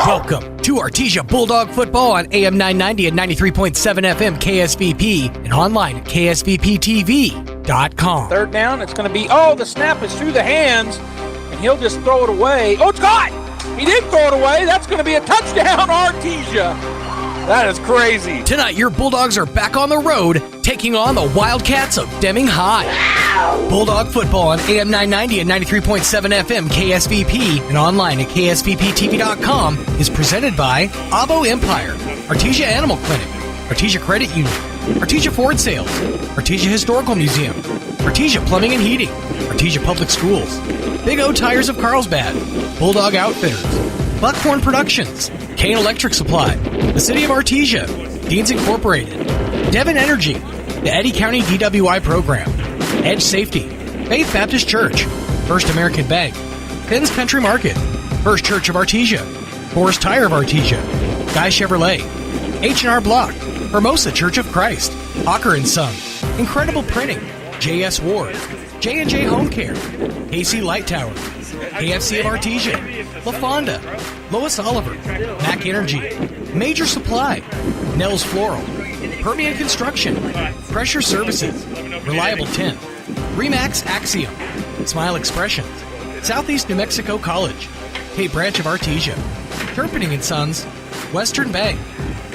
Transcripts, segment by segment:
Welcome to Artesia Bulldog Football on AM 990 and 93.7 FM KSVP and online at ksvptv.com. Third down, it's going to be, the snap is through the hands, and he'll just throw it away. Oh, it's caught! He did throw it away. That's going to be a touchdown, Artesia. That is crazy. Tonight, your Bulldogs are back on the road, taking on the Wildcats of Deming High. Bulldog Football on AM 990 and 93.7 FM KSVP and online at ksvptv.com is presented by Avo Empire, Artesia Animal Clinic, Artesia Credit Union, Artesia Ford Sales, Artesia Historical Museum, Artesia Plumbing and Heating, Artesia Public Schools, Big O Tires of Carlsbad, Bulldog Outfitters, Buckhorn Productions, Kane Electric Supply, the City of Artesia, Deans Incorporated, Devon Energy, the Eddy County DWI Program, Edge Safety, Faith Baptist Church, First American Bank, Finn's Country Market, First Church of Artesia, Forest Tire of Artesia, Guy Chevrolet, H&R Block, Hermosa Church of Christ, Hawker & Son, Incredible Printing, J.S. Ward, J&J Home Care, KC Light Tower, KFC of Artesia, La Fonda, Lois Oliver, Mac Energy, Major Supply, Nels Floral, Permian Construction, Pressure Services, Reliable Tin, Remax Axiom, Smile Expressions, Southeast New Mexico College, Cape Branch of Artesia, Turpinning & Sons, Western Bank,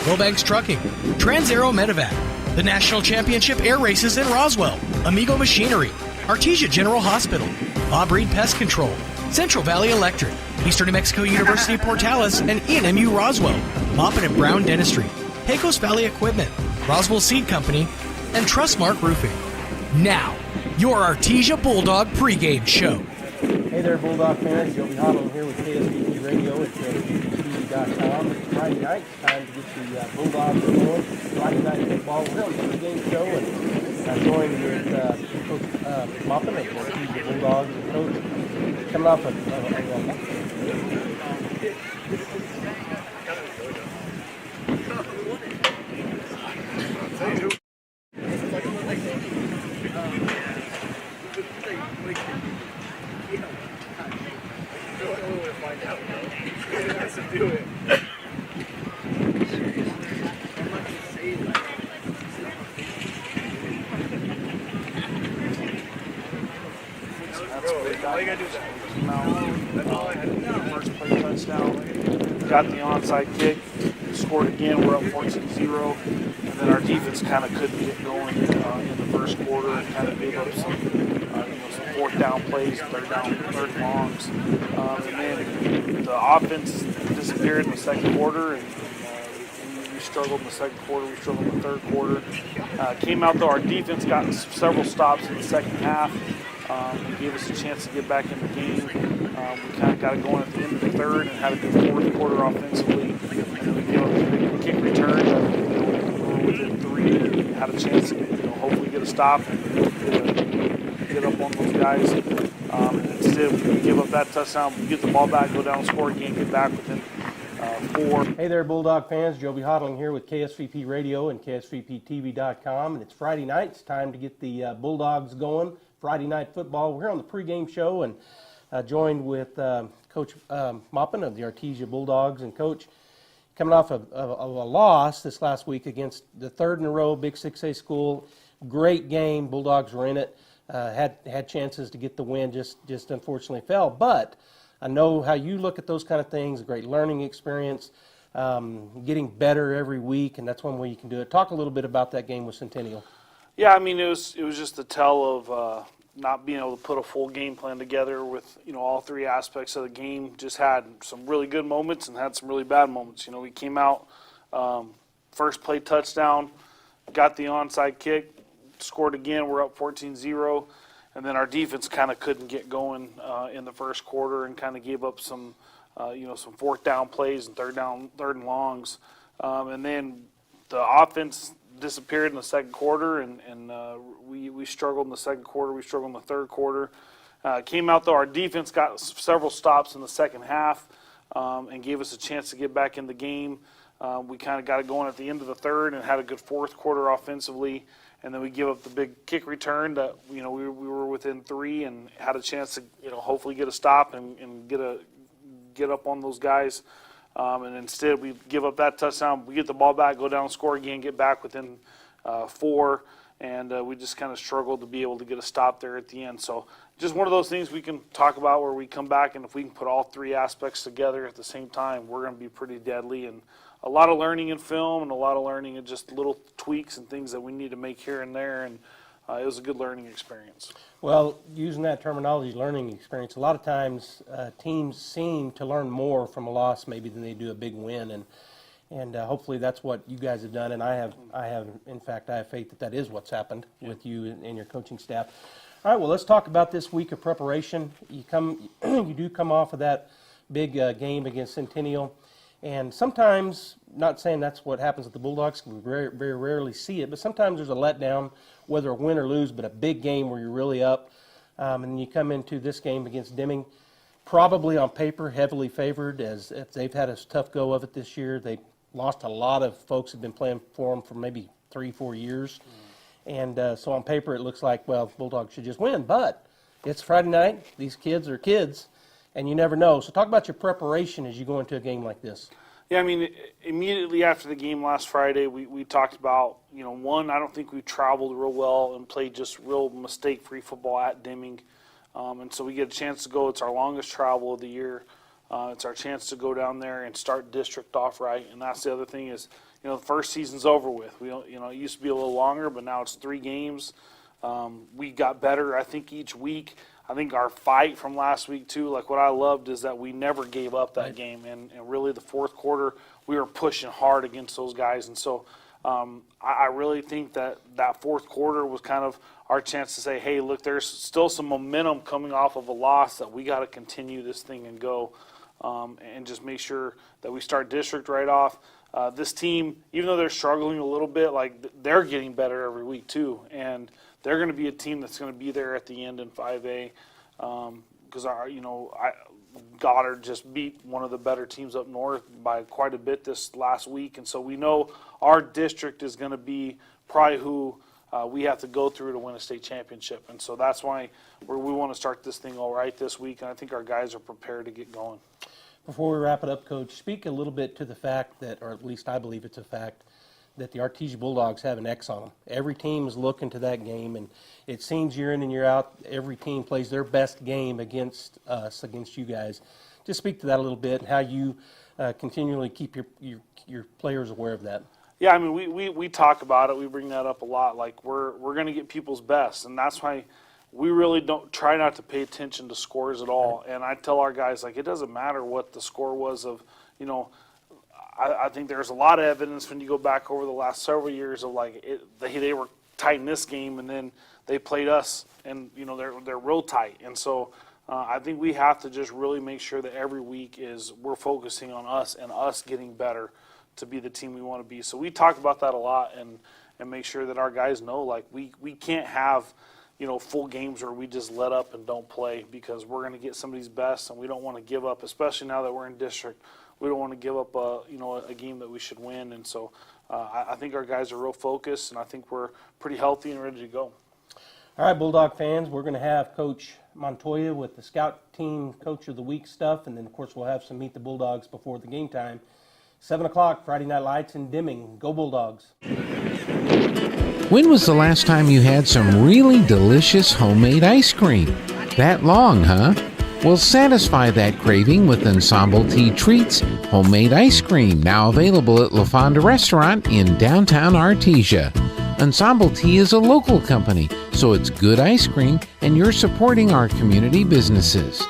Wilbanks Trucking, Trans-Aero Medevac, the National Championship Air Races in Roswell, Amigo Machinery, Artesia General Hospital, Bob Reed Pest Control, Central Valley Electric, Eastern New Mexico University Portales and ENMU Roswell, Moppin and Brown Dentistry, Pecos Valley Equipment, Roswell Seed Company, and Trustmark Roofing. Now, your Artesia Bulldog pregame show. Hey there, Bulldog fans. Joby Hodlin here with KSVP Radio at KSVP.com. It's Friday night. It's time to get the Bulldogs going. Friday night football. We're on the pregame show and joined with Coach Moppin of the Artesia Bulldogs. And Coach, coming off a First play touchdown, got the onside kick, scored again. We're up 14-0, and then our defense kind of couldn't get going in the first quarter and kind of gave up some fourth down plays, third longs, and then the offense disappeared in the second quarter, and we struggled in the second quarter. We struggled in the third quarter. Came out though, our defense got several stops in the second half. It gave us a chance to get back in the game. We kind of got it going at the end of the third and had a good fourth quarter offensively. And then we gave up a big kick return. We were within three and had a chance to hopefully get a stop and get up on those guys. Instead, we give up that touchdown, we get the ball back, go down, score again, get back within 4. Hey there, Bulldog fans. Joby Hodling here with KSVP Radio and KSVPTV.com. And it's Friday night. It's time to get the Bulldogs going. Friday night football. We're here on the pregame show and joined with Coach Moppin of the Artesia Bulldogs. And Coach, coming off of a loss this last week against the third in a row Big 6A school. Great game. Bulldogs were in it. Had chances to get the win, just unfortunately fell. But I know how you look at those kind of things. A great learning experience, getting better every week, and that's one way you can do it. Talk a little bit about that game with Centennial. Yeah, I mean, it was just a tell of not being able to put a full game plan together with, all three aspects of the game. Just had some really good moments and had some really bad moments. We came out, first play touchdown, got the onside kick, scored again. We're up 14-0. And then our defense kind of couldn't get going in the first quarter and kind of gave up some, some fourth down plays and third and longs. And then the offense disappeared in the second quarter, and we struggled in the second quarter. We struggled in the third quarter. Came out, though, our defense got several stops in the second half and gave us a chance to get back in the game. We kind of got it going at the end of the third and had a good fourth quarter offensively. And then we give up the big kick return that, we were within 3 and had a chance to, hopefully get a stop and get up on those guys. And instead we give up that touchdown. We get the ball back, go down, score again, get back within 4, and we just kind of struggled to be able to get a stop there at the end. So just one of those things we can talk about where we come back, and if we can put all 3 aspects together at the same time, we're going to be pretty deadly. And a lot of learning in film and a lot of learning in just little tweaks and things that we need to make here and there, and it was a good learning experience. Well, using that terminology, learning experience, a lot of times teams seem to learn more from a loss maybe than they do a big win, and hopefully that's what you guys have done, and I have faith that that is what's happened with you and your coaching staff. All right, well, let's talk about this week of preparation. You do come off of that big game against Centennial, and sometimes, not saying that's what happens with the Bulldogs, we very, very rarely see it, but sometimes there's a letdown, whether a win or lose, but a big game where you're really up, and you come into this game against Deming, probably on paper heavily favored, as if they've had a tough go of it this year. They lost a lot of folks who've been playing for them for maybe 3-4 years. And so on paper it looks like, well, Bulldogs should just win. But it's Friday night. These kids are kids, and you never know. So talk about your preparation as you go into a game like this. Yeah, I mean, immediately after the game last Friday, we talked about, one, I don't think we traveled real well and played just real mistake-free football at Deming. And so we get a chance to go. It's our longest travel of the year. It's our chance to go down there and start district off right. And that's the other thing is, the first season's over with. We don't, it used to be a little longer, but now it's 3 games. We got better, I think, each week. I think our fight from last week, too, like what I loved is that we never gave up that game. And really the fourth quarter, we were pushing hard against those guys. And so I really think that fourth quarter was kind of our chance to say, hey, look, there's still some momentum coming off of a loss that we got to continue this thing and go and just make sure that we start district right off. This team, even though they're struggling a little bit, like they're getting better every week too, and they're going to be a team that's going to be there at the end in 5A because Goddard just beat one of the better teams up north by quite a bit this last week, and so we know our district is going to be probably who we have to go through to win a state championship, and so that's why we want to start this thing all right this week, and I think our guys are prepared to get going. Before we wrap it up, Coach, speak a little bit to the fact that, or at least I believe it's a fact, that the Artesia Bulldogs have an X on them. Every team is looking to that game, and it seems year in and year out, every team plays their best game against us, against you guys. Just speak to that a little bit, and how you continually keep your players aware of that. Yeah, I mean, we talk about it. We bring that up a lot. Like, we're going to get people's best, and that's why we really don't try not to pay attention to scores at all. And I tell our guys, like, it doesn't matter what the score was of, I think there's a lot of evidence when you go back over the last several years of, like, they were tight in this game, and then they played us, and, they're real tight. And so I think we have to just really make sure that every week we're focusing on us and us getting better to be the team we want to be. So we talk about that a lot and make sure that our guys know, like, we can't have – full games where we just let up and don't play, because we're going to get somebody's best, and we don't want to give up, especially now that we're in district. We don't want to give up a game that we should win. And so I think our guys are real focused, and I think we're pretty healthy and ready to go. All right, Bulldog fans, we're going to have Coach Montoya with the Scout Team Coach of the Week stuff, and then, of course, we'll have some Meet the Bulldogs before the game time. 7 o'clock, Friday Night Lights in Deming. Go Bulldogs. When was the last time you had some really delicious homemade ice cream? That long, huh? Well, satisfy that craving with Ensemble Tea Treats homemade ice cream, now available at La Fonda Restaurant in downtown Artesia. Ensemble Tea is a local company, so it's good ice cream, and you're supporting our community businesses.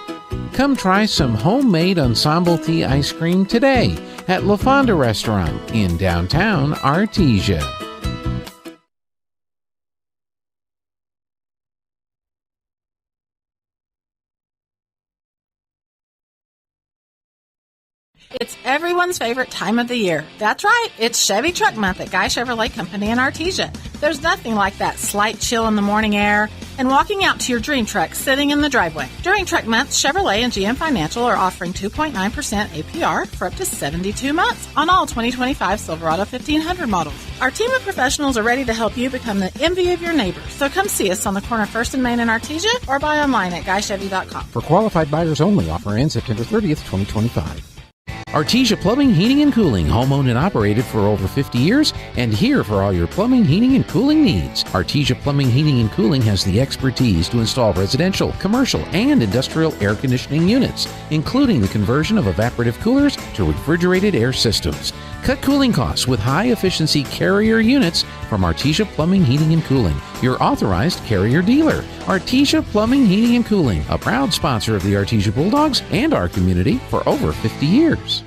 Come try some homemade Ensemble Tea ice cream today at La Fonda Restaurant in downtown Artesia. It's everyone's favorite time of the year. That's right, it's Chevy Truck Month at Guy Chevrolet Company in Artesia. There's nothing like that slight chill in the morning air and walking out to your dream truck sitting in the driveway. During Truck Month, Chevrolet and GM Financial are offering 2.9% APR for up to 72 months on all 2025 Silverado 1500 models. Our team of professionals are ready to help you become the envy of your neighbors. So come see us on the corner 1st and Main in Artesia or buy online at GuyChevy.com. For qualified buyers only, offer ends September 30th, 2025. Artesia Plumbing, Heating, and Cooling, home-owned and operated for over 50 years, and here for all your plumbing, heating, and cooling needs. Artesia Plumbing, Heating, and Cooling has the expertise to install residential, commercial, and industrial air conditioning units, including the conversion of evaporative coolers to refrigerated air systems. Cut cooling costs with high-efficiency Carrier units from Artesia Plumbing, Heating, and Cooling, your authorized Carrier dealer. Artesia Plumbing, Heating, and Cooling, a proud sponsor of the Artesia Bulldogs and our community for over 50 years.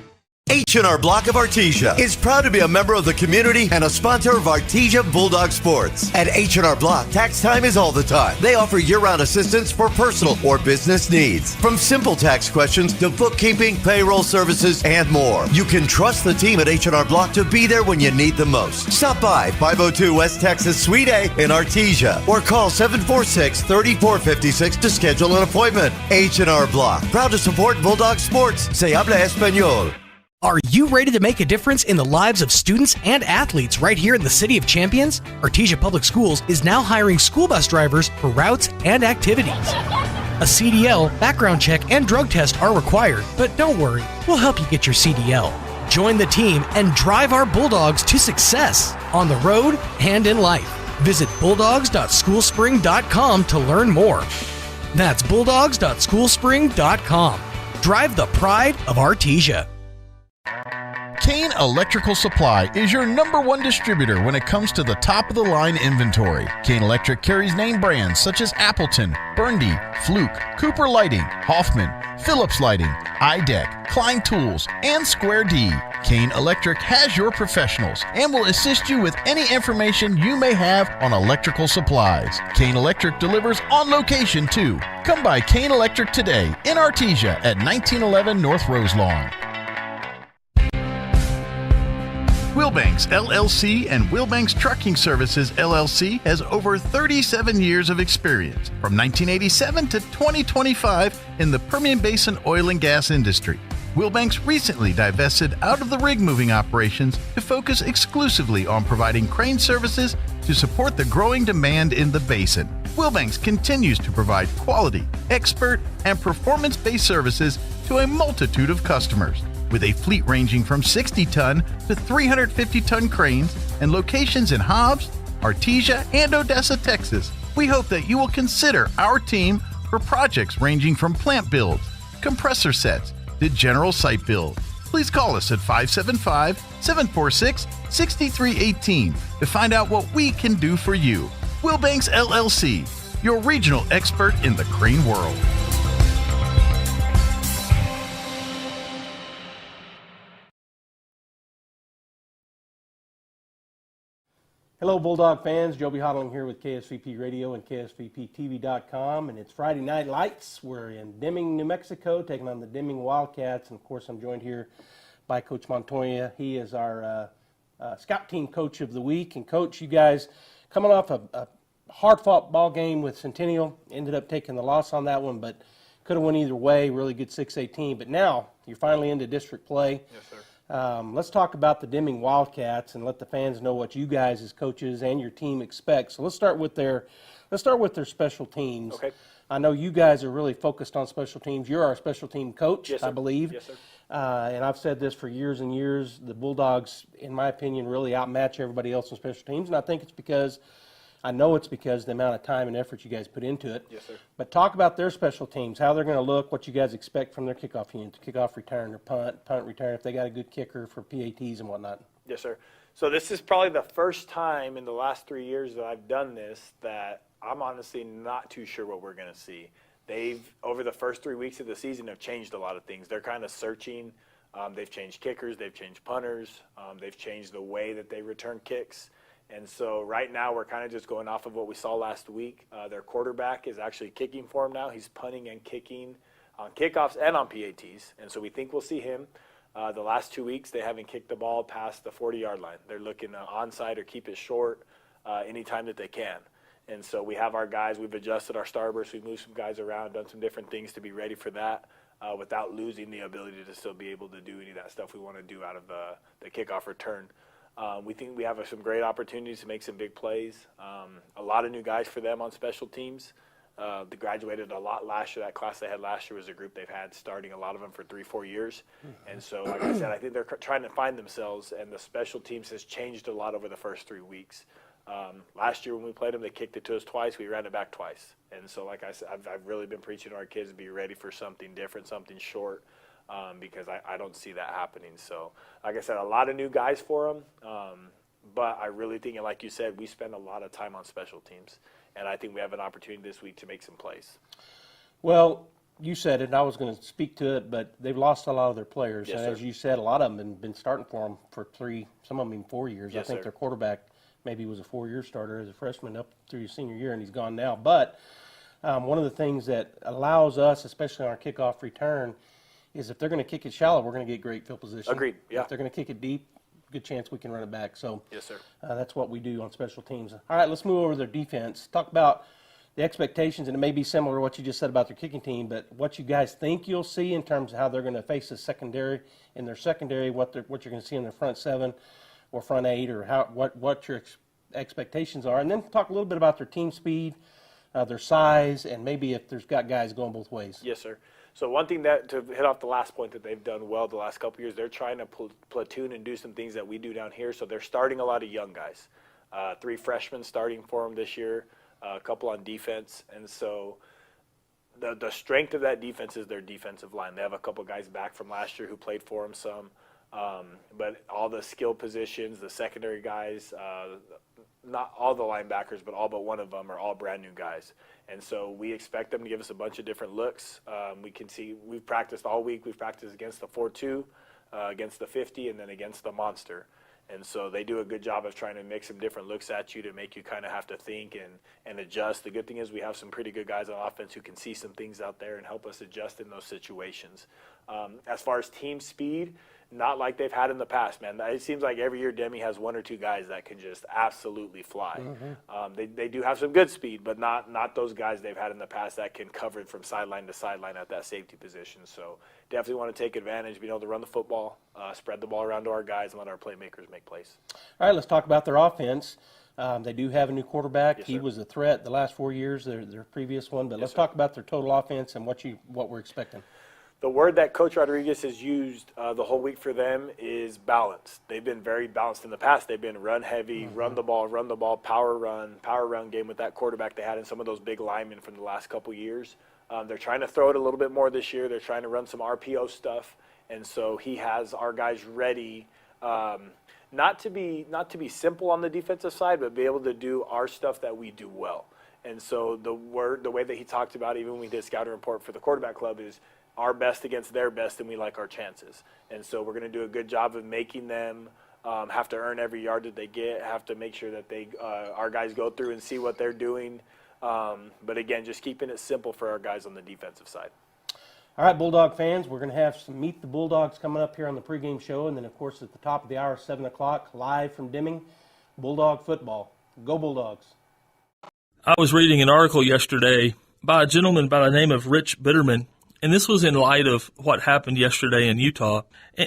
H&R Block of Artesia is proud to be a member of the community and a sponsor of Artesia Bulldog Sports. At H&R Block, tax time is all the time. They offer year-round assistance for personal or business needs. From simple tax questions to bookkeeping, payroll services, and more. You can trust the team at H&R Block to be there when you need them most. Stop by 502 West Texas Suite A in Artesia or call 746-3456 to schedule an appointment. H&R Block, proud to support Bulldog Sports. Se habla español. Are you ready to make a difference in the lives of students and athletes right here in the City of Champions? Artesia Public Schools is now hiring school bus drivers for routes and activities. A CDL, background check, and drug test are required, but don't worry, we'll help you get your CDL. Join the team and drive our Bulldogs to success on the road and in life. Visit bulldogs.schoolspring.com to learn more. That's bulldogs.schoolspring.com. Drive the pride of Artesia. Kane Electrical Supply is your #1 distributor when it comes to the top-of-the-line inventory. Kane Electric carries name brands such as Appleton, Burndy, Fluke, Cooper Lighting, Hoffman, Phillips Lighting, iDeck, Klein Tools, and Square D. Kane Electric has your professionals and will assist you with any information you may have on electrical supplies. Kane Electric delivers on location too. Come by Kane Electric today in Artesia at 1911 North Roselawn. Wilbanks LLC and Wilbanks Trucking Services LLC has over 37 years of experience, from 1987 to 2025 in the Permian Basin oil and gas industry. Wilbanks recently divested out of the rig moving operations to focus exclusively on providing crane services to support the growing demand in the basin. Wilbanks continues to provide quality, expert, and performance-based services to a multitude of customers. With a fleet ranging from 60-ton to 350-ton cranes and locations in Hobbs, Artesia, and Odessa, Texas, we hope that you will consider our team for projects ranging from plant builds, compressor sets, to general site build. Please call us at 575-746-6318 to find out what we can do for you. Wilbanks LLC, your regional expert in the crane world. Hello, Bulldog fans. Joby Hodling here with KSVP Radio and KSVPTV.com, and it's Friday Night Lights. We're in Deming, New Mexico, taking on the Deming Wildcats, and of course I'm joined here by Coach Montoya. He is our scout team coach of the week. And Coach, you guys coming off a hard-fought ball game with Centennial, ended up taking the loss on that one, but could have went either way. Really good 6A team. But now you're finally into district play. Yes, sir. Let's talk about the Deming Wildcats and let the fans know what you guys as coaches and your team expect. So let's start with their special teams. Okay. I know you guys are really focused on special teams. You're our special team coach, Yes, sir. I believe. Yes, sir. And I've said this for years and years. The Bulldogs, in my opinion, really outmatch everybody else on special teams, and I think it's because the amount of time and effort you guys put into it. Yes, sir. But talk about their special teams, how they're going to look, what you guys expect from their kickoff units, kickoff return or punt return, if they got a good kicker for PATs and whatnot. Yes, sir. So this is probably the first time in the last 3 years that I've done this that I'm honestly not too sure what we're going to see. They've, over the first 3 weeks of the season, have changed a lot of things. They're kind of searching. They've changed kickers. They've changed punters. They've changed the way that they return kicks. And so right now we're kind of just going off of what we saw last week. Their quarterback is actually kicking for them now. He's punting and kicking on kickoffs and on PATs. And so we think we'll see him. The last 2 weeks they haven't kicked the ball past the 40-yard line. They're looking onside or keep it short anytime that they can. And so we have our guys. We've adjusted our starburst. We've moved some guys around, done some different things to be ready for that without losing the ability to still be able to do any of that stuff we want to do out of the kickoff return. We think we have some great opportunities to make some big plays. A lot of new guys for them on special teams. They graduated a lot last year. That class they had last year was a group they've had starting, a lot of them for 3-4 years. And so, like I said, I think they're trying to find themselves, and the special teams has changed a lot over the first 3 weeks. Last year when we played them, they kicked it to us twice. We ran it back twice. And so, like I said, I've really been preaching to our kids to be ready for something different, something short, because I don't see that happening. So, like I said, a lot of new guys for them. But I really think, like you said, we spend a lot of time on special teams. And I think we have an opportunity this week to make some plays. Well, you said it, and I was going to speak to it, but they've lost a lot of their players. Yes, and sir. as you said, a lot of them have been starting for them for 3, some of them even 4 years. Yes, I think sir. their quarterback maybe was a 4-year starter as a freshman up through his senior year, and he's gone now. But one of the things that allows us, especially on our kickoff return, is if they're going to kick it shallow, we're going to get great field position. Agreed, yeah. If they're going to kick it deep, good chance we can run it back. So Yes, sir. that's what we do on special teams. All right, let's move over to their defense. Talk about the expectations, and it may be similar to what you just said about their kicking team, but what you guys think you'll see in terms of how they're going to face the secondary, in their secondary, what you're going to see in their front 7 or front 8, or what your expectations are, and then talk a little bit about their team speed, their size, and maybe if there's got guys going both ways. Yes, sir. So one thing that, to hit off the last point that they've done well the last couple of years, they're trying to platoon and do some things that we do down here. So they're starting a lot of young guys. 3 freshmen starting for them this year, a couple on defense. And so the strength of that defense is their defensive line. They have a couple guys back from last year who played for them some. But all the skill positions, the secondary guys, not all the linebackers, but all but one of them are all brand new guys. And so we expect them to give us a bunch of different looks. We can see we've practiced all week. We've practiced against the 4-2, against the 50, and then against the monster. And so they do a good job of trying to make some different looks at you to make you kind of have to think and adjust. The good thing is we have some pretty good guys on offense who can see some things out there and help us adjust in those situations. As far as team speed, not like they've had in the past, man. It seems like every year Deming has 1 or 2 guys that can just absolutely fly. They do have some good speed, but not those guys they've had in the past that can cover it from sideline to sideline at that safety position. So definitely want to take advantage, being able to run the football, spread the ball around to our guys, and let our playmakers make plays. All right, let's talk about their offense. They do have a new quarterback. Yes, he sir. was a threat the last 4 years, their previous one. But Yes, let's sir. talk about their total offense and what we're expecting. The word that Coach Rodriguez has used the whole week for them is balance. They've been very balanced in the past. They've been run heavy, run the ball, power run game with that quarterback they had and some of those big linemen from the last couple years. They're trying to throw it a little bit more this year. They're trying to run some RPO stuff. And so he has our guys ready, not to be simple on the defensive side, but be able to do our stuff that we do well. And so the way that he talked about, even when we did scouting report for the quarterback club, is our best against their best, and we like our chances. And so we're going to do a good job of making them have to earn every yard that they get, have to make sure that our guys go through and see what they're doing. But again, just keeping it simple for our guys on the defensive side. All right, Bulldog fans, we're going to have some Meet the Bulldogs coming up here on the pregame show. And then, of course, at the top of the hour, 7 o'clock, live from Deming, Bulldog football. Go Bulldogs. I was reading an article yesterday by a gentleman by the name of Rich Bitterman, and this was in light of what happened yesterday in Utah.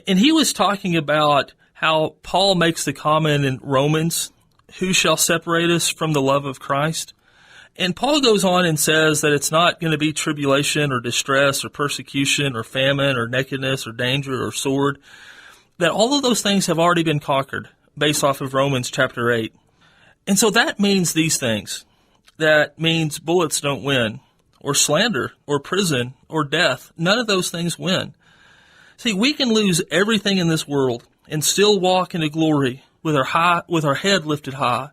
And he was talking about how Paul makes the comment in Romans, who shall separate us from the love of Christ? And Paul goes on and says that it's not going to be tribulation or distress or persecution or famine or nakedness or danger or sword, that all of those things have already been conquered based off of Romans chapter 8. And so that means these things. That means bullets don't win, or slander, or prison, or death. None of those things win. See, we can lose everything in this world and still walk into glory with our head lifted high,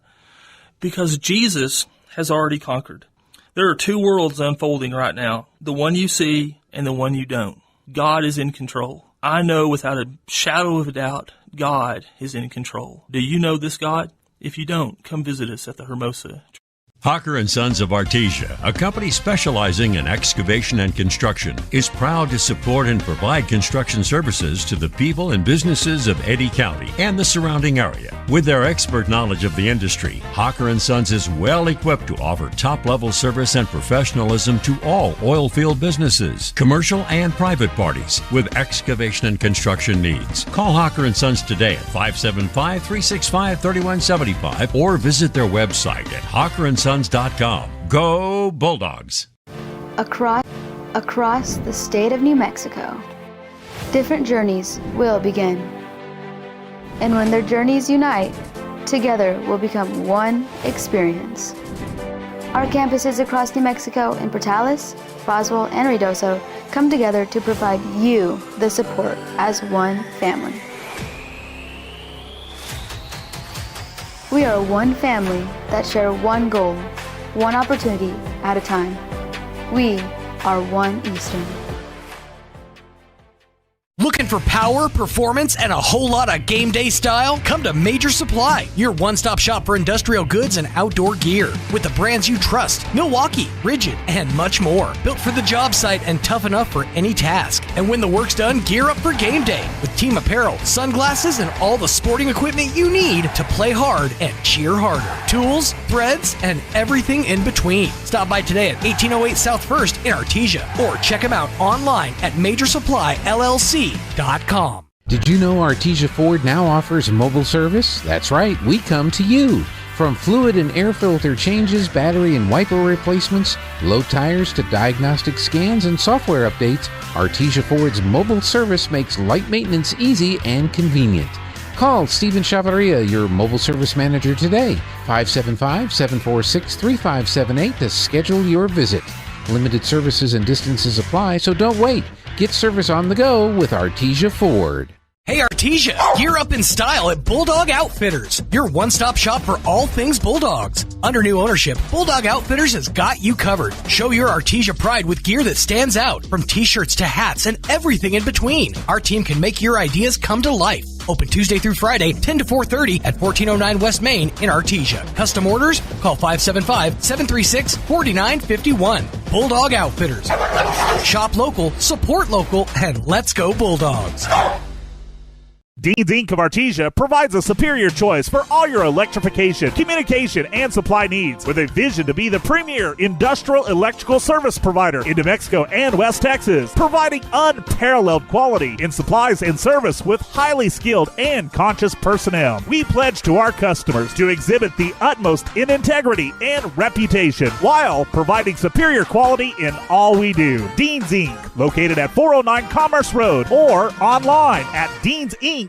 because Jesus has already conquered. There are 2 worlds unfolding right now, the one you see and the one you don't. God is in control. I know without a shadow of a doubt, God is in control. Do you know this God? If you don't, come visit us at the Hermosa. Hocker & Sons of Artesia, a company specializing in excavation and construction, is proud to support and provide construction services to the people and businesses of Eddy County and the surrounding area. With their expert knowledge of the industry, Hocker & Sons is well equipped to offer top-level service and professionalism to all oil field businesses, commercial and private parties with excavation and construction needs. Call Hocker & Sons today at 575-365-3175 or visit their website at hockerandsons.com. Go Bulldogs! Across the state of New Mexico, different journeys will begin. And when their journeys unite, together will become one experience. Our campuses across New Mexico in Portales, Roswell, and Ruidoso come together to provide you the support as one family. We are one family that share one goal, one opportunity at a time. We are one Eastern. Looking for power, performance, and a whole lot of game day style? Come to Major Supply, your one-stop shop for industrial goods and outdoor gear. With the brands you trust, Milwaukee, Rigid, and much more. Built for the job site and tough enough for any task. And when the work's done, gear up for game day with team apparel, sunglasses, and all the sporting equipment you need to play hard and cheer harder. Tools, threads, and everything in between. Stop by today at 1808 South 1st in Artesia or check them out online at MajorSupplyLLC.com. Did you know Artesia Ford now offers mobile service? That's right, we come to you. From fluid and air filter changes, battery and wiper replacements, low tires to diagnostic scans and software updates, Artesia Ford's mobile service makes light maintenance easy and convenient. Call Stephen Chavaria, your mobile service manager today, 575-746-3578 to schedule your visit. Limited services and distances apply, so don't wait. Get service on the go with Artesia Ford. Hey Artesia, gear up in style at Bulldog Outfitters, your one-stop shop for all things Bulldogs. Under new ownership, Bulldog Outfitters has got you covered. Show your Artesia pride with gear that stands out, from t-shirts to hats and everything in between. Our team can make your ideas come to life. Open Tuesday through Friday, 10 to 4:30 at 1409 West Main in Artesia. Custom orders? Call 575-736-4951. Bulldog Outfitters. Shop local, support local, and let's go Bulldogs. Dean's Inc. of Artesia provides a superior choice for all your electrification, communication, and supply needs, with a vision to be the premier industrial electrical service provider in New Mexico and West Texas, providing unparalleled quality in supplies and service with highly skilled and conscious personnel. We pledge to our customers to exhibit the utmost in integrity and reputation while providing superior quality in all we do. Dean's Inc., located at 409 Commerce Road or online at deansinc.com.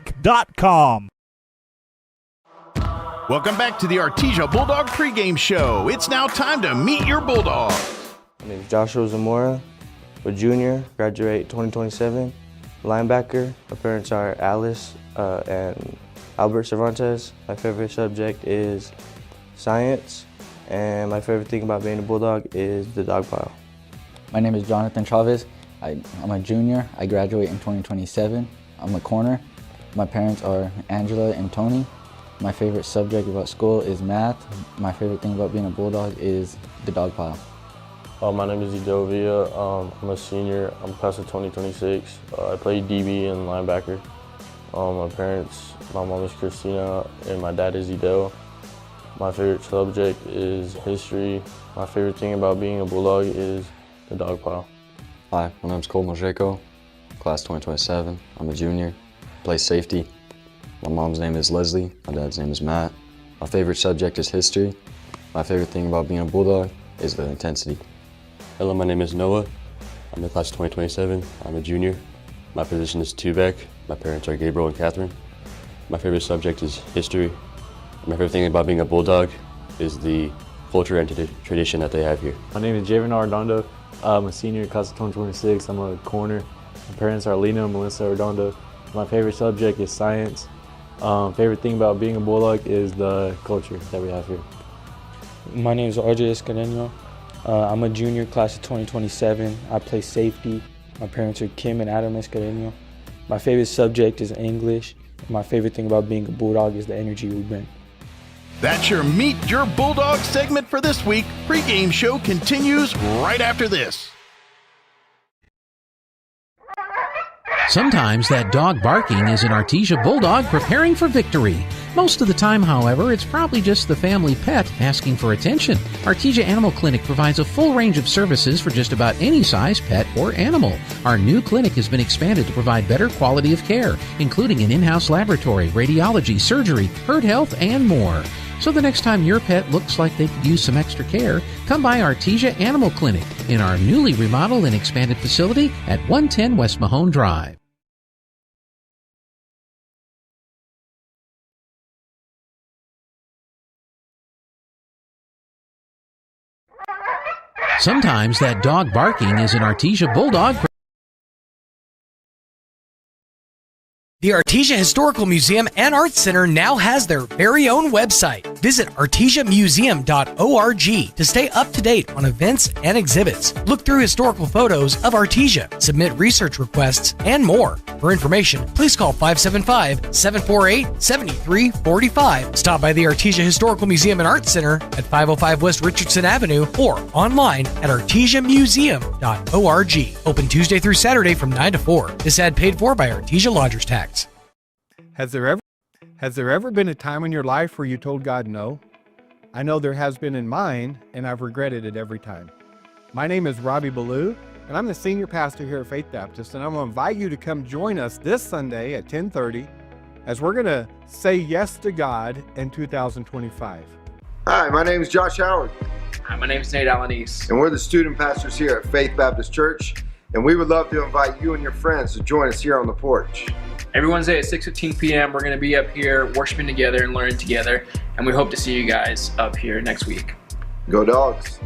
Welcome back to the Artesia Bulldog pregame show. It's now time to meet your Bulldogs. My name is Joshua Zamora. I'm a junior, graduate 2027, linebacker. My parents are Alice and Albert Cervantes. My favorite subject is science, and my favorite thing about being a Bulldog is the dog pile. My name is Jonathan Chavez. I'm a junior. I graduate in 2027. I'm a corner. My parents are Angela and Tony. My favorite subject about school is math. My favorite thing about being a Bulldog is the dog pile. My name is Edovia. I'm a senior. I'm class of 2026. I play DB and linebacker. My mom is Christina and my dad is Edel. My favorite subject is history. My favorite thing about being a Bulldog is the dog pile. Hi, my name is Cole Mojeko, class 2027. I'm a junior. Play safety. My mom's name is Leslie, my dad's name is Matt. My favorite subject is history. My favorite thing about being a Bulldog is the intensity. Hello, my name is Noah. I'm in class 2027. I'm a junior. My position is two-back. My parents are Gabriel and Catherine. My favorite subject is history. My favorite thing about being a Bulldog is the culture and tradition that they have here. My name is Javen Arredondo. I'm a senior, class of 2026. I'm a corner. My parents are Lena and Melissa Arredondo. My favorite subject is science. Favorite thing about being a Bulldog is the culture that we have here. My name is RJ Escadeño. I'm a junior, class of 2027. I play safety. My parents are Kim and Adam Escadeño. My favorite subject is English. My favorite thing about being a Bulldog is the energy we bring. That's your Meet Your Bulldog segment for this week. Pre-game show continues right after this. Sometimes that dog barking is an Artesia Bulldog preparing for victory. Most of the time, however, it's probably just the family pet asking for attention. Artesia Animal Clinic provides a full range of services for just about any size pet or animal. Our new clinic has been expanded to provide better quality of care, including an in-house laboratory, radiology, surgery, herd health, and more. So the next time your pet looks like they could use some extra care, come by Artesia Animal Clinic in our newly remodeled and expanded facility at 110 West Mahone Drive. Sometimes that dog barking is an Artesia Bulldog. The Artesia Historical Museum and Arts Center now has their very own website. Visit artesiamuseum.org to stay up to date on events and exhibits. Look through historical photos of Artesia, submit research requests, and more. For information, please call 575-748-7345. Stop by the Artesia Historical Museum and Arts Center at 505 West Richardson Avenue or online at artesiamuseum.org. Open Tuesday through Saturday from 9 to 4. This ad paid for by Artesia Lodgers Tax. Has there ever been a time in your life where you told God no? I know there has been in mine, and I've regretted it every time. My name is Robbie Ballou, and I'm the senior pastor here at Faith Baptist, and I'm going to invite you to come join us this Sunday at 10:30 as we're going to say yes to God in 2025. Hi, my name is Josh Howard. Hi, my name is Nate Alanis. And we're the student pastors here at Faith Baptist Church, and we would love to invite you and your friends to join us here on the porch. Every Wednesday at 6:15 p.m. we're going to be up here worshiping together and learning together, and we hope to see you guys up here next week. Go Dogs!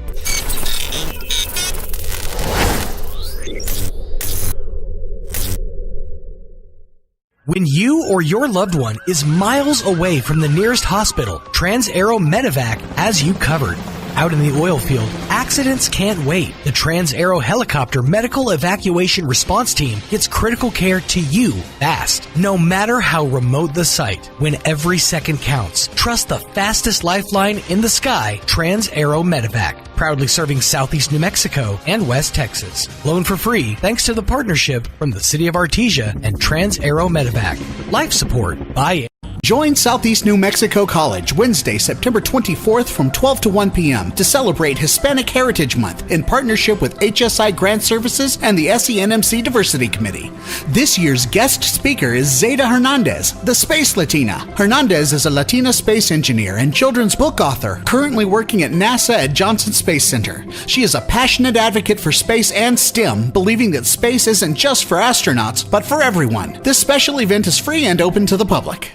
When you or your loved one is miles away from the nearest hospital, TransAero Medevac has you covered. Out in the oil field, accidents can't wait. The TransAero Helicopter Medical Evacuation Response Team gets critical care to you fast, no matter how remote the site. When every second counts, trust the fastest lifeline in the sky, TransAero Medevac. Proudly serving Southeast New Mexico and West Texas. Loan for free thanks to the partnership from the City of Artesia and TransAero Medevac. Life support by Join Southeast New Mexico College Wednesday, September 24th from 12 to 1 p.m. to celebrate Hispanic Heritage Month in partnership with HSI Grant Services and the SENMC Diversity Committee. This year's guest speaker is Zeta Hernandez, the Space Latina. Hernandez is a Latina space engineer and children's book author, currently working at NASA at Johnson Space Center. She is a passionate advocate for space and STEM, believing that space isn't just for astronauts, but for everyone. This special event is free and open to the public.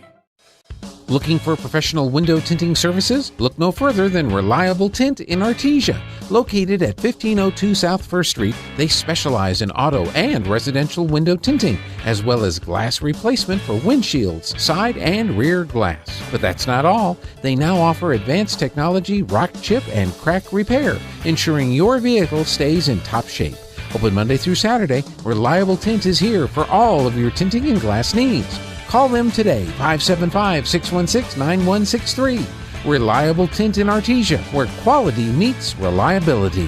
Looking for professional window tinting services? Look no further than Reliable Tint in Artesia. Located at 1502 South 1st Street, they specialize in auto and residential window tinting, as well as glass replacement for windshields, side and rear glass. But that's not all. They now offer advanced technology, rock chip, and crack repair, ensuring your vehicle stays in top shape. Open Monday through Saturday, Reliable Tint is here for all of your tinting and glass needs. Call them today, 575-616-9163. Reliable Tint in Artesia, where quality meets reliability.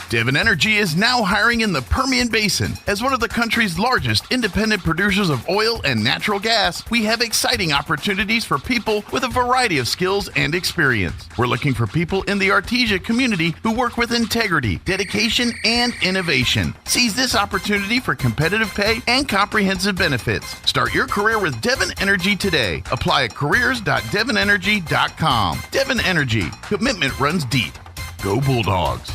Devon Energy is now hiring in the Permian Basin. As one of the country's largest independent producers of oil and natural gas, we have exciting opportunities for people with a variety of skills and experience. We're looking for people in the Artesia community who work with integrity, dedication, and innovation. Seize this opportunity for competitive pay and comprehensive benefits. Start your career with Devon Energy today. Apply at careers.devonenergy.com. Devon Energy. Commitment runs deep. Go Bulldogs.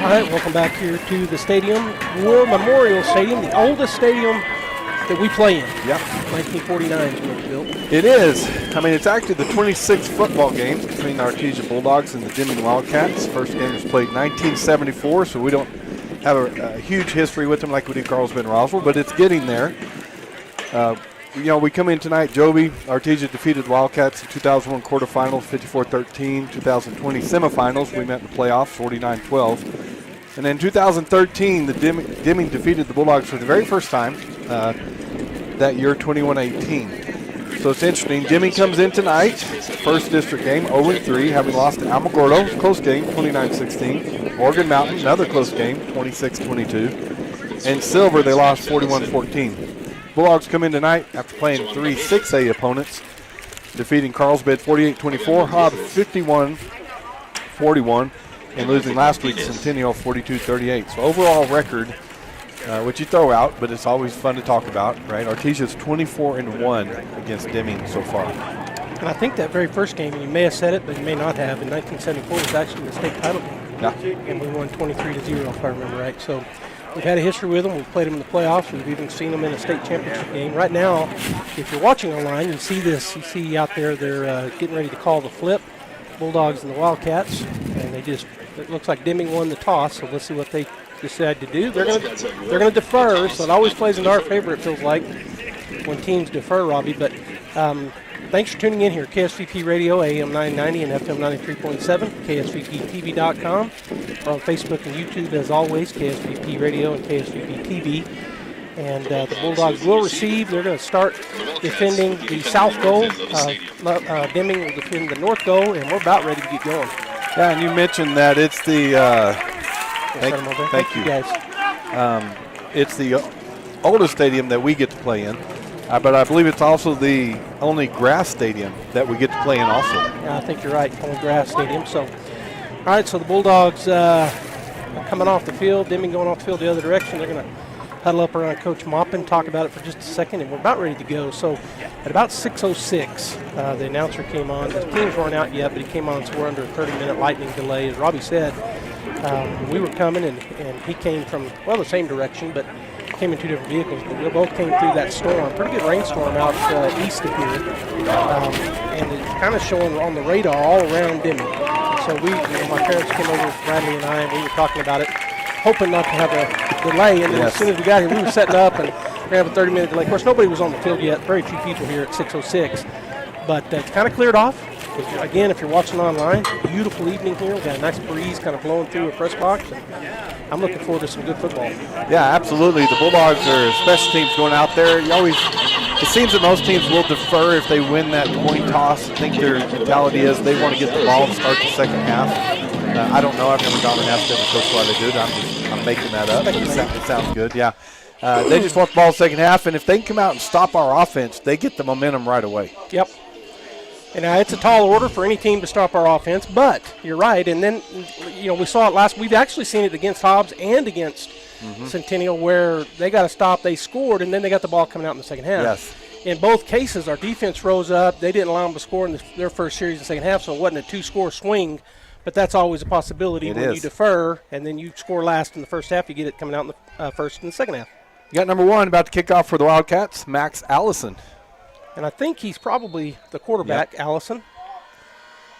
All right, welcome back here to the stadium, War Memorial Stadium, the oldest stadium that we play in. Yep. 1949 is when it was built. It is. I mean, it's actually the 26th football game between the Artesia Bulldogs and the Deming Wildcats. First game was played in 1974, so we don't have a huge history with them like we do Carlsbad and Roswell, but it's getting there. We come in tonight, Joby, Artesia defeated the Wildcats in 2001 quarterfinals, 54-13, 2020 semifinals. We met in the playoffs, 49-12. And then 2013, the Deming defeated the Bulldogs for the very first time. that year, 21-18. So it's interesting. Deming comes in tonight, first district game, 0-3, having lost to Alamogordo, close game, 29-16. Morgan Mountain, another close game, 26-22. And Silver, they lost 41-14. Bulldogs come in tonight after playing 3 6A opponents, defeating Carlsbad 48-24, Hobb 51-41, and losing last week Centennial 42-38. So overall record, which you throw out, but it's always fun to talk about, right? Artesia's 24-1 against Deming so far. And I think that very first game, you may have said it, but you may not have, in 1974 was actually the state title game. Yeah. And we won 23-0, if I remember right. So we've had a history with them. We've played them in the playoffs. We've even seen them in a state championship game. Right now, if you're watching online, you see this. You see out there they're getting ready to call the flip, Bulldogs and the Wildcats. And it looks like Deming won the toss, so let's see what they decide to do. They're going to defer, so it always plays in our favor, it feels like, when teams defer, Robbie. But thanks for tuning in here. KSVP Radio, AM 990 and FM 93.7, KSVPTV.com. We're on Facebook and YouTube, as always, KSVP Radio and KSVP TV. And the Bulldogs will receive. They're going to start defending the south goal. Deming will defend the north goal, and we're about ready to get going. Yeah, and you mentioned that it's the thank you guys. It's the oldest stadium that we get to play in, but I believe it's also the only grass stadium that we get to play in also. Yeah, I think you're right, only grass stadium. So, all right, so the Bulldogs coming off the field, Deming going off the field the other direction. They're going to huddle up around Coach Moppin, talk about it for just a second, and we're about ready to go. So at about 6:06, the announcer came on. The teams weren't out yet, but he came on, so we're under a 30-minute lightning delay. As Robbie said, we were coming, and he came from, well, the same direction, but came in two different vehicles. But we both came through that storm, pretty good rainstorm out east of here, and it's kind of showing on the radar all around Deming. So my parents came over, Bradley and I, and we were talking about it, hoping not to have a delay. And then as soon as we got here, we were setting up, and we're going to have a 30-minute delay. Of course, nobody was on the field yet. Very few people here at 6:06. But it's kind of cleared off. Again, if you're watching online, beautiful evening here. We've got a nice breeze kind of blowing through a press box. And I'm looking forward to some good football. Yeah, absolutely. The Bulldogs are special teams going out there. It seems that most teams will defer if they win that coin toss. I think their mentality is they want to get the ball to start the second half. I don't know. I've never gone and asked them the coach why they do it. I'm making that up. It sounds good. Yeah. They just want the ball second half, and if they can come out and stop our offense, they get the momentum right away. Yep. And it's a tall order for any team to stop our offense, but you're right. And then, we saw it we've actually seen it against Hobbs and against Centennial, where they got to stop, they scored, and then they got the ball coming out in the second half. Yes. In both cases, our defense rose up. They didn't allow them to score in their first series in the second half, so it wasn't a two-score swing. But that's always a possibility when you defer, and then you score last in the first half. You get it coming out in the first and the second half. You got number one about to kick off for the Wildcats, Max Allison. And I think he's probably the quarterback, Allison.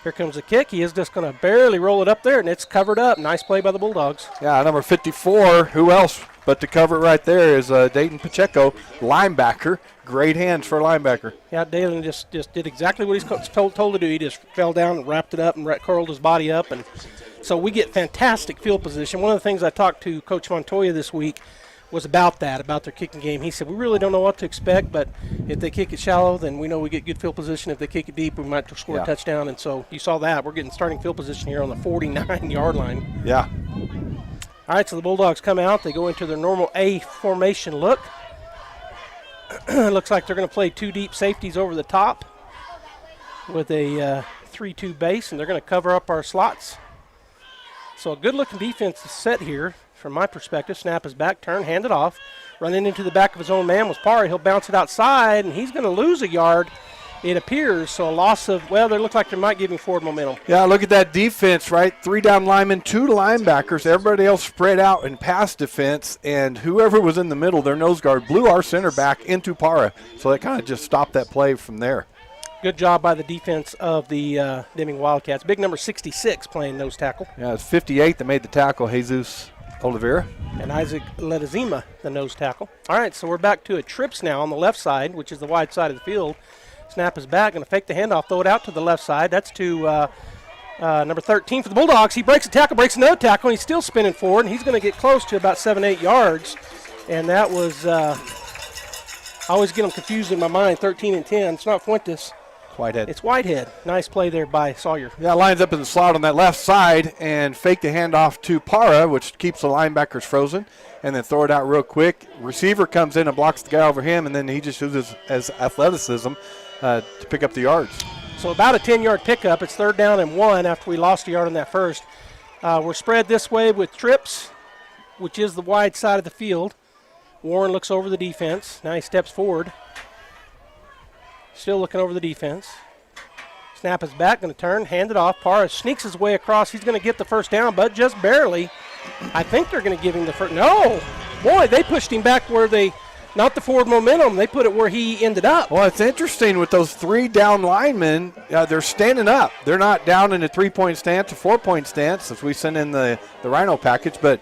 Here comes the kick. He is just going to barely roll it up there, and it's covered up. Nice play by the Bulldogs. Yeah, number 54, who else but to cover it right there is Dayton Pacheco, linebacker. Great hands for a linebacker. Yeah, Dayton just did exactly what he's told to do. He just fell down and wrapped it up and curled his body up. And so we get fantastic field position. One of the things I talked to Coach Montoya this week was about their kicking game. He said, we really don't know what to expect, but if they kick it shallow, then we know we get good field position. If they kick it deep, we might score a touchdown. And so you saw that. We're getting starting field position here on the 49-yard line. Yeah. All right, so the Bulldogs come out. They go into their normal A formation look. Looks like they're going to play two deep safeties over the top with a 3-2 base, and they're going to cover up our slots. So a good-looking defense is set here. From my perspective, snap is back, turn, hand it off. Running into the back of his own man was Parra. He'll bounce it outside, and he's going to lose a yard, it appears. So a loss of, they look like they might give him forward momentum. Yeah, look at that defense, right? 3 down linemen, 2 linebackers. Everybody else spread out in pass defense, and whoever was in the middle, their nose guard, blew our center back into Parra. So that kind of just stopped that play from there. Good job by the defense of the Deming Wildcats. Big number 66 playing nose tackle. Yeah, it's 58 that made the tackle, Jesus Oliveira. And Isaac Ledezima, the nose tackle. All right, so we're back to a trips now on the left side, which is the wide side of the field. Snap is back, going to fake the handoff, throw it out to the left side. That's to number 13 for the Bulldogs. He breaks a tackle, breaks another tackle, and he's still spinning forward, and he's going to get close to about 7-8 yards. And that was I always get them confused in my mind, 13 and 10. It's not Fuentes. Whitehead. It's Whitehead. Nice play there by Sawyer. Yeah, lines up in the slot on that left side and fake the handoff to Para, which keeps the linebackers frozen, and then throw it out real quick. Receiver comes in and blocks the guy over him, and then he just uses his athleticism to pick up the yards. So about a 10-yard pickup. It's 3rd down and 1 after we lost a yard on that first. We're spread this way with trips, which is the wide side of the field. Warren looks over the defense. Now he steps forward. Still looking over the defense. Snap is back, going to turn, hand it off. Parra sneaks his way across. He's going to get the first down, but just barely. I think they're going to give him the first. No! Boy, they pushed him back where they, not the forward momentum, they put it where he ended up. Well, it's interesting with those 3 down linemen, they're standing up. They're not down in a 3-point stance, a 4-point stance, as we send in the Rhino package, but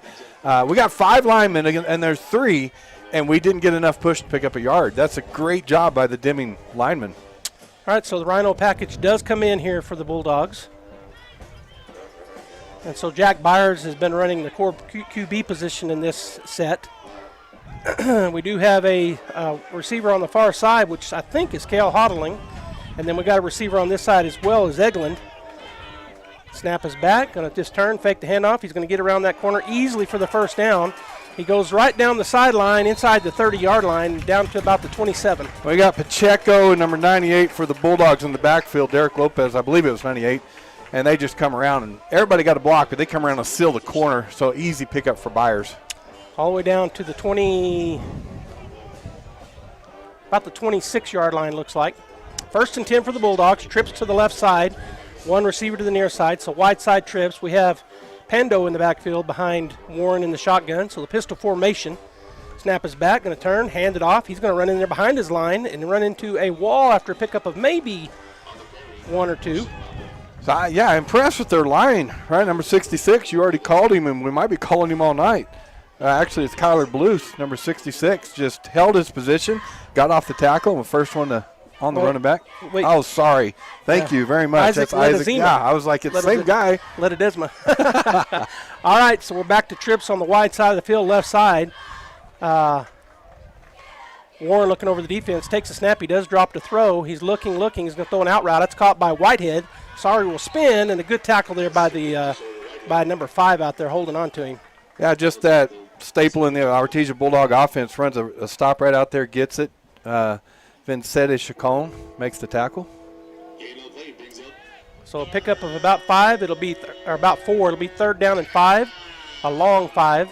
we got 5 linemen, and there's 3. And we didn't get enough push to pick up a yard. That's a great job by the Deming lineman. All right, so the Rhino package does come in here for the Bulldogs. And so Jack Byers has been running the core QB position in this set. We do have a receiver on the far side, which I think is Cale Hodling. And then we got a receiver on this side as well as Eglin. Snap is back, going to just turn, fake the handoff. He's going to get around that corner easily for the first down. He goes right down the sideline, inside the 30-yard line, down to about the 27. We got Pacheco, number 98, for the Bulldogs in the backfield. Derek Lopez, I believe it was 98. And they just come around, and everybody got a block, but they come around and seal the corner, so easy pickup for Byers. All the way down to the about the 26-yard line, looks like. 1st and 10 for the Bulldogs. Trips to the left side. 1 receiver to the near side, so wide side trips. We have Pando in the backfield behind Warren in the shotgun, so the pistol formation. Snap is back, going to turn, hand it off. He's going to run in there behind his line and run into a wall after a pickup of maybe 1 or 2. So, yeah, impressed with their line, right? Number 66, you already called him, and we might be calling him all night. Actually, it's Kyler Bluth, number 66, just held his position, got off the tackle, and the first one on the running back. Wait. Oh, sorry. Thank you very much. Isaac That's Isaac. Ledezma. Yeah, I was like, it's the same guy. Ledezma. All right, so we're back to trips on the wide side of the field, left side. Warren looking over the defense, takes a snap. He does drop to throw. He's looking. He's going to throw an out route. That's caught by Whitehead. Sorry will spin, and a good tackle there by the by number 5 out there holding on to him. Yeah, just that staple in the Artesia Bulldog offense. Runs a stop right out there, gets it. Vincente Chacon makes the tackle. So a pickup of about 5. It'll be or about 4. It'll be 3rd down and 5, a long 5,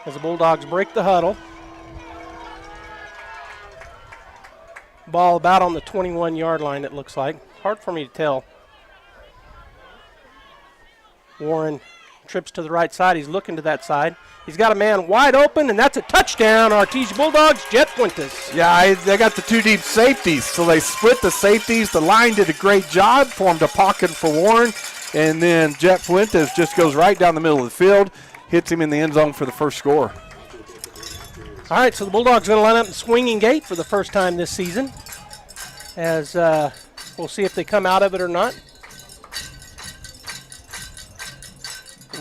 as the Bulldogs break the huddle. Ball about on the 21-yard line. It looks like. Hard for me to tell. Warren trips to the right side. He's looking to that side. He's got a man wide open, and that's a touchdown. Artesia Bulldogs, Jet Fuentes. Yeah, they got the 2 deep safeties, so they split the safeties. The line did a great job, formed a pocket for Warren, and then Jet Fuentes just goes right down the middle of the field, hits him in the end zone for the first score. All right, so the Bulldogs going to line up in swinging gate for the first time this season, as we'll see if they come out of it or not.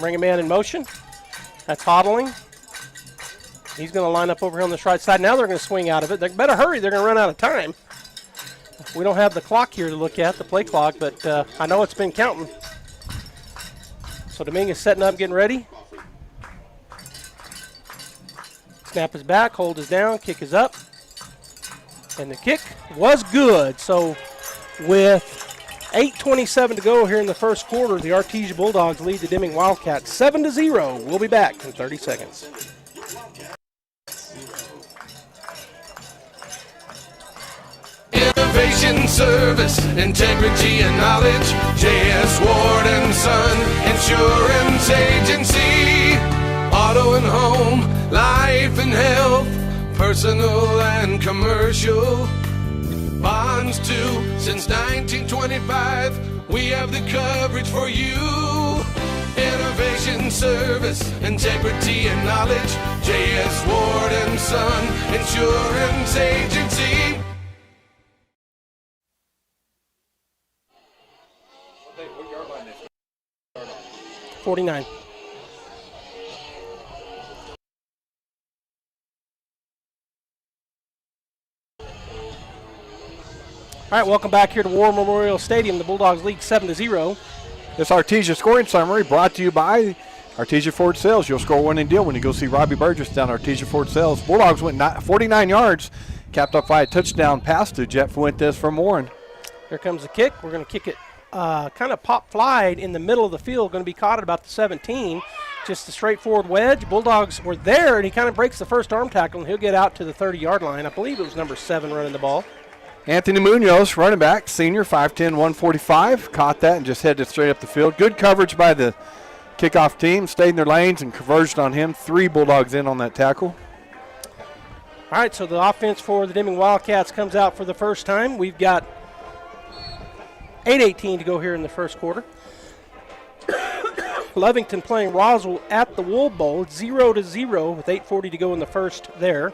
Bring a man in motion. That's Hodling. He's going to line up over here on this right side. Now they're going to swing out of it. They better hurry. They're going to run out of time. We don't have the clock here to look at, the play clock, but I know it's been counting. So Deming is setting up, getting ready. Snap is back, hold is down, kick is up. And the kick was good. So with 8:27 to go here in the first quarter, the Artesia Bulldogs lead the Deming Wildcats 7-0. We'll be back in 30 seconds. Innovation, service, integrity, and knowledge. J.S. Ward and Son Insurance Agency. Auto and home, life and health, personal and commercial. Bonds too, since 1925, we have the coverage for you. Innovation, service, integrity, and knowledge. J.S. Ward and Son Insurance Agency. What yard line is 49. All right, welcome back here to War Memorial Stadium. The Bulldogs lead 7-0. This Artesia scoring summary brought to you by Artesia Ford Sales. You'll score winning deal when you go see Robbie Burgess down Artesia Ford Sales. Bulldogs went 49 yards, capped off by a touchdown pass to Jet Fuentes from Warren. Here comes the kick. We're going to kick it kind of pop-flied in the middle of the field, going to be caught at about the 17. Just a straightforward wedge. Bulldogs were there, and he kind of breaks the first arm tackle, and he'll get out to the 30-yard line. I believe it was number 7 running the ball. Anthony Munoz, running back, senior, 5'10", 145, caught that and just headed straight up the field. Good coverage by the kickoff team, stayed in their lanes and converged on him. 3 Bulldogs in on that tackle. All right, so the offense for the Deming Wildcats comes out for the first time. We've got 8:18 to go here in the first quarter. Lovington playing Roswell at the Wool Bowl, 0-0 with 8:40 to go in the first there.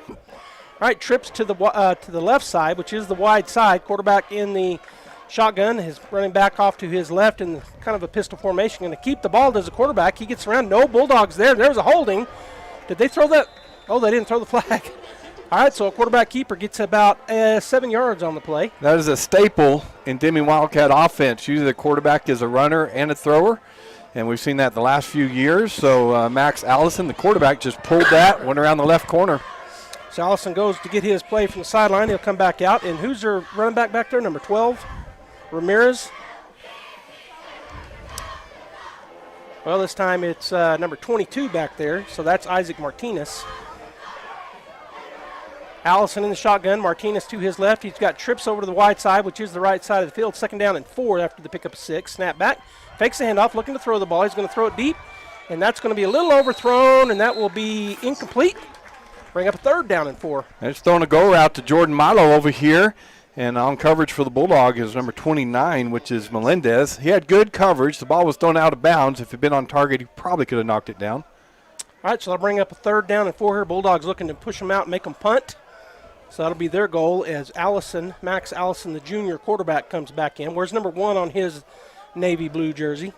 All right, trips to the left side, which is the wide side. Quarterback in the shotgun, his running back off to his left in kind of a pistol formation. Going to keep the ball as a quarterback. He gets around. No Bulldogs there. There's a holding. Did they throw that? Oh, they didn't throw the flag. All right, so a quarterback keeper gets about 7 yards on the play. That is a staple in Deming Wildcat offense. Usually the quarterback is a runner and a thrower, and we've seen that the last few years. So Max Allison, the quarterback, just pulled that, went around the left corner. So Allison goes to get his play from the sideline. He'll come back out. And who's their running back there? Number 12, Ramirez. Well, this time it's number 22 back there. So that's Isaac Martinez. Allison in the shotgun. Martinez to his left. He's got trips over to the wide side, which is the right side of the field. 2nd down and 4 after the pickup of 6. Snap back. Fakes the handoff, looking to throw the ball. He's going to throw it deep. And that's going to be a little overthrown, and that will be incomplete. Bring up a 3rd down and 4. They're just throwing a go route to Jordan Milo over here. And on coverage for the Bulldog is number 29, which is Melendez. He had good coverage. The ball was thrown out of bounds. If it had been on target, he probably could have knocked it down. All right, so I'll bring up a 3rd down and 4 here. Bulldogs looking to push them out and make them punt. So that'll be their goal as Max Allison, the junior quarterback, comes back in. Where's number 1 on his navy blue jersey?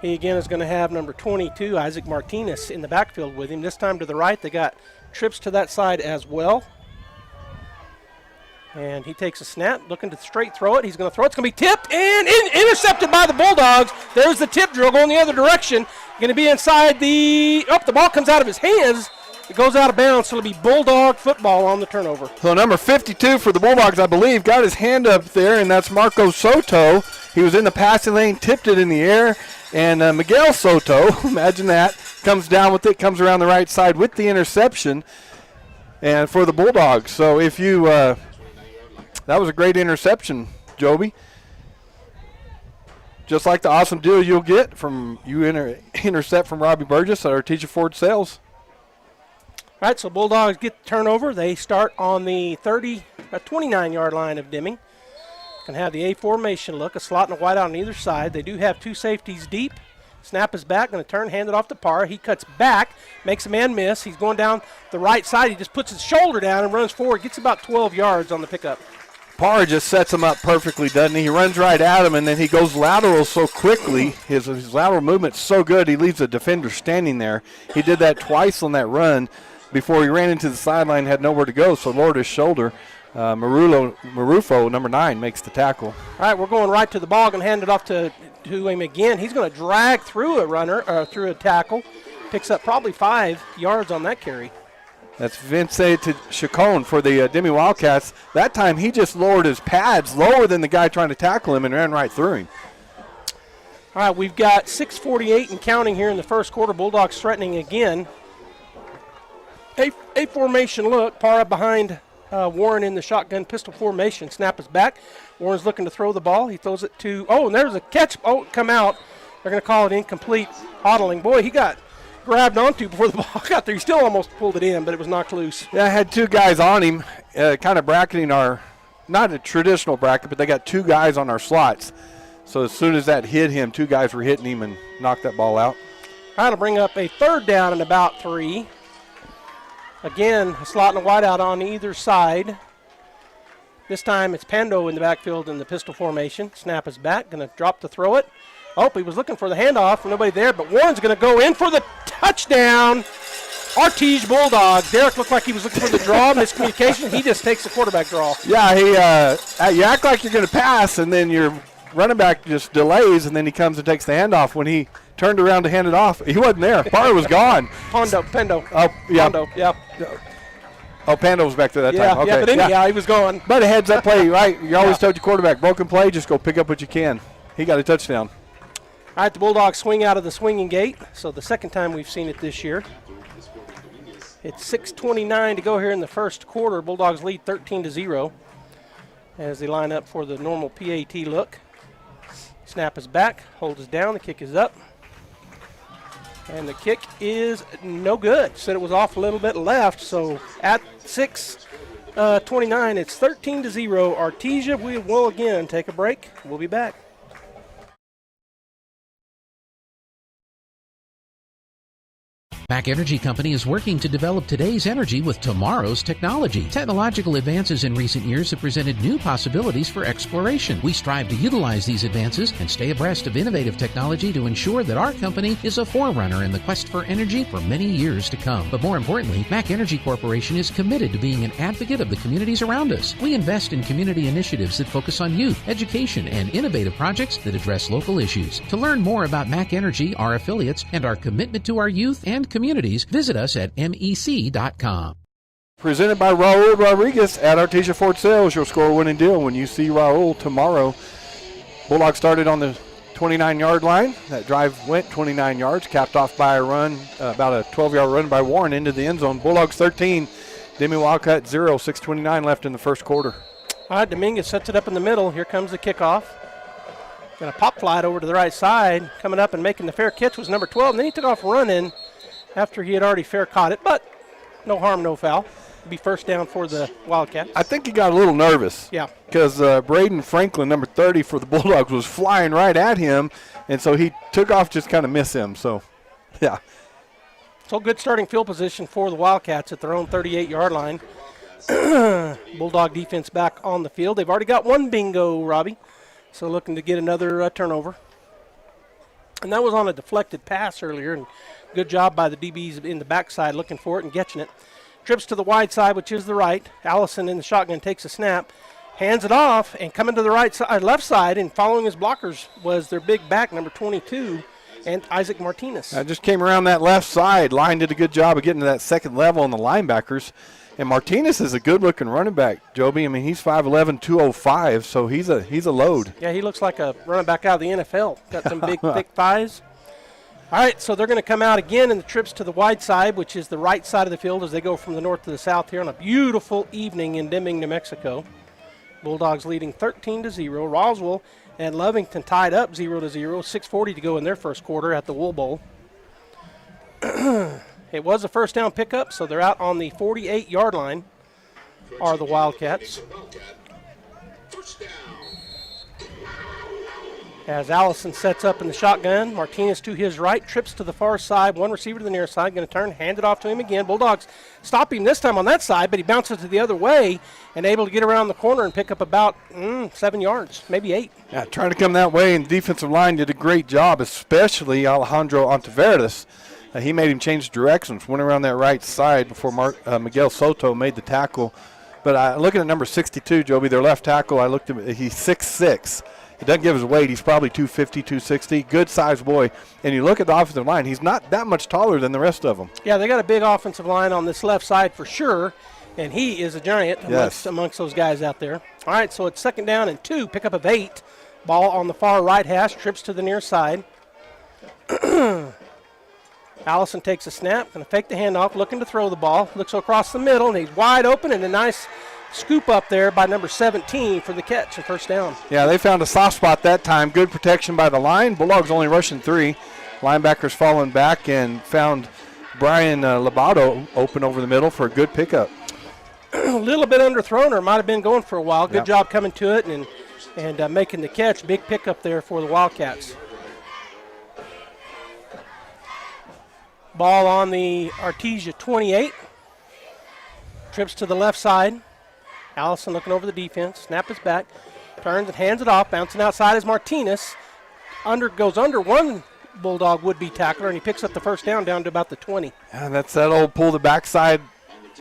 He again is going to have number 22, Isaac Martinez, in the backfield with him. This time to the right. They got trips to that side as well. And he takes a snap, looking to straight throw it. He's going to throw it. It's going to be tipped and intercepted by the Bulldogs. There's the tip drill going the other direction. Going to be inside the ball comes out of his hands. It goes out of bounds, so it'll be Bulldog football on the turnover. So number 52 for the Bulldogs, I believe, got his hand up there, and that's Marco Soto. He was in the passing lane, tipped it in the air, and Miguel Soto, imagine that, comes down with it, comes around the right side with the interception, and for the Bulldogs. So if you, that was a great interception, Joby. Just like the awesome deal you'll get from intercept from Robbie Burgess at Artesia Ford Sales. All right, so Bulldogs get the turnover. They start on the 29-yard line of Deming. Can have the A formation look, a slot and a wide out on either side. They do have 2 safeties deep. Snap is back, going to turn, hand it off to Parr. He cuts back, makes a man miss. He's going down the right side. He just puts his shoulder down and runs forward. Gets about 12 yards on the pickup. Parr just sets him up perfectly, doesn't he? He runs right at him, and then he goes lateral so quickly. His lateral movement's so good, he leaves the defender standing there. He did that twice on that run before he ran into the sideline, had nowhere to go, so lowered his shoulder. Marufo, number 9, makes the tackle. All right, we're going right to the ball and hand it off to him again. He's going to drag through through a tackle. Picks up probably 5 yards on that carry. That's Vince Chacon for the Deming Wildcats. That time he just lowered his pads lower than the guy trying to tackle him and ran right through him. All right, we've got 6:48 and counting here in the first quarter. Bulldogs threatening again. A formation look. Parr up behind Warren in the shotgun pistol formation. Snap is back. Warren's looking to throw the ball. He throws it to, and there's a catch. Come out. They're going to call it incomplete hodling. Boy, he got grabbed onto before the ball got there. He still almost pulled it in, but it was knocked loose. Yeah, I had 2 guys on him, kind of bracketing not a traditional bracket, but they got 2 guys on our slots. So as soon as that hit him, 2 guys were hitting him and knocked that ball out. Trying to bring up a 3rd down and about 3. Again, a slot and a wide out on either side. This time it's Pando in the backfield in the pistol formation. Snap is back, going to drop to throw it. He was looking for the handoff, nobody there, but Warren's going to go in for the touchdown. Artesia Bulldogs. Derek looked like he was looking for the draw, miscommunication. He just takes the quarterback draw. Yeah, you act like you're going to pass, and then your running back just delays, and then he comes and takes the handoff. When he turned around to hand it off, he wasn't there. Barr was gone. Pendo. Oh, yeah. Pondo, yeah. Oh, Pando was back there that time. Okay. Yeah, but anyhow, he was gone. But a heads-up play, right? You always told your quarterback, broken play, just go pick up what you can. He got a touchdown. All right, the Bulldogs swing out of the swinging gate. So the second time we've seen it this year. It's 6:29 to go here in the first quarter. Bulldogs lead 13-0 as they line up for the normal PAT look. Snap is back, hold is down, the kick is up. And the kick is no good. Said it was off a little bit left, so at 6:29, it's 13-0. Artesia, we will again take a break. We'll be back. Mac Energy Company is working to develop today's energy with tomorrow's technology. Technological advances in recent years have presented new possibilities for exploration. We strive to utilize these advances and stay abreast of innovative technology to ensure that our company is a forerunner in the quest for energy for many years to come. But more importantly, Mac Energy Corporation is committed to being an advocate of the communities around us. We invest in community initiatives that focus on youth, education, and innovative projects that address local issues. To learn more about Mac Energy, our affiliates, and our commitment to our youth and communities, visit us at mec.com. Presented by Raul Rodriguez at Artesia Ford Sales. You'll score a winning deal when you see Raul tomorrow. Bulldogs started on the 29-yard line. That drive went 29 yards, capped off by a run, about a 12-yard run by Warren into the end zone. Bulldogs 13, Deming Wildcat 0, 6:29 left in the first quarter. All right, Dominguez sets it up in the middle. Here comes the kickoff. Going to pop fly it over to the right side. Coming up and making the fair catch was number 12. And then he took off running after he had already fair caught it, but no harm, no foul. It'll be first down for the Wildcats. I think he got a little nervous. Yeah. Because Braden Franklin, number 30 for the Bulldogs, was flying right at him, and so he took off, just kind of missed him. So, yeah. So good starting field position for the Wildcats at their own 38-yard line. Bulldog defense back on the field. They've already got one bingo, Robbie, so looking to get another turnover. And that was on a deflected pass earlier, and good job by the DBs in the backside looking for it and catching it. Trips to the wide side, which is the right. Allison in the shotgun takes a snap, hands it off, and coming to the right side, left side, and following his blockers was their big back, number 22, and Isaac Martinez. I just came around that left side. Line did a good job of getting to that second level on the linebackers. And Martinez is a good-looking running back, Joby. I mean, he's 5'11", 205, so he's a load. Yeah, he looks like a running back out of the NFL. Got some big, thick thighs. All right, so they're going to come out again in the trips to the wide side, which is the right side of the field as they go from the north to the south here on a beautiful evening in Deming, New Mexico. Bulldogs leading 13-0. Roswell and Lovington tied up 0-0. 6:40 to go in their first quarter at the Wool Bowl. It was a first down pickup, so they're out on the 48-yard line are the Wildcats. As Allison sets up in the shotgun, Martinez to his right, trips to the far side, one receiver to the near side, going to turn, hand it off to him again. Bulldogs stop him this time on that side, but he bounces to the other way and able to get around the corner and pick up about 7 yards, maybe 8. Yeah, trying to come that way, and the defensive line did a great job, especially Alejandro Ontiveros. He made him change directions, went around that right side before Miguel Soto made the tackle. But looking at number 62, Joby, their left tackle, I looked at him, he's 6'6". It doesn't give his weight. He's probably 250, 260. Good-sized boy. And you look at the offensive line, he's not that much taller than the rest of them. Yeah, they got a big offensive line on this left side for sure, and he is a giant amongst those guys out there. All right, so it's second down and 2, pickup of 8. Ball on the far right hash, trips to the near side. Allison takes a snap, going to fake the handoff, looking to throw the ball. Looks across the middle, and he's wide open, and a nice scoop up there by number 17 for the catch and first down. Yeah, they found a soft spot that time. Good protection by the line. Bulldogs only rushing 3. Linebackers falling back and found Brian Labato open over the middle for a good pickup. A little bit underthrown, or might have been going for a while. Good job coming to it and making the catch. Big pickup there for the Wildcats. Ball on the Artesia 28. Trips to the left side. Allison looking over the defense. Snap is back. Turns and hands it off. Bouncing outside is Martinez. Goes under one Bulldog would-be tackler, and he picks up the first down to about the 20. And that's that old pull the backside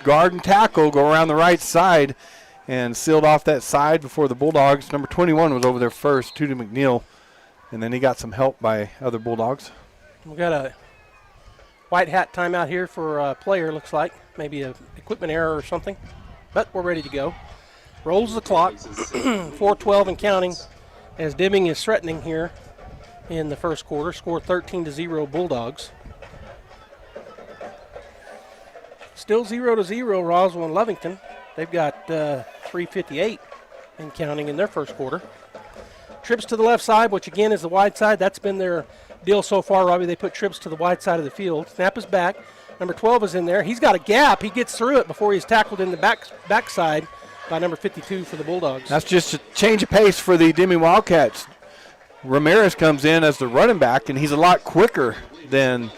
guard and tackle, go around the right side, and sealed off that side before the Bulldogs. Number 21 was over there first, Tootie McNeil, and then he got some help by other Bulldogs. We got a white hat timeout here for a player, looks like. Maybe an equipment error or something, but we're ready to go. Rolls the clock, 4:12 and counting, as Deming is threatening here in the first quarter. Score 13-0 Bulldogs. Still 0-0 Roswell and Lovington. They've got 3:58 and counting in their first quarter. Trips to the left side, which again is the wide side. That's been their deal so far, Robbie. They put trips to the wide side of the field. Snap is back. Number 12 is in there. He's got a gap. He gets through it before he's tackled in the backside by number 52 for the Bulldogs. That's just a change of pace for the Deming Wildcats. Ramirez comes in as the running back, and he's a lot quicker than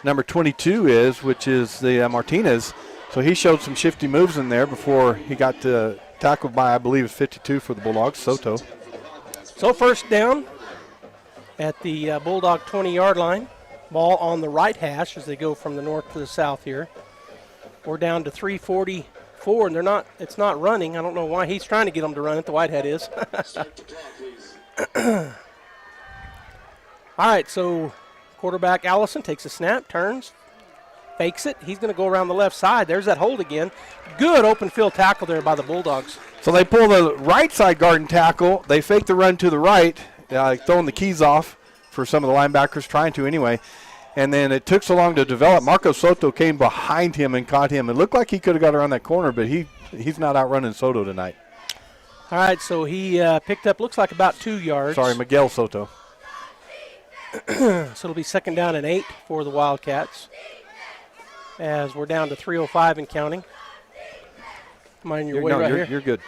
number 22 is, which is the Martinez. So he showed some shifty moves in there before he got tackled by, I believe, it's 52 for the Bulldogs, Soto. So first down at the Bulldog 20-yard line. Ball on the right hash as they go from the north to the south here. We're down to 3:44, and it's not running. I don't know why he's trying to get them to run it. The Whitehead is. All right, so quarterback Allison takes a snap, turns, fakes it. He's going to go around the left side. There's that hold again. Good open field tackle there by the Bulldogs. So they pull the right side guard and tackle. They fake the run to the right, throwing the keys off for some of the linebackers, trying to anyway. And then it took so long to develop. Marco Soto came behind him and caught him. It looked like he could have got around that corner, but he's not outrunning Soto tonight. All right, so he picked up, looks like about 2 yards. Sorry, Miguel Soto. So it'll be second down and 8 for the Wildcats as we're down to 3:05 and counting. Mind your way right here. You're good.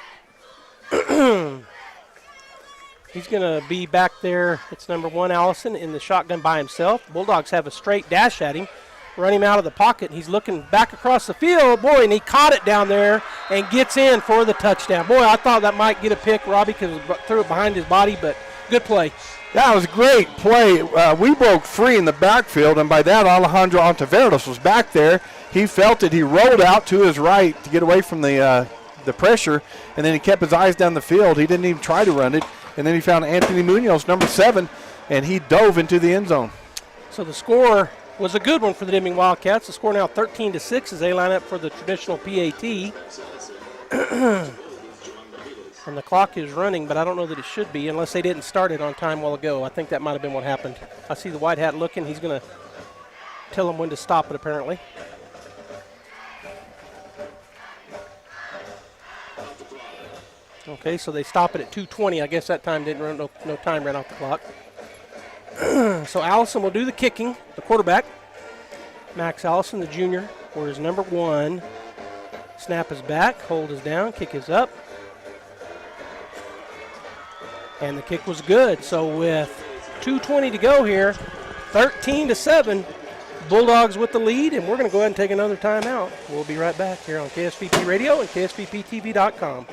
He's going to be back there. It's number 1, Allison, in the shotgun by himself. Bulldogs have a straight dash at him, run him out of the pocket. He's looking back across the field. Boy, and he caught it down there and gets in for the touchdown. Boy, I thought that might get a pick, Robbie, because he threw it behind his body, but good play. That was a great play. We broke free in the backfield, and by that, Alejandro Ontiveros was back there. He felt it. He rolled out to his right to get away from the pressure, and then he kept his eyes down the field. He didn't even try to run it. And then he found Anthony Munoz, number 7, and he dove into the end zone. So the score was a good one for the Deming Wildcats. The score now 13-6 as they line up for the traditional PAT. And the clock is running, but I don't know that it should be unless they didn't start it on time a while ago. I think that might have been what happened. I see the white hat looking. He's going to tell them when to stop it, apparently. Okay, so they stop it at 2:20. I guess that time didn't run, no time ran off the clock. So Allison will do the kicking, the quarterback. Max Allison, the junior, wears number 1. Snap is back, hold is down, kick is up. And the kick was good. So with 2:20 to go here, 13-7, Bulldogs with the lead, and we're going to go ahead and take another timeout. We'll be right back here on KSVP Radio and KSVPTV.com.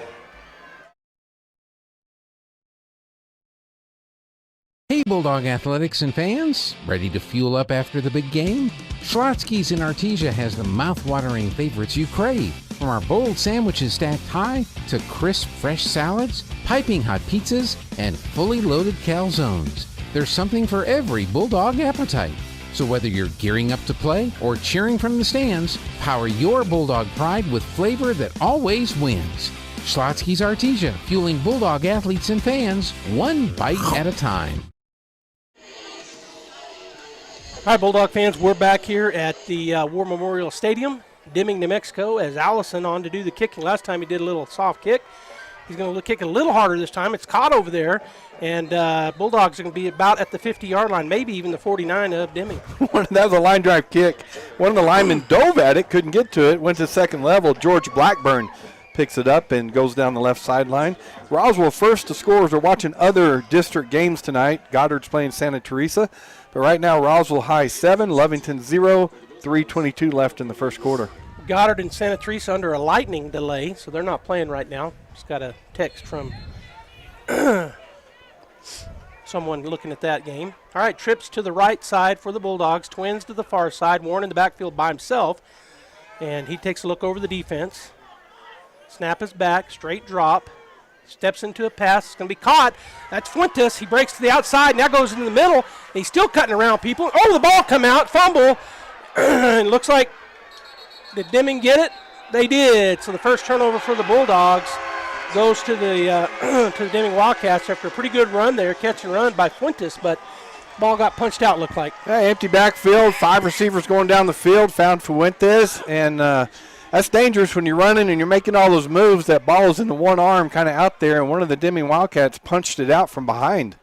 Hey, Bulldog Athletics and fans, ready to fuel up after the big game? Schlotzsky's in Artesia has the mouth-watering favorites you crave. From our bold sandwiches stacked high to crisp, fresh salads, piping hot pizzas, and fully loaded calzones. There's something for every Bulldog appetite. So whether you're gearing up to play or cheering from the stands, power your Bulldog pride with flavor that always wins. Schlotzsky's Artesia, fueling Bulldog athletes and fans, one bite at a time. All right, Bulldog fans, we're back here at the War Memorial Stadium, Deming, New Mexico, as Allison on to do the kicking. Last time he did a little soft kick. He's going to kick it a little harder this time. It's caught over there, and Bulldogs are going to be about at the 50-yard line, maybe even the 49 of Deming. That was a line drive kick. One of the linemen dove at it, couldn't get to it, went to second level. George Blackburn picks it up and goes down the left sideline. Roswell first to score as we're watching other district games tonight. Goddard's playing Santa Teresa. But right now, Roswell high 7, Lovington 0, 3:22 left in the first quarter. Goddard and Santa Teresa under a lightning delay, so they're not playing right now. Just got a text from someone looking at that game. All right, trips to the right side for the Bulldogs, twins to the far side, Warren in the backfield by himself, and he takes a look over the defense. Snap is back, straight drop, steps into a pass, it's going to be caught. That's Fuentes, he breaks to the outside, now goes into the middle, and he's still cutting around people. Oh, the ball come out, fumble, and looks like, did Deming get it? They did, so the first turnover for the Bulldogs goes to the to the Deming Wildcats after a pretty good run there, catch and run by Fuentes, but ball got punched out, looked like. Yeah, empty backfield, 5 receivers going down the field, found Fuentes, and that's dangerous when you're running and you're making all those moves. That ball is in the one arm kind of out there, and one of the Deming Wildcats punched it out from behind.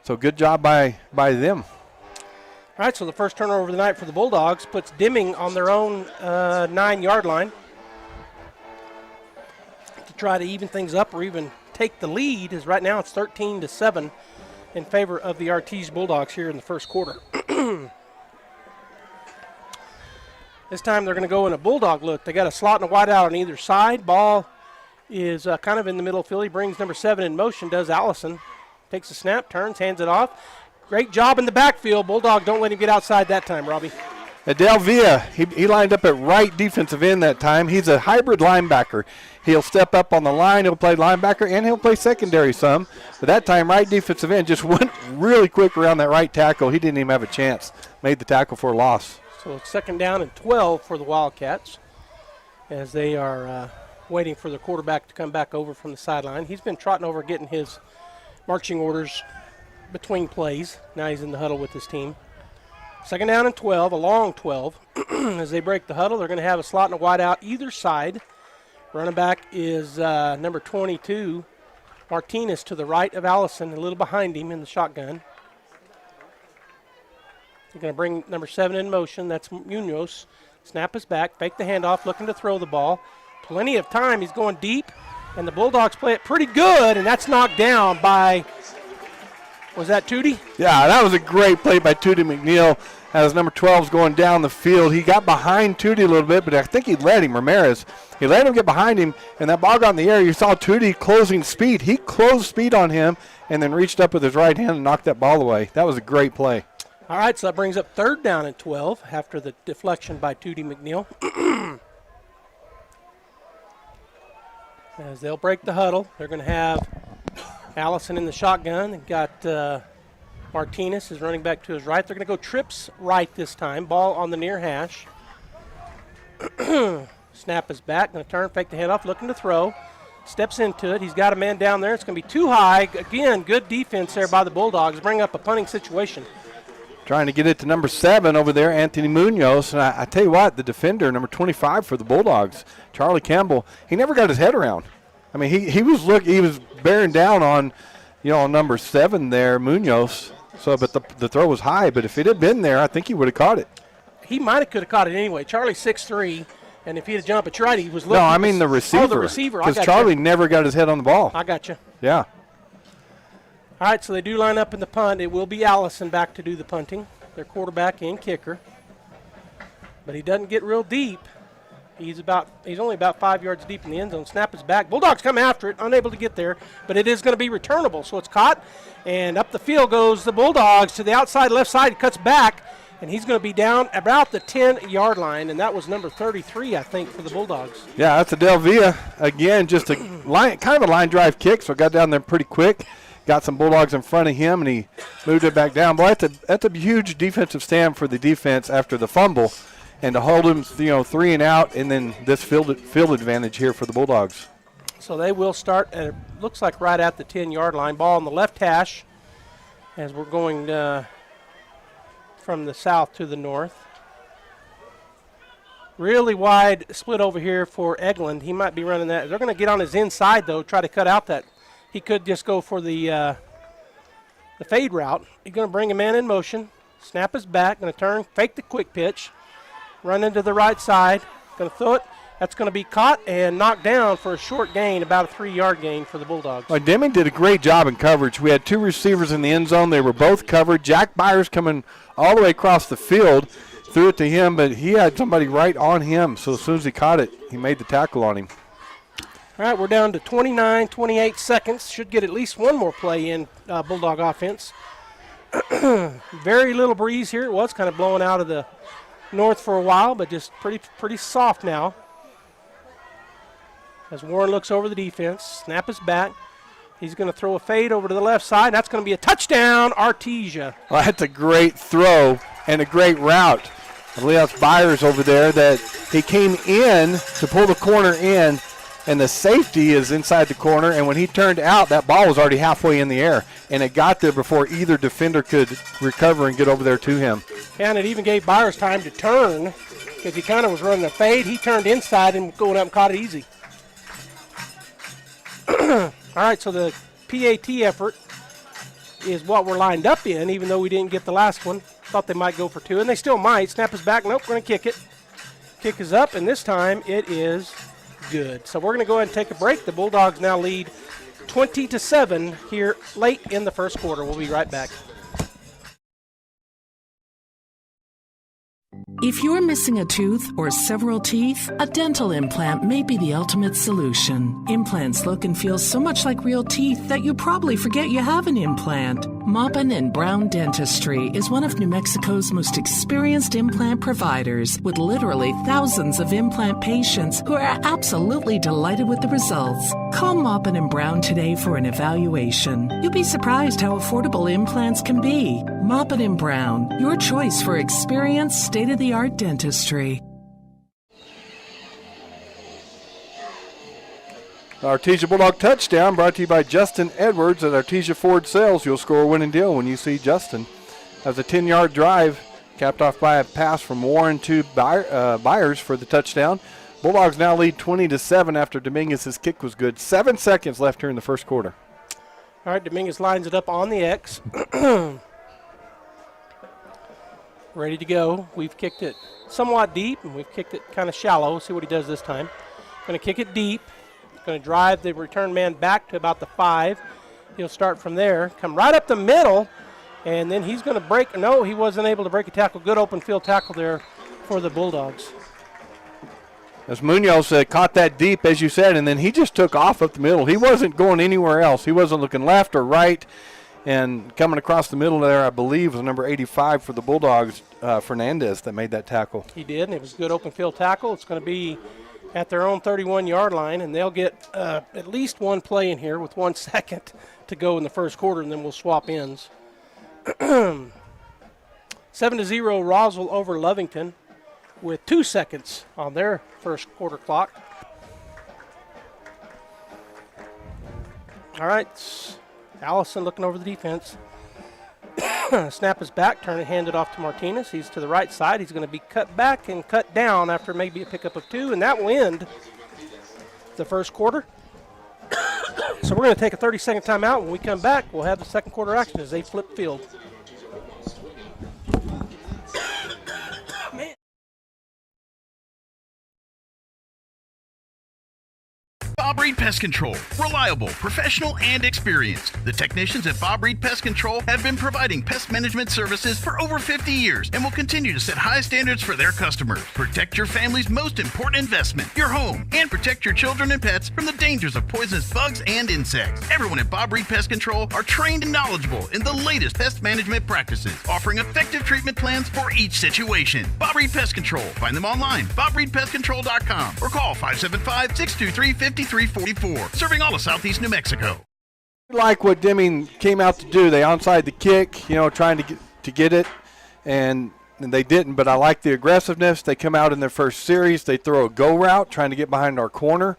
So good job by them. All right, so the first turnover of the night for the Bulldogs puts Deming on their own 9-yard line to try to even things up or even take the lead, as right now it's 13-7 in favor of the Artesia Bulldogs here in the first quarter. This time they're going to go in a Bulldog look. They got a slot and a wide out on either side. Ball is kind of in the middle of the field. He brings number 7 in motion, does Allison. Takes a snap, turns, hands it off. Great job in the backfield. Bulldog don't let him get outside that time, Robbie. Adele Villa, he lined up at right defensive end that time. He's a hybrid linebacker. He'll step up on the line, he'll play linebacker, and he'll play secondary some. But that time, right defensive end just went really quick around that right tackle. He didn't even have a chance. Made the tackle for a loss. So it's 2nd down and 12 for the Wildcats as they are waiting for the quarterback to come back over from the sideline. He's been trotting over getting his marching orders between plays. Now he's in the huddle with his team. 2nd down and 12, a long 12. As they break the huddle, they're going to have a slot and a wide out either side. Running back is number 22, Martinez, to the right of Allison, a little behind him in the shotgun. They're going to bring number 7 in motion. That's Munoz. Snap is back, fake the handoff, looking to throw the ball. Plenty of time. He's going deep, and the Bulldogs play it pretty good, and that's knocked down by, was that Tootie? Yeah, that was a great play by Tootie McNeil as number 12 is going down the field. He got behind Tootie a little bit, but I think he let him, Ramirez. He let him get behind him, and that ball got in the air. You saw Tootie closing speed. He closed speed on him and then reached up with his right hand and knocked that ball away. That was a great play. All right, so that brings up 3rd down and 12 after the deflection by Tootie McNeil. As they'll break the huddle, they're going to have Allison in the shotgun. They've got Martinez is running back to his right. They're going to go trips right this time. Ball on the near hash. Snap is back. Going to turn, fake the handoff, looking to throw. Steps into it. He's got a man down there. It's going to be too high. Again, good defense there by the Bulldogs. Bring up a punting situation. Trying to get it to number 7 over there, Anthony Munoz. And I tell you what, the defender, number 25 for the Bulldogs, Charlie Campbell, he never got his head around. I mean, he was bearing down on, on number 7 there, Munoz. So, but the throw was high. But if it had been there, I think he would have caught it. He could have caught it anyway. Charlie's 6'3", and if he had jumped, but you're right, he was looking. No, I mean the receiver. Oh, the receiver. Because Charlie never got his head on the ball. I got you. Yeah. All right, so they do line up in the punt. It will be Allison back to do the punting, their quarterback and kicker. But he doesn't get real deep. He's only about 5 yards deep in the end zone. Snap is back. Bulldogs come after it, unable to get there, but it is going to be returnable. So it's caught, and up the field goes the Bulldogs to the outside left side. Cuts back, and he's going to be down about the 10-yard line, and that was number 33, I think, for the Bulldogs. Yeah, that's Adele Villa. Again, just a kind of a line drive kick, so it got down there pretty quick. Got some Bulldogs in front of him, and he moved it back down. Boy, that's a huge defensive stand for the defense after the fumble, and to hold him, 3 and out, and then this field advantage here for the Bulldogs. So they will start at, looks like right at the 10-yard line. Ball on the left hash as we're going from the south to the north. Really wide split over here for Eglin. He might be running that. They're going to get on his inside, though, try to cut out that. He could just go for the fade route. He's going to bring a man in motion. Snap is back. Going to turn, fake the quick pitch. Run into the right side. Going to throw it. That's going to be caught and knocked down for a short gain, about a 3-yard gain for the Bulldogs. Well, Deming did a great job in coverage. We had 2 receivers in the end zone. They were both covered. Jack Byers coming all the way across the field. Threw it to him, but he had somebody right on him. So as soon as he caught it, he made the tackle on him. All All right, we're down to 29, 28 seconds. Should get at least one more play in Bulldog offense. Very little breeze here. It was kind of blowing out of the north for a while, but just pretty soft now. As Warren looks over the defense, snap is back. He's going to throw a fade over to the left side. That's going to be a touchdown, Artesia. Well, that's a great throw and a great route. I believe that's Byers over there that he came in to pull the corner in, and the safety is inside the corner, and when he turned out, that ball was already halfway in the air, and it got there before either defender could recover and get over there to him. And it even gave Byers time to turn because he kind of was running a fade. He turned inside and going up and caught it easy. All right, so the PAT effort is what we're lined up in, even though we didn't get the last one. Thought they might go for two, and they still might. Snap is back. Nope, we're going to kick it. Kick is up, and this time it is good. So we're going to go ahead and take a break. The Bulldogs now lead 20-7 here late in the first quarter. We'll be right back. If you're missing a tooth or several teeth, a dental implant may be the ultimate solution. Implants look and feel so much like real teeth that you probably forget you have an implant. Maupin & Brown Dentistry is one of New Mexico's most experienced implant providers, with literally thousands of implant patients who are absolutely delighted with the results. Call Maupin & Brown today for an evaluation. You'll be surprised how affordable implants can be. Maupin & Brown, your choice for experienced, state-of-the-art dentistry. Artesia Bulldog touchdown brought to you by Justin Edwards at Artesia Ford Sales. You'll score a winning deal when you see Justin. That was a 10-yard drive, capped off by a pass from Warren to Byers for the touchdown. Bulldogs now lead 20-7 after Dominguez's kick was good. 7 seconds left here in the first quarter. All right, Dominguez lines it up on the X. Ready to go. We've kicked it somewhat deep, and we've kicked it kind of shallow. We'll see what he does this time. Going to kick it deep. Going to drive the return man back to about the 5. He'll start from there, come right up the middle, and then he's going to break. No, he wasn't able to break a tackle. Good open field tackle there for the Bulldogs. As Munoz caught that deep, as you said, and then he just took off up the middle. He wasn't going anywhere else. He wasn't looking left or right. And coming across the middle there, I believe, was number 85 for the Bulldogs, Fernandez, that made that tackle. He did, and it was a good open field tackle. It's going to be at their own 31-yard line, and they'll get at least one play in here with 1 second to go in the first quarter, and then we'll swap ends. 7-0 Roswell over Lovington with 2 seconds on their first quarter clock. All right, Allison looking over the defense. Snap is back, turn it, hand it off to Martinez. He's to the right side. He's going to be cut back and cut down after maybe a pickup of 2, and that will end the first quarter. So we're going to take a 30-second timeout. When we come back, we'll have the second quarter action as they flip field. Bob Reed Pest Control. Reliable, professional, and experienced. The technicians at Bob Reed Pest Control have been providing pest management services for over 50 years and will continue to set high standards for their customers. Protect your family's most important investment, your home, and protect your children and pets from the dangers of poisonous bugs and insects. Everyone at Bob Reed Pest Control are trained and knowledgeable in the latest pest management practices, offering effective treatment plans for each situation. Bob Reed Pest Control. Find them online, BobReedPestControl.com, or call 575-623-5344. Serving all of Southeast New Mexico. Like what Deming came out to do. They onside the kick, trying to get it, and they didn't. But I like the aggressiveness. They come out in their first series. They throw a go route, trying to get behind our corner.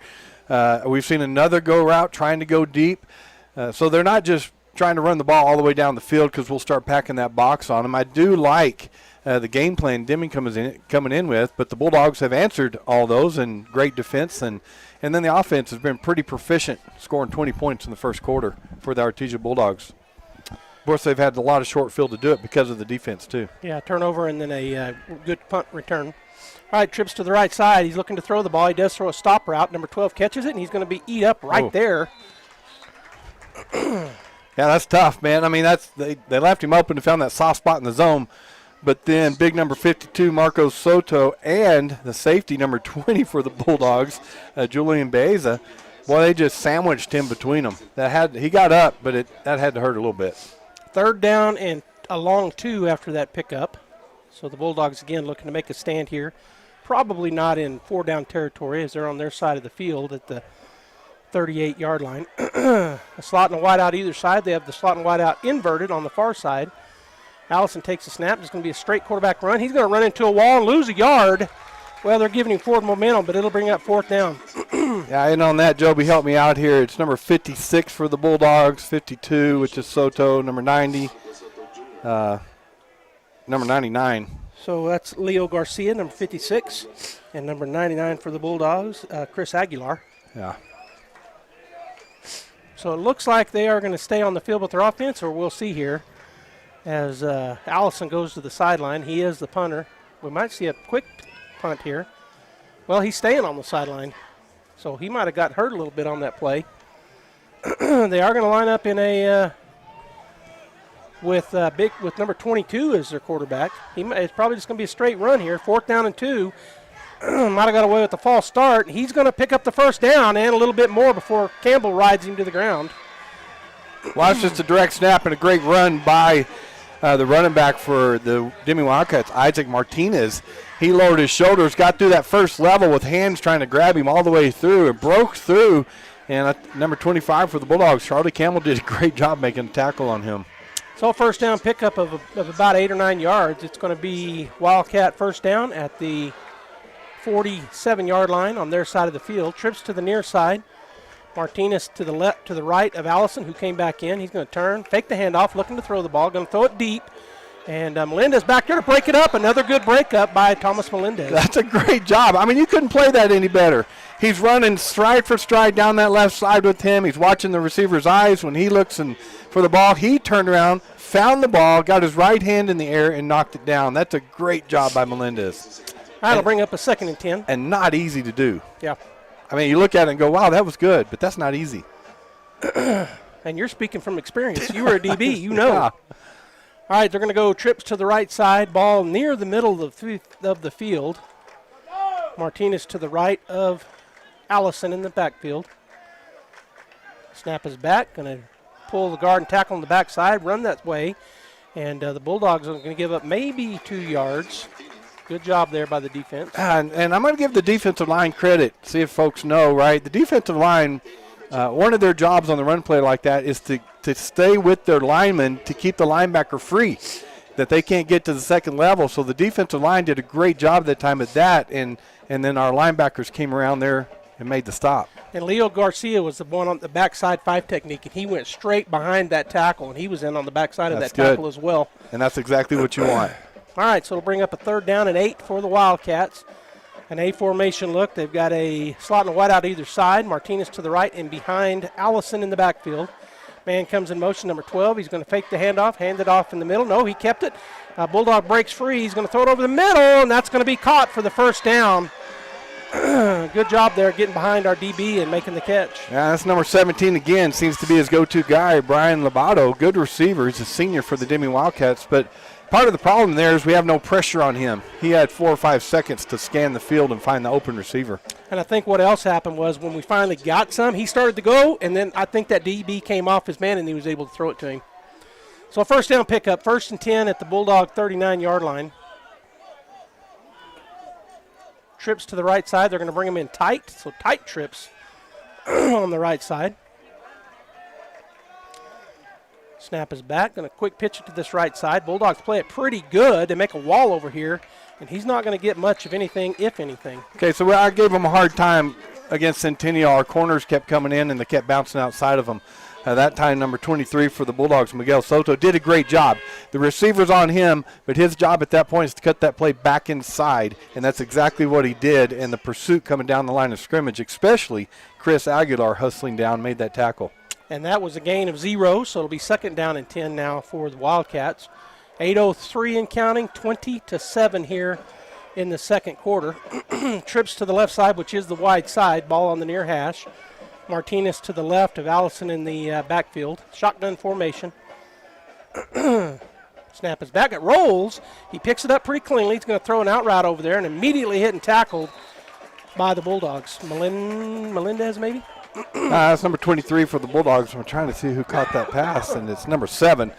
We've seen another go route, trying to go deep. So they're not just trying to run the ball all the way down the field because we'll start packing that box on them. I do like the game plan Deming coming in with, but the Bulldogs have answered all those and great defense, and then the offense has been pretty proficient, scoring 20 points in the first quarter for the Artesia Bulldogs. Of course, they've had a lot of short field to do it because of the defense, too. Yeah, turnover and then a good punt return. All right, trips to the right side. He's looking to throw the ball. He does throw a stop route. Number 12 catches it, and he's going to be eat up right there. Yeah, that's tough, man. I mean, they left him open and found that soft spot in the zone. But then big number 52, Marco Soto, and the safety number 20 for the Bulldogs, Julian Baeza, Boy, they just sandwiched him between them. He got up, but that had to hurt a little bit. 3rd down and a long 2 after that pickup. So the Bulldogs again looking to make a stand here. Probably not in 4-down territory as they're on their side of the field at the 38-yard line. A slot and a wide out either side. They have the slot and wide out inverted on the far side. Allison takes a snap. It's going to be a straight quarterback run. He's going to run into a wall and lose a yard. Well, they're giving him forward momentum, but it'll bring up 4th down. Yeah, and on that, Joby, help me out here. It's number 56 for the Bulldogs, 52, which is Soto, number 90, number 99. So that's Leo Garcia, number 56, and number 99 for the Bulldogs, Chris Aguilar. Yeah. So it looks like they are going to stay on the field with their offense, or we'll see here as Allison goes to the sideline. He is the punter. We might see a quick punt here. Well, he's staying on the sideline, so he might have got hurt a little bit on that play. They are going to line up in a with number 22 as their quarterback. It's probably just going to be a straight run here. 4th down and 2. Might have got away with the false start. He's going to pick up the 1st down and a little bit more before Campbell rides him to the ground. Well, it's just a direct snap and a great run by the running back for the Deming Wildcats, Isaac Martinez. He lowered his shoulders, got through that first level with hands trying to grab him all the way through. It broke through, and number 25 for the Bulldogs, Charlie Campbell, did a great job making a tackle on him. So a 1st down pickup of about 8 or 9 yards. It's going to be Wildcat 1st down at the 47-yard line on their side of the field. Trips to the near side. Martinez to the right of Allison, who came back in. He's going to turn, fake the handoff, looking to throw the ball, going to throw it deep. And Melendez back there to break it up. Another good breakup by Thomas Melendez. That's a great job. I mean, you couldn't play that any better. He's running stride for stride down that left side with him. He's watching the receiver's eyes. When he looks for the ball, he turned around, found the ball, got his right hand in the air, and knocked it down. That's a great job by Melendez. That'll bring up a 2nd and 10. And not easy to do. Yeah. I mean, you look at it and go, wow, that was good, but that's not easy. And you're speaking from experience. You were a DB. You know. Yeah. All right, they're going to go trips to the right side. Ball near the middle of the field. Martinez to the right of Allison in the backfield. Snap is back. Going to pull the guard and tackle on the backside. Run that way. And the Bulldogs are going to give up maybe 2 yards. Good job there by the defense. And I'm going to give the defensive line credit. See if folks know, right? The defensive line, one of their jobs on the run play like that is to stay with their linemen to keep the linebacker free, that they can't get to the second level. So the defensive line did a great job that time at that, and then our linebackers came around there and made the stop. And Leo Garcia was the one on the backside 5 technique, and he went straight behind that tackle, and he was in on the backside of that tackle as well. And that's exactly what you want. All right, so it'll bring up a 3rd down and 8 for the Wildcats. An A formation look. They've got a slot and a wide out either side. Martinez to the right and behind Allison in the backfield. Man comes in motion, number 12. He's going to fake the handoff, hand it off in the middle. No, he kept it. Bulldog breaks free. He's going to throw it over the middle, and that's going to be caught for the 1st down. Good job there getting behind our DB and making the catch. Yeah, that's number 17 again. Seems to be his go-to guy, Brian Lobato. Good receiver. He's a senior for the Deming Wildcats, but part of the problem there is we have no pressure on him. He had 4 or 5 seconds to scan the field and find the open receiver. And I think what else happened was when we finally got some, he started to go, and then I think that DB came off his man and he was able to throw it to him. So a 1st down pickup, 1st and 10 at the Bulldog 39-yard line. Trips to the right side. They're going to bring him in tight, so tight trips on the right side. Snap is back. Going to quick pitch it to this right side. Bulldogs play it pretty good. They make a wall over here, and he's not going to get much of anything, if anything. Okay, so I gave him a hard time against Centennial. Our corners kept coming in, and they kept bouncing outside of them. That time, number 23 for the Bulldogs, Miguel Soto, did a great job. The receiver's on him, but his job at that point is to cut that play back inside, and that's exactly what he did. And the pursuit coming down the line of scrimmage, especially Chris Aguilar hustling down, made that tackle. And that was a gain of 0, so it'll be 2nd down and 10 now for the Wildcats. 8:03 and counting, 20-7 here in the 2nd quarter. Trips to the left side, which is the wide side, ball on the near hash. Martinez to the left of Allison in the backfield. Shotgun formation. Snap is back. It rolls. He picks it up pretty cleanly. He's going to throw an out route over there and immediately hit and tackled by the Bulldogs. Melendez maybe? That's number 23 for the Bulldogs. I'm trying to see who caught that pass, and it's number 7.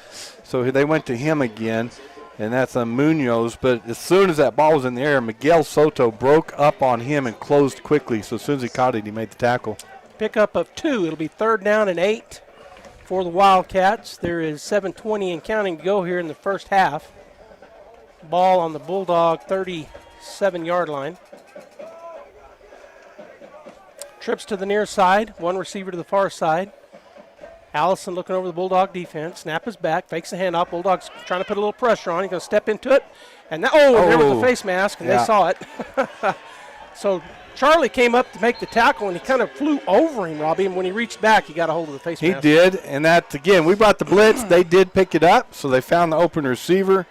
So they went to him again, and that's Munoz. But as soon as that ball was in the air, Miguel Soto broke up on him and closed quickly. So as soon as he caught it, he made the tackle. Pickup of 2. It'll be 3rd down and 8 for the Wildcats. There is 7:20 and counting to go here in the first half. Ball on the Bulldog 37-yard line. Trips to the near side, one receiver to the far side. Allison looking over the Bulldog defense. Snap is back, fakes the handoff. Bulldogs trying to put a little pressure on. He's going to step into it. And now, there was the face mask, and they saw it. So Charlie came up to make the tackle, and he kind of flew over him, Robbie. And when he reached back, he got a hold of the face mask. He did, and that, again, we brought the blitz. They did pick it up, so they found the open receiver.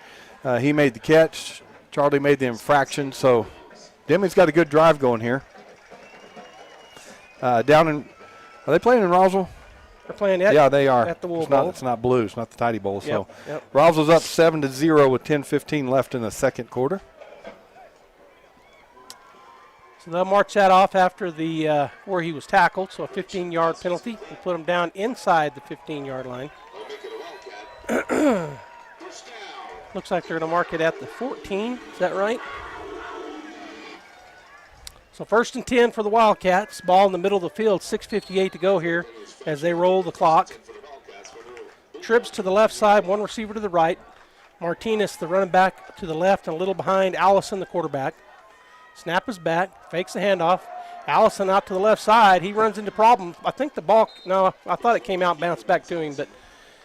He made the catch. Charlie made the infraction. So Deming's got a good drive going here. Are they playing in Roswell? They're playing yeah, they are. At the Wool Bowl. It's not blue. It's not the Tidy Bowl. Yep, So Roswell's up 7-0 with 10:15 left in the second quarter. So they'll march that off after the where he was tackled. So a 15-yard penalty. We'll put him down inside the 15-yard line. Looks like they're going to mark it at the 14. Is that right? So 1st and 10 for the Wildcats. Ball in the middle of the field. 6:58 to go here as they roll the clock. Trips to the left side, one receiver to the right. Martinez, the running back, to the left and a little behind Allison, the quarterback. Snap is back, fakes the handoff. Allison out to the left side. He runs into problems. I think the ball, I thought it came out and bounced back to him, but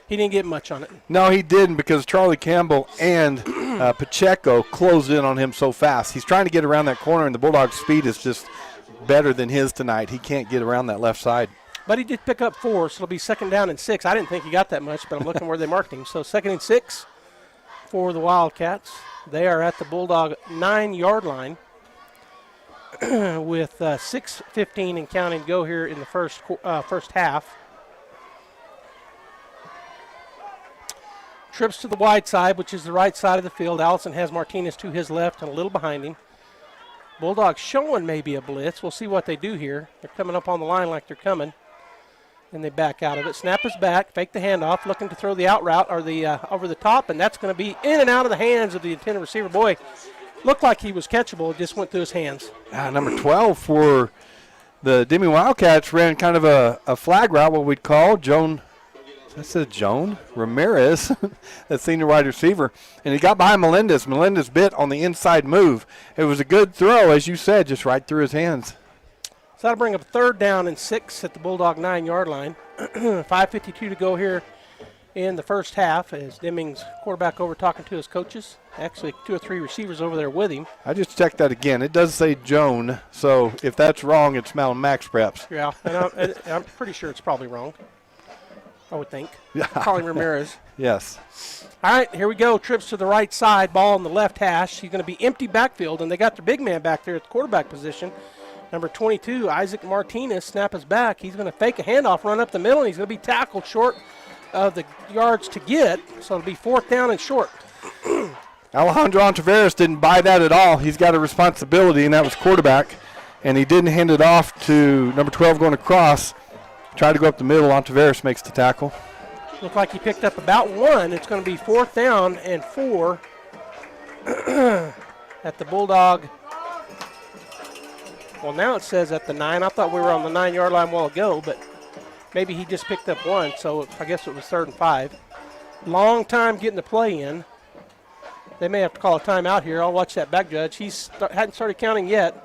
he didn't get much on it. No, he didn't, because Charlie Campbell and Pacheco closed in on him so fast. He's trying to get around that corner, and the Bulldogs' speed is just better than his tonight. He can't get around that left side. But he did pick up 4, so it'll be 2nd down and 6. I didn't think he got that much, but I'm looking where they marked him. So 2nd and 6 for the Wildcats. They are at the Bulldog 9-yard line with 6:15 and counting to go here in the first half. Trips to the wide side, which is the right side of the field. Allison has Martinez to his left and a little behind him. Bulldogs showing maybe a blitz. We'll see what they do here. They're coming up on the line like they're coming. And they back out of it. Snap is back. Fake the handoff. Looking to throw the out route or the over the top. And that's going to be in and out of the hands of the intended receiver. Boy, looked like he was catchable. It just went through his hands. Number 12 for the Deming Wildcats ran kind of a flag route, what we'd call Joan Ramirez, the senior wide receiver. And he got behind Melendez. Melendez bit on the inside move. It was a good throw, as you said, just right through his hands. So that'll bring up 3rd down and 6 at the Bulldog 9-yard line. 5:52 to go here in the first half as Deming's quarterback over talking to his coaches. Actually, 2 or 3 receivers over there with him. I just checked that again. It does say Joan, so if that's wrong, it's Max perhaps. Yeah, and I'm pretty sure it's probably wrong, I would think. Calling Ramirez. Yes. All right, here we go. Trips to the right side, ball on the left hash. He's going to be empty backfield, and they got their big man back there at the quarterback position. Number 22, Isaac Martinez, snap is back. He's going to fake a handoff, run up the middle, and he's going to be tackled short of the yards to get. So it'll be 4th down and short. Alejandro Ontiveros didn't buy that at all. He's got a responsibility, and that was quarterback. And he didn't hand it off to number 12 going across. Tried to go up the middle. Ontiveros makes the tackle. Looked like he picked up about 1. It's going to be 4th down and 4 at the Bulldog. Well, now it says at the 9. I thought we were on the 9-yard line a while ago, but maybe he just picked up 1, so I guess it was 3rd and 5. Long time getting the play in. They may have to call a timeout here. I'll watch that back judge. He hadn't started counting yet.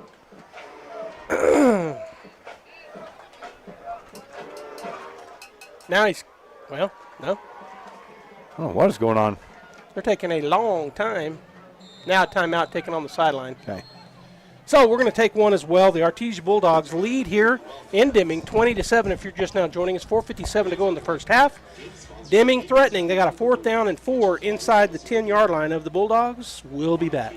Now he's, well, no. Oh, what is going on? They're taking a long time. Now timeout taken on the sideline. Okay. So we're going to take one as well. The Artesia Bulldogs lead here in Deming, 20-7 if you're just now joining us. 4:57 to go in the first half. Deming threatening. They got a 4th down and 4 inside the 10-yard line of the Bulldogs. We'll be back.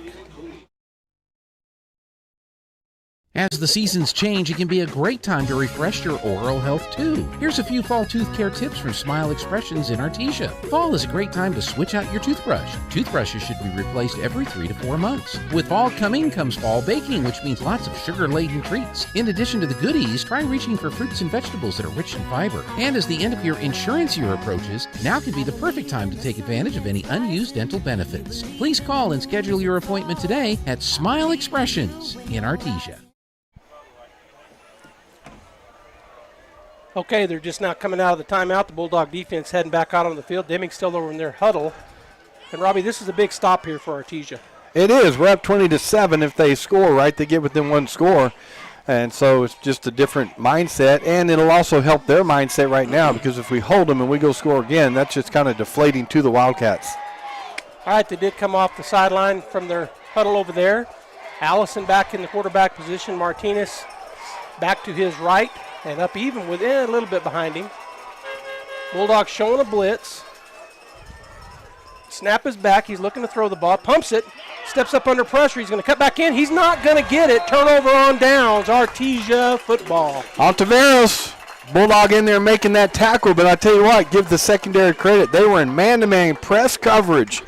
As the seasons change, it can be a great time to refresh your oral health too. Here's a few fall tooth care tips from Smile Expressions in Artesia. Fall is a great time to switch out your toothbrush. Toothbrushes should be replaced every 3 to 4 months. With fall coming comes fall baking, which means lots of sugar-laden treats. In addition to the goodies, try reaching for fruits and vegetables that are rich in fiber. And as the end of your insurance year approaches, now could be the perfect time to take advantage of any unused dental benefits. Please call and schedule your appointment today at Smile Expressions in Artesia. Okay, they're just now coming out of the timeout. The Bulldog defense heading back out on the field. Deming still over in their huddle. And, Robbie, this is a big stop here for Artesia. It is. We're up 20-7. If they score, right, they get within one score. And so it's just a different mindset. And it'll also help their mindset right now because if we hold them and we go score again, that's just kind of deflating to the Wildcats. All right, they did come off the sideline from their huddle over there. Allison back in the quarterback position. Martinez back to his right. And up even with a little bit behind him. Bulldogs showing a blitz. Snap is back. He's looking to throw the ball. Pumps it. Steps up under pressure. He's going to cut back in. He's not going to get it. Turnover on downs. Artesia football. Altaveros, Bulldog in there making that tackle. But I tell you what, give the secondary credit. They were in man-to-man press coverage.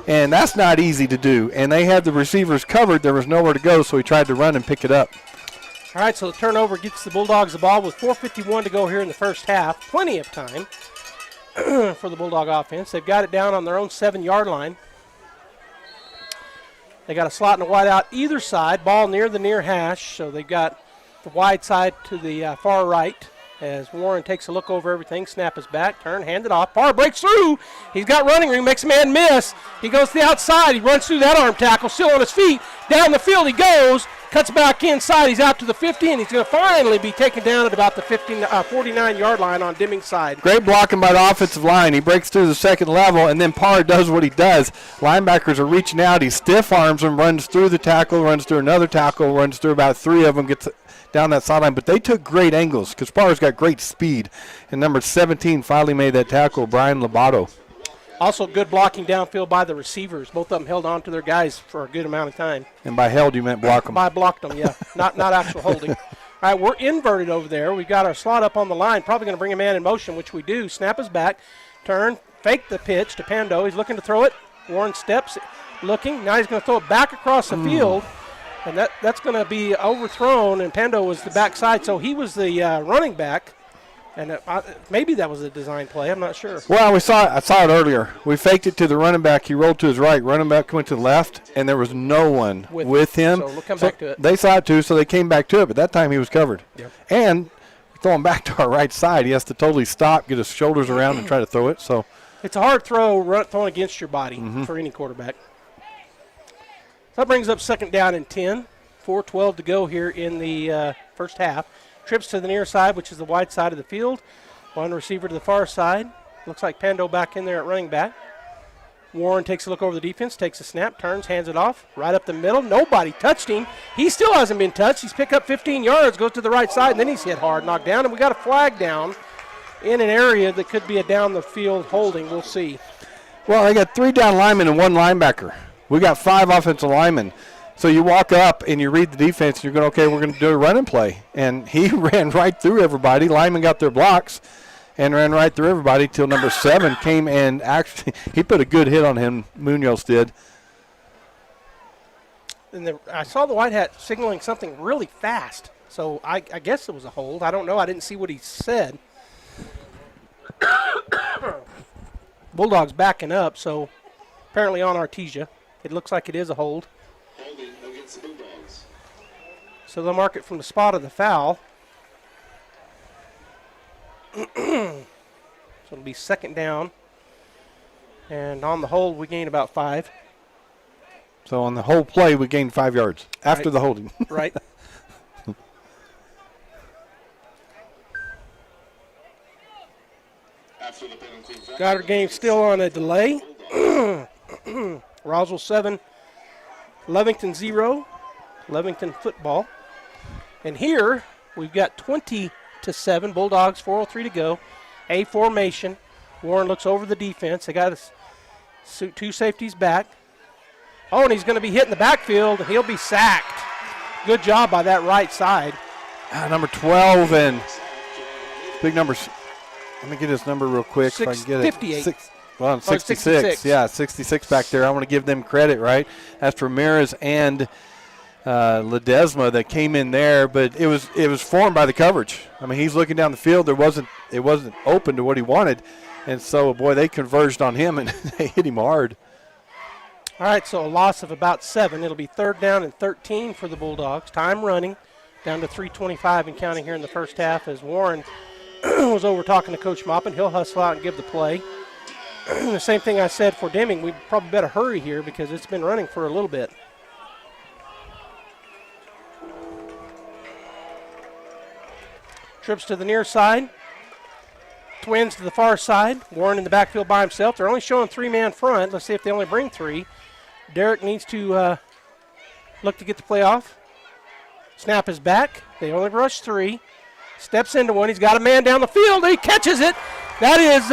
And that's not easy to do. And they had the receivers covered. There was nowhere to go, so he tried to run and pick it up. All right, so the turnover gets the Bulldogs the ball with 4:51 to go here in the first half. Plenty of time for the Bulldog offense. They've got it down on their own 7-yard line. They got a slot and a wide out either side. Ball near the near hash, so they've got the wide side to the far right as Warren takes a look over everything. Snap is back, turn, hand it off. Barr breaks through. He's got running room, makes a man miss. He goes to the outside. He runs through that arm tackle, still on his feet. Down the field he goes. Cuts back inside. He's out to the 50, and he's going to finally be taken down at about the 49-yard line on Deming's side. Great blocking by the offensive line. He breaks through the second level, and then Parr does what he does. Linebackers are reaching out. He stiff arms them, runs through the tackle, runs through another tackle, runs through about 3 of them, gets down that sideline. But they took great angles because Parr's got great speed. And number 17 finally made that tackle, Brian Lobato. Also good blocking downfield by the receivers. Both of them held on to their guys for a good amount of time. And by held, you meant block them. By blocked them, yeah. not actual holding. All right, we're inverted over there. We've got our slot up on the line. Probably going to bring a man in motion, which we do. Snap is back. Turn. Fake the pitch to Pando. He's looking to throw it. Warren steps, looking. Now he's going to throw it back across the field. And that's going to be overthrown. And Pando was the backside, so he was the running back. And maybe that was a design play. I'm not sure. Well, I saw it earlier. We faked it to the running back. He rolled to his right. Running back went to the left, and there was no one with him. So we'll come back to it. They saw it too, so they came back to it. But that time he was covered. Yep. And throwing back to our right side, he has to totally stop, get his shoulders around, and try to throw it. So it's a hard throw, throwing against your body for any quarterback. So that brings up second down and 10. 4:12 to go here in the first half. Trips to the near side, which is the wide side of the field. One receiver to the far side. Looks like Pando back in there at running back. Warren takes a look over the defense, takes a snap, turns, hands it off. Right up the middle. Nobody touched him. He still hasn't been touched. He's picked up 15 yards, goes to the right side, and then he's hit hard, knocked down. And we got a flag down in an area that could be a down the field holding. We'll see. Well, they got 3 down linemen and 1 linebacker. We got 5 offensive linemen. So you walk up and you read the defense and you're going, okay, we're going to do a run and play. And he ran right through everybody. Linemen got their blocks and ran right through everybody till number 7 came and actually he put a good hit on him, Munoz did. And I saw the white hat signaling something really fast. So I guess it was a hold. I don't know. I didn't see what he said. Bulldogs backing up, so apparently on Artesia. It looks like it is a hold. Against the Bulldogs. So they'll mark it from the spot of the foul. So it'll be second down. And on the hold, we gain about 5. So on the whole play, we gained 5 yards after the holding. Right. Got our game still on a delay. Roswell 7, Lovington 0, Lovington football. And here we've got 20-7, Bulldogs, 4:03 to go. A formation. Warren looks over the defense. They got 2 safeties back. Oh, and he's going to be hit in the backfield, and he'll be sacked. Good job by that right side. Number 12 and big numbers. Let me get his number real quick if I can get 58. it. 66. 66. Yeah, 66 back there. I want to give them credit, right? That's Ramirez and Ledesma that came in there, but it was formed by the coverage. I mean, he's looking down the field. It wasn't open to what he wanted, and so boy, they converged on him and they hit him hard. All right, so a loss of about 7. It'll be 3rd down and 13 for the Bulldogs. Time running down to 3:25 and counting here in the first half as Warren was over talking to Coach Moppin. He'll hustle out and give the play. The same thing I said for Deming. We probably better hurry here because it's been running for a little bit. Trips to the near side. Twins to the far side. Warren in the backfield by himself. They're only showing 3-man front. Let's see if they only bring 3. Derek needs to look to get the play off. Snap is back. They only rush 3. Steps into one. He's got a man down the field. He catches it. That is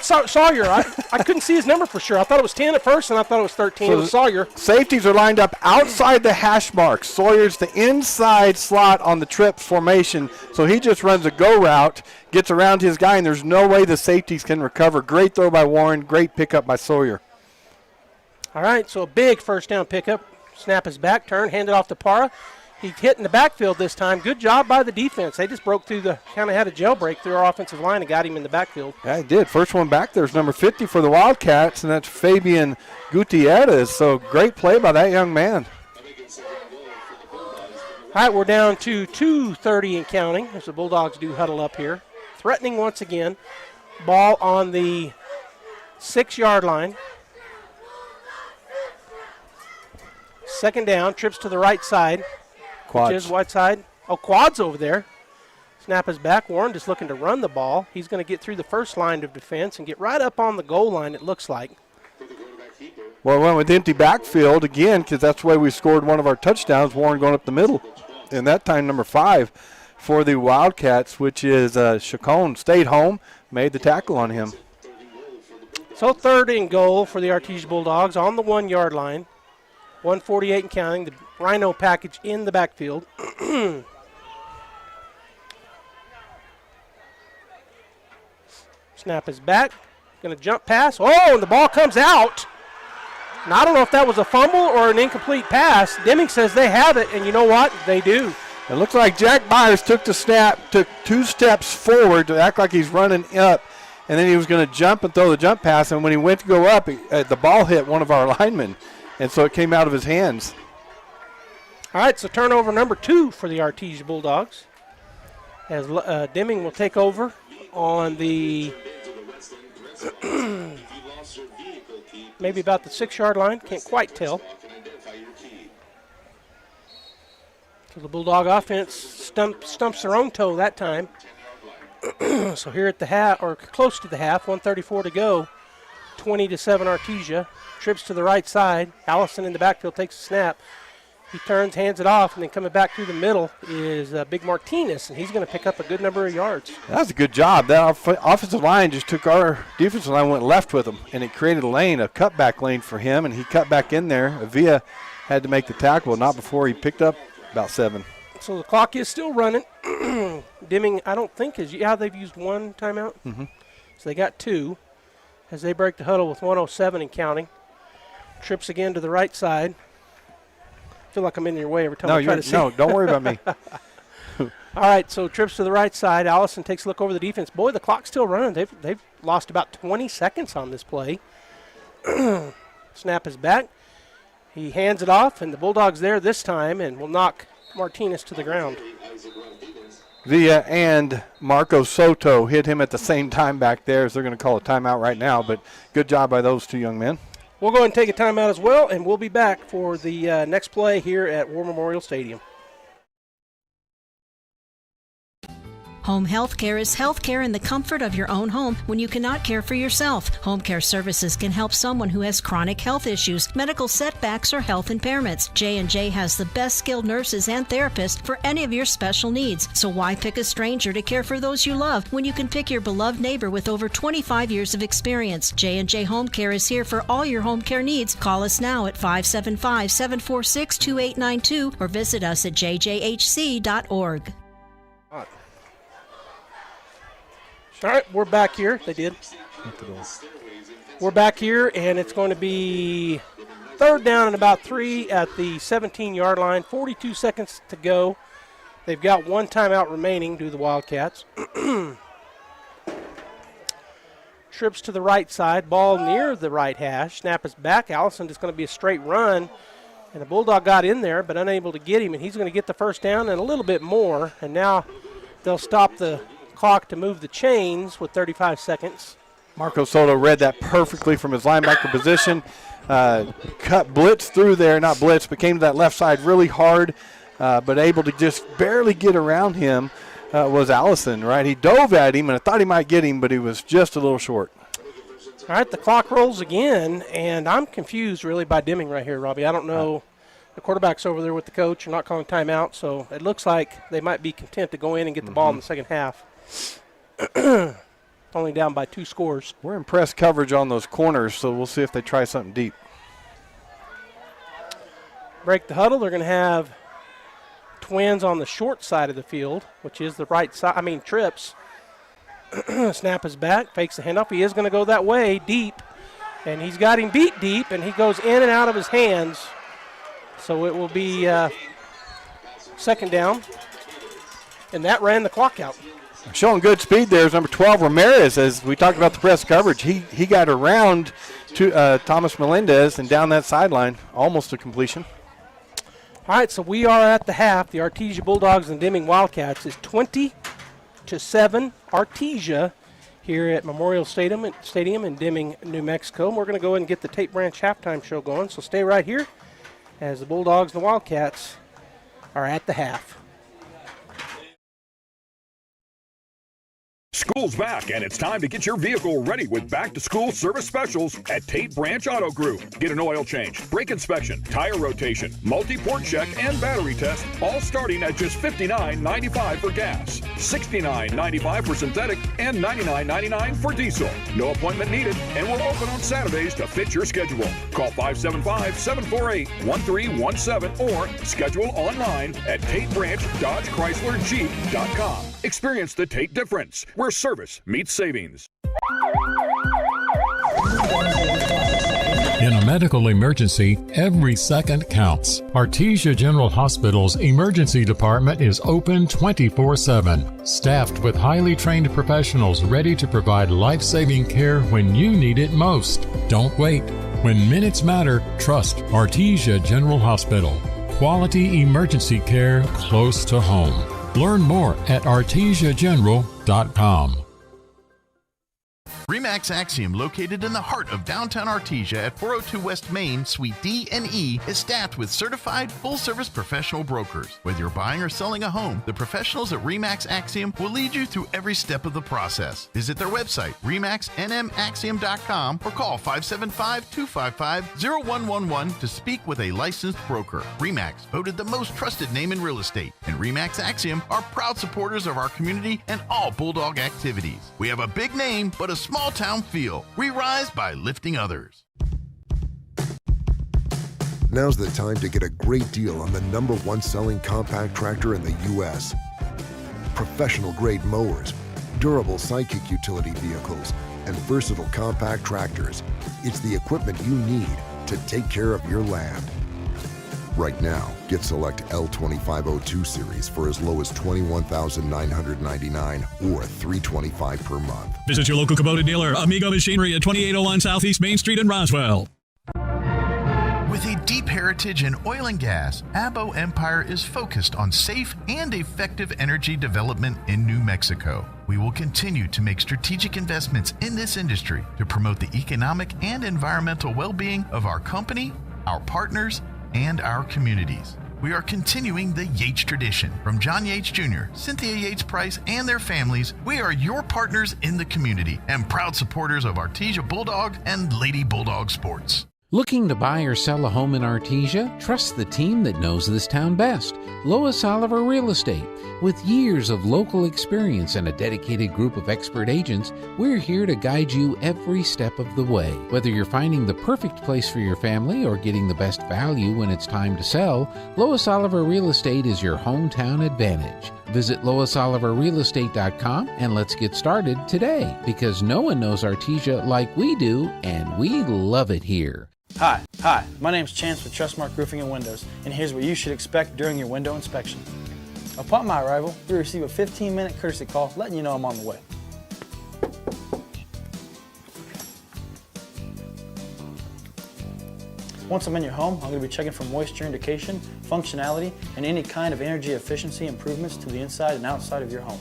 Sawyer. I couldn't see his number for sure. I thought it was 10 at first, and I thought it was 13. So it was Sawyer. Safeties are lined up outside the hash marks. Sawyer's the inside slot on the trips formation, so he just runs a go route, gets around his guy, and there's no way the safeties can recover. Great throw by Warren. Great pickup by Sawyer. All right, so a big first down pickup. Snap is back, turn, hand it off to Parra. He hit in the backfield this time. Good job by the defense. They just broke through kind of had a jailbreak through our offensive line and got him in the backfield. Yeah, he did. First one back there is number 50 for the Wildcats, and that's Fabian Gutierrez. So great play by that young man. All right, we're down to 2:30 and counting as the Bulldogs do huddle up here. Threatening once again. Ball on the 6-yard line. 2nd down, trips to the right side. Quads. Which is right side. Oh, Quad's over there. Snap is back. Warren just looking to run the ball. He's going to get through the first line of defense and get right up on the goal line, it looks like. Well, we went with empty backfield again because that's the way we scored one of our touchdowns, Warren going up the middle. And that time, number 5 for the Wildcats, which is Chacon, stayed home, made the tackle on him. So 3rd and goal for the Artesia Bulldogs on the 1-yard line. 1:48 and counting. The Rhino package in the backfield. Snap is back. Going to jump pass. Oh, and the ball comes out. And I don't know if that was a fumble or an incomplete pass. Deming says they have it, and you know what? They do. It looks like Jack Myers took the snap, took 2 steps forward to act like he's running up, and then he was going to jump and throw the jump pass, and when he went to go up, the ball hit one of our linemen. And so it came out of his hands. All right, so turnover number 2 for the Artesia Bulldogs. As Deming will take over on the maybe about the 6-yard line. Can't quite tell. So the Bulldog offense stumps their own toe that time. So here at the half, or close to the half, 1:34 to go. 20-7 Artesia. Trips to the right side. Allison in the backfield takes a snap. He turns, hands it off, and then coming back through the middle is Big Martinez, and he's going to pick up a good number of yards. That was a good job. That offensive line just took our defensive line, went left with him, and it created a lane, a cutback lane for him, and he cut back in there. Avia had to make the tackle, not before he picked up about 7. So the clock is still running. Deming, I don't think, they've used 1 timeout. Mm-hmm. So they got 2 as they break the huddle with 1:07 and counting. Trips again to the right side. I feel like I'm in your way every time I try to see. No, don't worry about me. All right, so trips to the right side. Allison takes a look over the defense. Boy, the clock's still running. They've lost about 20 seconds on this play. Snap is back. He hands it off, and the Bulldogs there this time and will knock Martinez to the ground. Villa and Marco Soto hit him at the same time back there, as they're going to call a timeout right now, but good job by those 2 young men. We'll go ahead and take a timeout as well, and we'll be back for the next play here at War Memorial Stadium. Home health care is health care in the comfort of your own home when you cannot care for yourself. Home care services can help someone who has chronic health issues, medical setbacks, or health impairments. J&J has the best skilled nurses and therapists for any of your special needs. So why pick a stranger to care for those you love when you can pick your beloved neighbor with over 25 years of experience? J&J Home Care is here for all your home care needs. Call us now at 575-746-2892 or visit us at jjhc.org. All right, we're back here. They did. We're back here, and it's going to be third down and about 3 at the 17-yard line. 42 seconds to go. They've got one timeout remaining, do the Wildcats. Trips to the right side, ball near the right hash. Snap is back. Allison, it's going to be a straight run. And the Bulldog got in there, but unable to get him, and he's going to get the first down and a little bit more. And now they'll stop the clock to move the chains with 35 seconds. Marco Soto read that perfectly from his linebacker position. Cut blitz through there, not blitz, but came to that left side really hard, but able to just barely get around him was Allison, right? He dove at him, and I thought he might get him, but he was just a little short. All right, the clock rolls again, and I'm confused really by Deming right here, Robbie. I don't know. The quarterback's over there with the coach. You're not calling timeout, so it looks like they might be content to go in and get the ball in the second half. Only down by 2 scores. We're in press coverage on those corners, so we'll see if they try something deep. Break the huddle. They're going to have twins on the short side of the field, which is the right side. Trips. Snap is back, fakes the handoff. He is going to go that way, deep, and he's got him beat deep, and he goes in and out of his hands. So it will be second down, and that ran the clock out. Showing good speed there is number 12, Ramirez. As we talked about the press coverage, he got around to Thomas Melendez and down that sideline, almost a completion. All right, so we are at the half. The Artesia Bulldogs and Deming Wildcats is 20-7 Artesia here at Memorial Stadium in Deming, New Mexico. And we're going to go ahead and get the Tate Branch halftime show going, so stay right here as the Bulldogs and the Wildcats are at the half. School's back, and it's time to get your vehicle ready with back-to-school service specials at Tate Branch Auto Group. Get an oil change, brake inspection, tire rotation, multi-port check, and battery test, all starting at just $59.95 for gas, $69.95 for synthetic, and $99.99 for diesel. No appointment needed, and we're open on Saturdays to fit your schedule. Call 575-748-1317 or schedule online at TateBranchDodgeChryslerJeep.com. Experience the Tate difference, where service meets savings. In a medical emergency, every second counts. Artesia General Hospital's emergency department is open 24/7, staffed with highly trained professionals ready to provide life-saving care when you need it most. Don't wait. When minutes matter, trust Artesia General Hospital. Quality emergency care close to home. Learn more at artesiageneral.com. RE/MAX Axiom, located in the heart of downtown Artesia at 402 West Main, Suite D and E, is staffed with certified full-service professional brokers. Whether you're buying or selling a home, the professionals at RE/MAX Axiom will lead you through every step of the process. Visit their website, remaxnmaxiom.com, or call 575-255-0111 to speak with a licensed broker. RE/MAX, voted the most trusted name in real estate, and RE/MAX Axiom are proud supporters of our community and all Bulldog activities. We have a big name, but a small town feel. We rise by lifting others. Now's the time to get a great deal on the #1 selling compact tractor in the U.S. Professional grade mowers, durable sidekick utility vehicles, and versatile compact tractors. It's the equipment you need to take care of your land. Right now, get select L2502 series for as low as $21,999 or $325 per month. Visit your local Kubota dealer, Amigo Machinery at 2801 Southeast Main Street in Roswell. With a deep heritage in oil and gas, Abo Empire is focused on safe and effective energy development in New Mexico. We will continue to make strategic investments in this industry to promote the economic and environmental well-being of our company, our partners, and our communities. We are continuing the Yates tradition. From John Yates Jr., Cynthia Yates Price, and their families, we are your partners in the community and proud supporters of Artesia Bulldog and Lady Bulldog Sports. Looking to buy or sell a home in Artesia? Trust the team that knows this town best. Lois Oliver Real Estate. With years of local experience and a dedicated group of expert agents, we're here to guide you every step of the way. Whether you're finding the perfect place for your family or getting the best value when it's time to sell, Lois Oliver Real Estate is your hometown advantage. Visit LoisOliverRealEstate.com and let's get started today, because no one knows Artesia like we do, and we love it here. Hi, my name's Chance with Trustmark Roofing and Windows, and here's what you should expect during your window inspection. Upon my arrival, you'll receive a 15-minute courtesy call letting you know I'm on the way. Once I'm in your home, I'm going to be checking for moisture indication, functionality, and any kind of energy efficiency improvements to the inside and outside of your home.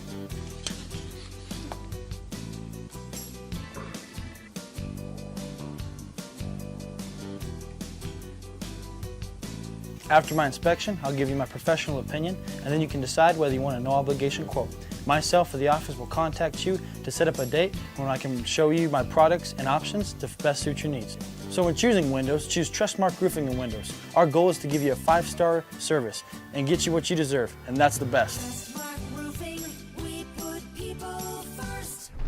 After my inspection, I'll give you my professional opinion, and then you can decide whether you want a no-obligation quote. Myself or the office will contact you to set up a date when I can show you my products and options to best suit your needs. So when choosing windows, choose Trustmark Roofing and Windows. Our goal is to give you a 5-star service and get you what you deserve, and that's the best.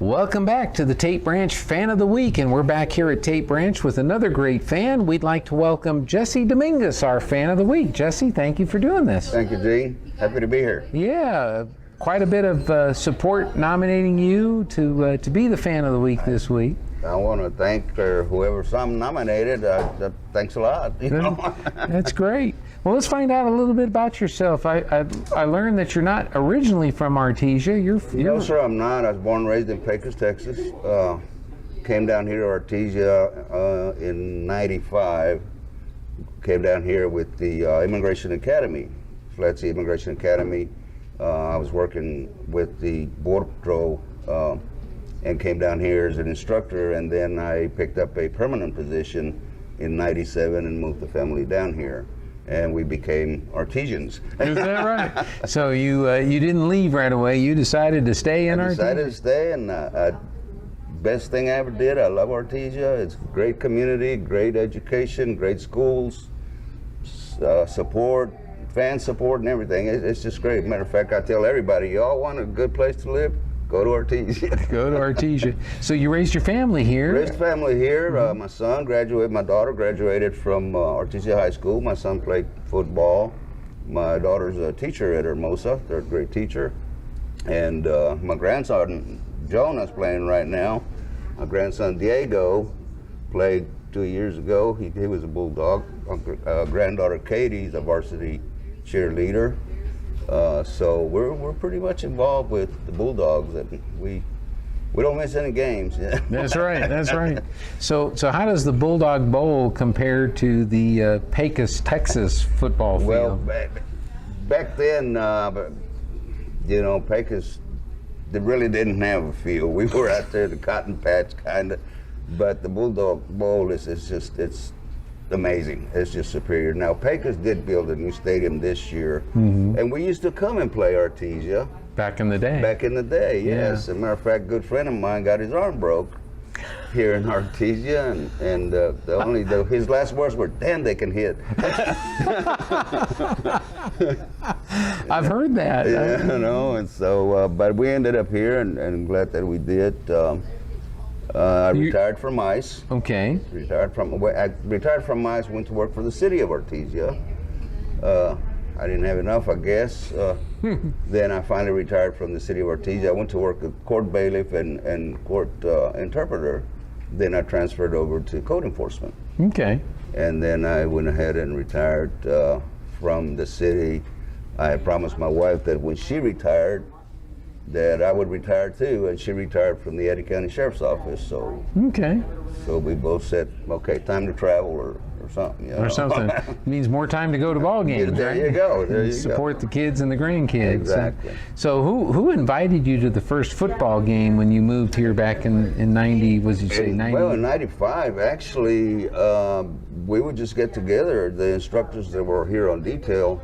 Welcome back to the Tate Branch Fan of the Week, and we're back here at Tate Branch with another great fan. We'd like to welcome Jesse Dominguez, our Fan of the Week. Jesse, thank you for doing this. Thank you, Dean. Happy to be here. Yeah, quite a bit of support nominating you to be the Fan of the Week this week. I want to thank whoever's nominated. Thanks a lot. That's great. Well, let's find out a little bit about yourself. I learned that you're not originally from Artesia. No, sir, I'm not. I was born and raised in Pecos, Texas. Came down here to Artesia in '95. Came down here with the Immigration Academy, FLETC Immigration Academy. I was working with the Border Patrol and came down here as an instructor, and then I picked up a permanent position in '97 and moved the family down here. And we became Artesians. Is that right? So you didn't leave right away. You decided to stay in Artesia? I decided to stay, and best thing I ever did. I love Artesia. It's a great community, great education, great schools, support, fan support, and everything. It's just great. Matter of fact, I tell everybody, y'all want a good place to live? Go to Artesia. Go to Artesia. So you raised your family here? Raised family here. My son graduated, my daughter graduated from Artesia High School. My son played football. My daughter's a teacher at Hermosa. They're a great teacher. And my grandson, Jonah's playing right now. My grandson, Diego, played 2 years ago. He was a Bulldog. Granddaughter, Katie's a varsity cheerleader. So we're pretty much involved with the Bulldogs, and we don't miss any games. That's right. That's right. So how does the Bulldog Bowl compare to the Pecos, Texas football field? Well, back then, Pecos, they really didn't have a field. We were out there, the cotton patch kind of, but the Bulldog Bowl it's amazing. It's just superior. Now, Pecos did build a new stadium this year, and we used to come and play Artesia. Back in the day. Back in the day, yes. As a matter of fact, a good friend of mine got his arm broke here in Artesia, and his last words were, "Damn, they can hit." I've heard that. Yeah, and so, but we ended up here, and glad that we did. I retired from ICE. Okay. Retired from ICE, went to work for the city of Artesia. I didn't have enough, I guess. Then I finally retired from the city of Artesia. I went to work as court bailiff and court interpreter. Then I transferred over to code enforcement. Okay. And then I went ahead and retired from the city. I had promised my wife that when she retired, that I would retire too, and she retired from the Eddy County Sheriff's Office. So so we both said, okay, time to travel or something. Or something. Means more time to go to ball games. There you go. There you support the kids and the grandkids. Exactly. So who invited you to the first football game when you moved here back in 90? Was you say 90? Well, in '95, actually, we would just get together. The instructors that were here on detail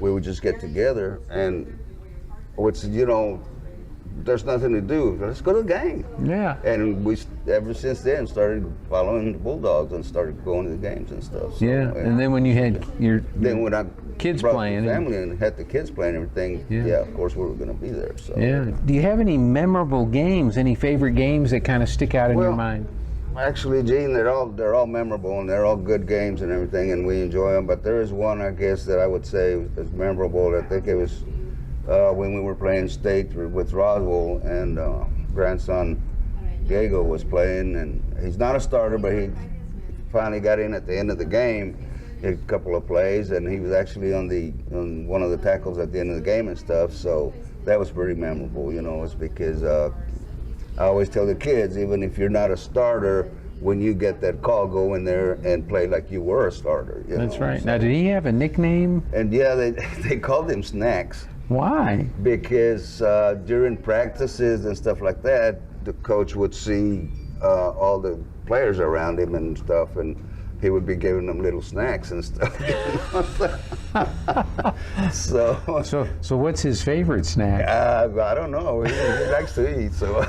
we would just get together, and which, you know, there's nothing to do. Let's go to the game. Yeah. And we, ever since then, started following the Bulldogs and started going to the games and stuff. So, Yeah, and then when you had your when I kids brought playing, the family and had the kids playing and everything, yeah, of course we were going to be there. So. Yeah. Do you have any memorable games? Any favorite games that kind of stick out in your mind? Actually, Gene, they're all memorable and they're all good games and everything, and we enjoy them. But there is one, I guess, that I would say is memorable. I think it was when we were playing state with Roswell, and grandson Diego was playing, and he's not a starter, but he finally got in at the end of the game, a couple of plays, and he was actually on one of the tackles at the end of the game and stuff. So that was pretty memorable, you know. It's because I always tell the kids, even if you're not a starter, when you get that call, go in there and play like you were a starter. That's right. So, now, did he have a nickname? And yeah, they called him Snacks. Why? Because during practices and stuff like that, the coach would see all the players around him and stuff, and he would be giving them little snacks and stuff. So what's his favorite snack? I don't know. He likes to eat, so.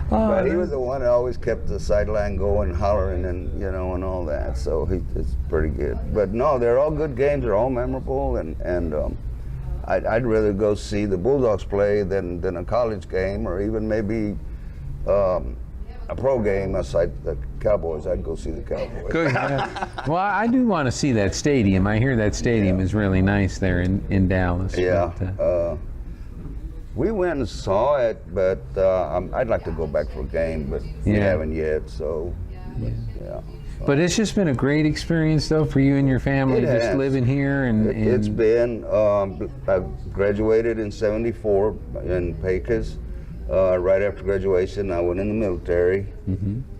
But he was the one that always kept the sideline going, hollering, and you know, and all that. So it's pretty good. But no, they're all good games. They're all memorable, and I'd rather go see the Bulldogs play than a college game, or even maybe a pro game aside the Cowboys. I'd go see the Cowboys. Good. Yeah. Well, I do want to see that stadium. I hear that stadium is really nice there in Dallas. Yeah. But, we went and saw it, but I'd like to go back for a game, but we haven't yet. So, yeah. But it's just been a great experience, though, for you and your family, just living here. It's been. I graduated in '74 in Pecos. Right after graduation, I went in the military.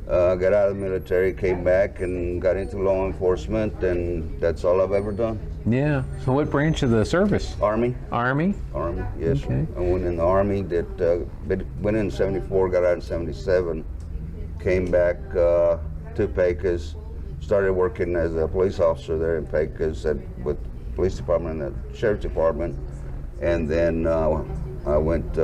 Got out of the military, came back, and got into law enforcement, and that's all I've ever done. Yeah. So what branch of the service? Army. Army? Army, yes. Okay. I went in the Army, went in '74, got out in '77, came back to Pecos, started working as a police officer there in Pecos with the police department and the sheriff's department, and then I went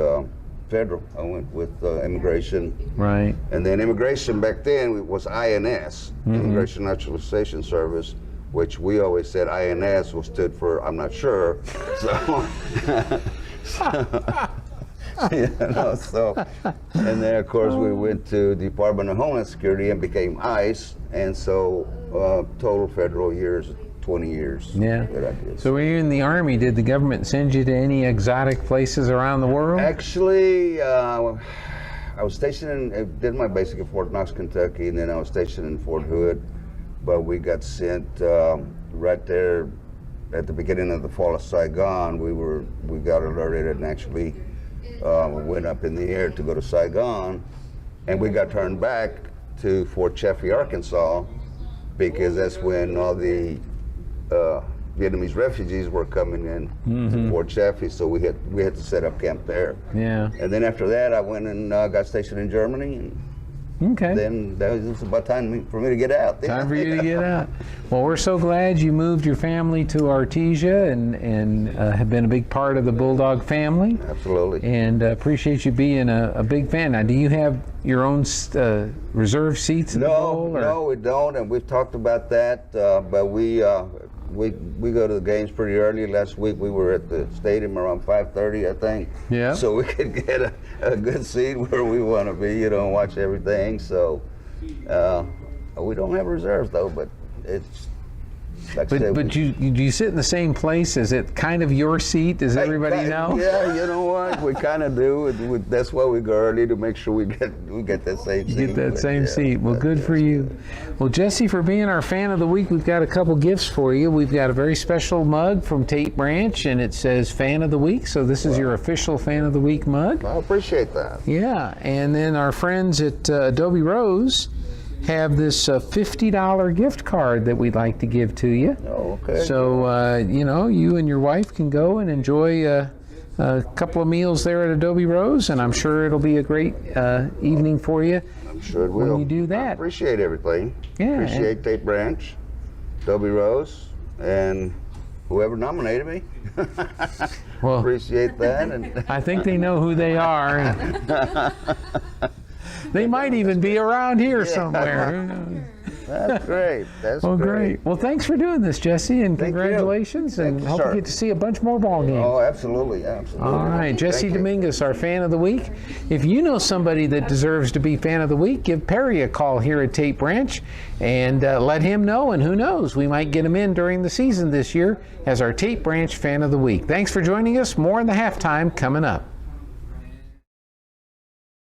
federal. I went with immigration. Right. And then immigration back then was INS, Immigration Naturalization Service, which we always said INS stood for I'm not sure. So, and then of course we went to the Department of Homeland Security and became ICE, and so total federal years, 20 years. Yeah. That I did. So when you were in the Army, did the government send you to any exotic places around the world? Actually, I was stationed did my basic in Fort Knox, Kentucky, and then I was stationed in Fort Hood, but we got sent right there at the beginning of the fall of Saigon. We got alerted and actually went up in the air to go to Saigon, and we got turned back to Fort Chaffee, Arkansas, because that's when all the Vietnamese refugees were coming in to Fort Chaffee, so we had to set up camp there. Yeah. And then after that, I went and got stationed in Germany, and then it was about time for me to get out. Time for you to get out. Well, we're so glad you moved your family to Artesia and have been a big part of the Bulldog family. Absolutely. And appreciate you being a big fan. Now, do you have your own reserve seats in the bowl? No, we don't, and we've talked about that, but we go to the games pretty early. Last week we were at the stadium around 5:30, I think. Yeah. So we could get a good seat where we want to be, and watch everything. So we don't have reserves though, but it's. Like But do you sit in the same place? Is it kind of your seat? Does everybody know? Yeah, you know what? We kind of do. That's why we go early, to make sure we get that same seat. Get that same seat. Well, good for you. Well, Jesse, for being our fan of the week, we've got a couple gifts for you. We've got a very special mug from Tate Branch, and it says Fan of the Week. So this is your official Fan of the Week mug. I appreciate that. Yeah, and then our friends at Adobe Rose have this $50 gift card that we'd like to give to you. Oh, okay. So, you and your wife can go and enjoy a couple of meals there at Adobe Rose, and I'm sure it'll be a great evening for you. I'm sure it will. When you do that. I appreciate everything. Yeah. Appreciate Tate Branch, Adobe Rose, and whoever nominated me. Well, appreciate that. And I think they know who they are. They might even be around here somewhere. That's great. That's great. Well, thanks for doing this, Jesse, and Thank congratulations. you. And Thank you, hope sir. you get to see a bunch more ball games. Oh, absolutely, absolutely. All right, Jesse Thank you. Dominguez, our fan of the week. If you know somebody that deserves to be fan of the week, give Perry a call here at Tate Branch and let him know. And who knows, we might get him in during the season this year as our Tate Branch fan of the week. Thanks for joining us. More in the halftime coming up.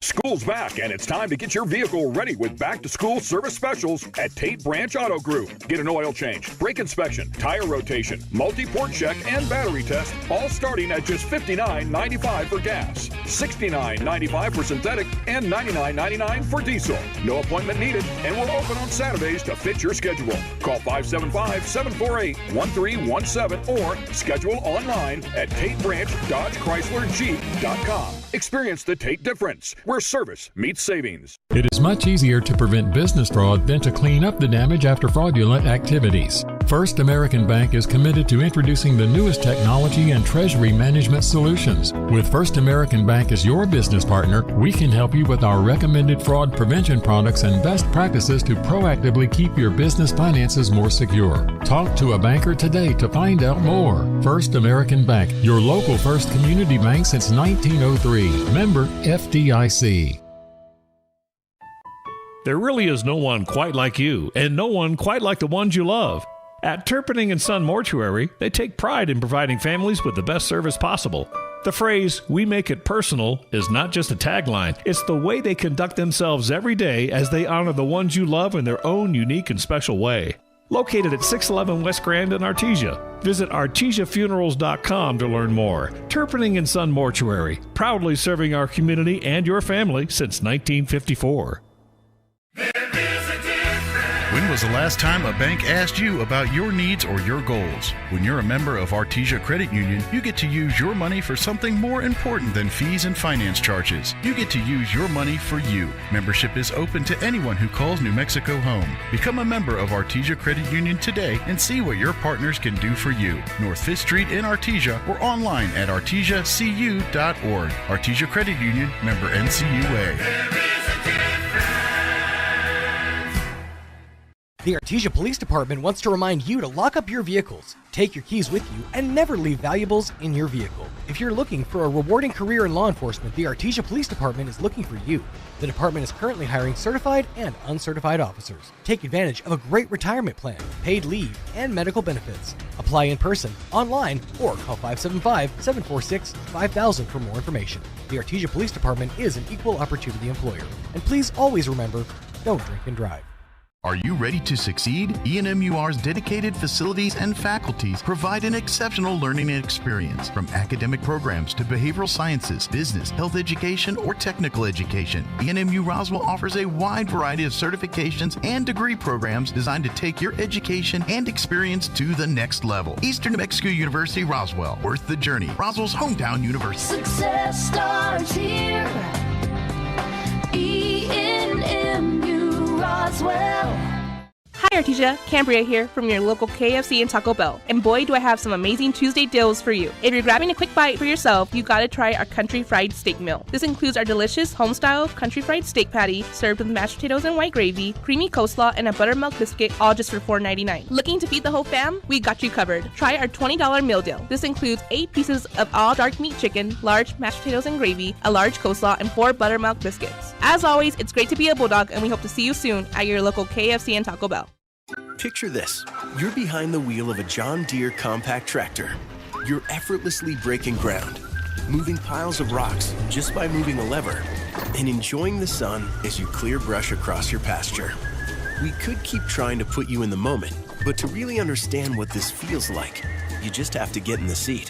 School's back, and it's time to get your vehicle ready with back-to-school service specials at Tate Branch Auto Group. Get an oil change, brake inspection, tire rotation, multi-port check, and battery test, all starting at just $59.95 for gas, $69.95 for synthetic, and $99.99 for diesel. No appointment needed, and we're open on Saturdays to fit your schedule. Call 575-748-1317 or schedule online at TateBranch.ChryslerJeep.com. Experience the Tate difference, where service meets savings. It is much easier to prevent business fraud than to clean up the damage after fraudulent activities. First American Bank is committed to introducing the newest technology and treasury management solutions. With First American Bank as your business partner, we can help you with our recommended fraud prevention products and best practices to proactively keep your business finances more secure. Talk to a banker today to find out more. First American Bank, your local first community bank since 1903. Member FDIC. There really is no one quite like you, and no one quite like the ones you love. At Turpening & Son Mortuary, they take pride in providing families with the best service possible. The phrase, "we make it personal," is not just a tagline. It's the way they conduct themselves every day as they honor the ones you love in their own unique and special way. Located at 611 West Grand in Artesia. Visit artesiafunerals.com to learn more. Turpening & Son Mortuary, proudly serving our community and your family since 1954. When was the last time a bank asked you about your needs or your goals? When you're a member of Artesia Credit Union, you get to use your money for something more important than fees and finance charges. You get to use your money for you. Membership is open to anyone who calls New Mexico home. Become a member of Artesia Credit Union today and see what your partners can do for you. North 5th Street in Artesia or online at artesiacu.org. Artesia Credit Union, member NCUA. The Artesia Police Department wants to remind you to lock up your vehicles, take your keys with you, and never leave valuables in your vehicle. If you're looking for a rewarding career in law enforcement, the Artesia Police Department is looking for you. The department is currently hiring certified and uncertified officers. Take advantage of a great retirement plan, paid leave, and medical benefits. Apply in person, online, or call 575-746-5000 for more information. The Artesia Police Department is an equal opportunity employer. And please always remember, don't drink and drive. Are you ready to succeed? ENMUR's dedicated facilities and faculties provide an exceptional learning experience, from academic programs to behavioral sciences, business, health education, or technical education. ENMU Roswell offers a wide variety of certifications and degree programs designed to take your education and experience to the next level. Eastern New Mexico University Roswell, worth the journey. Roswell's hometown university. Success starts here. ENMU Roswell. Hi Artesia, Cambria here from your local KFC and Taco Bell. And boy, do I have some amazing Tuesday deals for you. If you're grabbing a quick bite for yourself, you gotta try our country fried steak meal. This includes our delicious homestyle country fried steak patty served with mashed potatoes and white gravy, creamy coleslaw, and a buttermilk biscuit, all just for $4.99. Looking to feed the whole fam? We got you covered. Try our $20 meal deal. This includes 8 pieces of all dark meat chicken, large mashed potatoes and gravy, a large coleslaw, and 4 buttermilk biscuits. As always, it's great to be a Bulldog, and we hope to see you soon at your local KFC and Taco Bell. Picture this. You're behind the wheel of a John Deere compact tractor. You're effortlessly breaking ground, moving piles of rocks just by moving a lever, and enjoying the sun as you clear brush across your pasture. We could keep trying to put you in the moment, but to really understand what this feels like, you just have to get in the seat.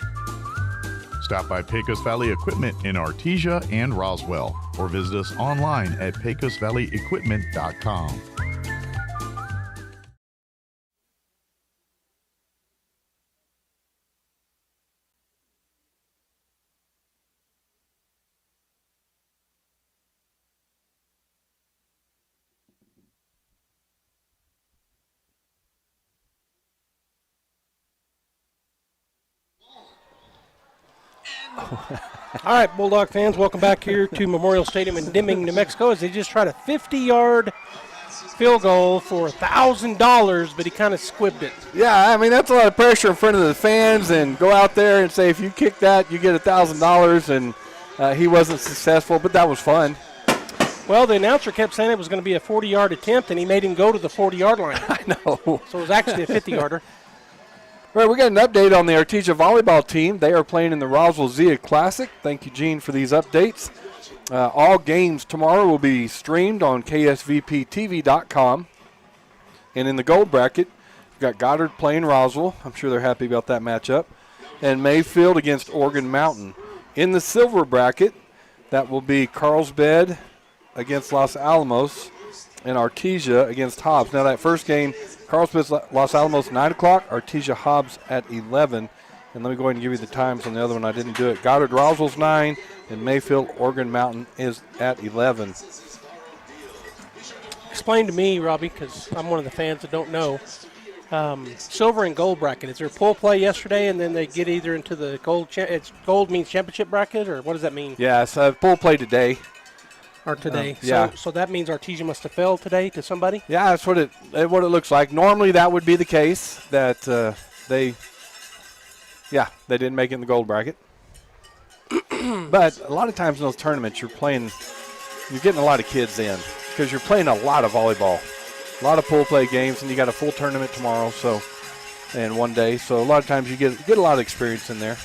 Stop by Pecos Valley Equipment in Artesia and Roswell, or visit us online at pecosvalleyequipment.com. All right, Bulldog fans, welcome back here to Memorial Stadium in Deming, New Mexico, as they just tried a 50-yard field goal for $1,000, but he kind of squibbed it. Yeah, I mean, that's a lot of pressure in front of the fans, and go out there and say, if you kick that, you get $1,000, and he wasn't successful, but that was fun. Well, the announcer kept saying it was going to be a 40-yard attempt, and he made him go to the 40-yard line. I know. So it was actually a 50-yarder. All right, we got an update on the Artesia volleyball team. They are playing in the Roswell Zia Classic. Thank you, Gene, for these updates. All games tomorrow will be streamed on KSVPTV.com. And in the gold bracket, we've got Goddard playing Roswell. I'm sure they're happy about that matchup. And Mayfield against Oregon Mountain. In the silver bracket, that will be Carlsbad against Los Alamos and Artesia against Hobbs. Now, that first game, Carlsbad Los Alamos 9 o'clock, Artesia Hobbs at 11. And let me go ahead and give you the times on the other one. I didn't do it. Goddard Roswell's 9, and Mayfield Oregon Mountain is at 11. Explain to me, Robbie, because I'm one of the fans that don't know. Silver and gold bracket. Is there a pool play yesterday, and then they get either into the gold? It's gold means championship bracket, or what does that mean? Yeah, it's a pool play today. Or today. Yeah. So that means Artesia must have failed today to somebody? Yeah, that's what it looks like. Normally that would be the case, that they didn't make it in the gold bracket. But a lot of times in those tournaments you're getting a lot of kids in because you're playing a lot of volleyball, a lot of pool play games, and you got a full tournament tomorrow, and one day. So a lot of times you get a lot of experience in there,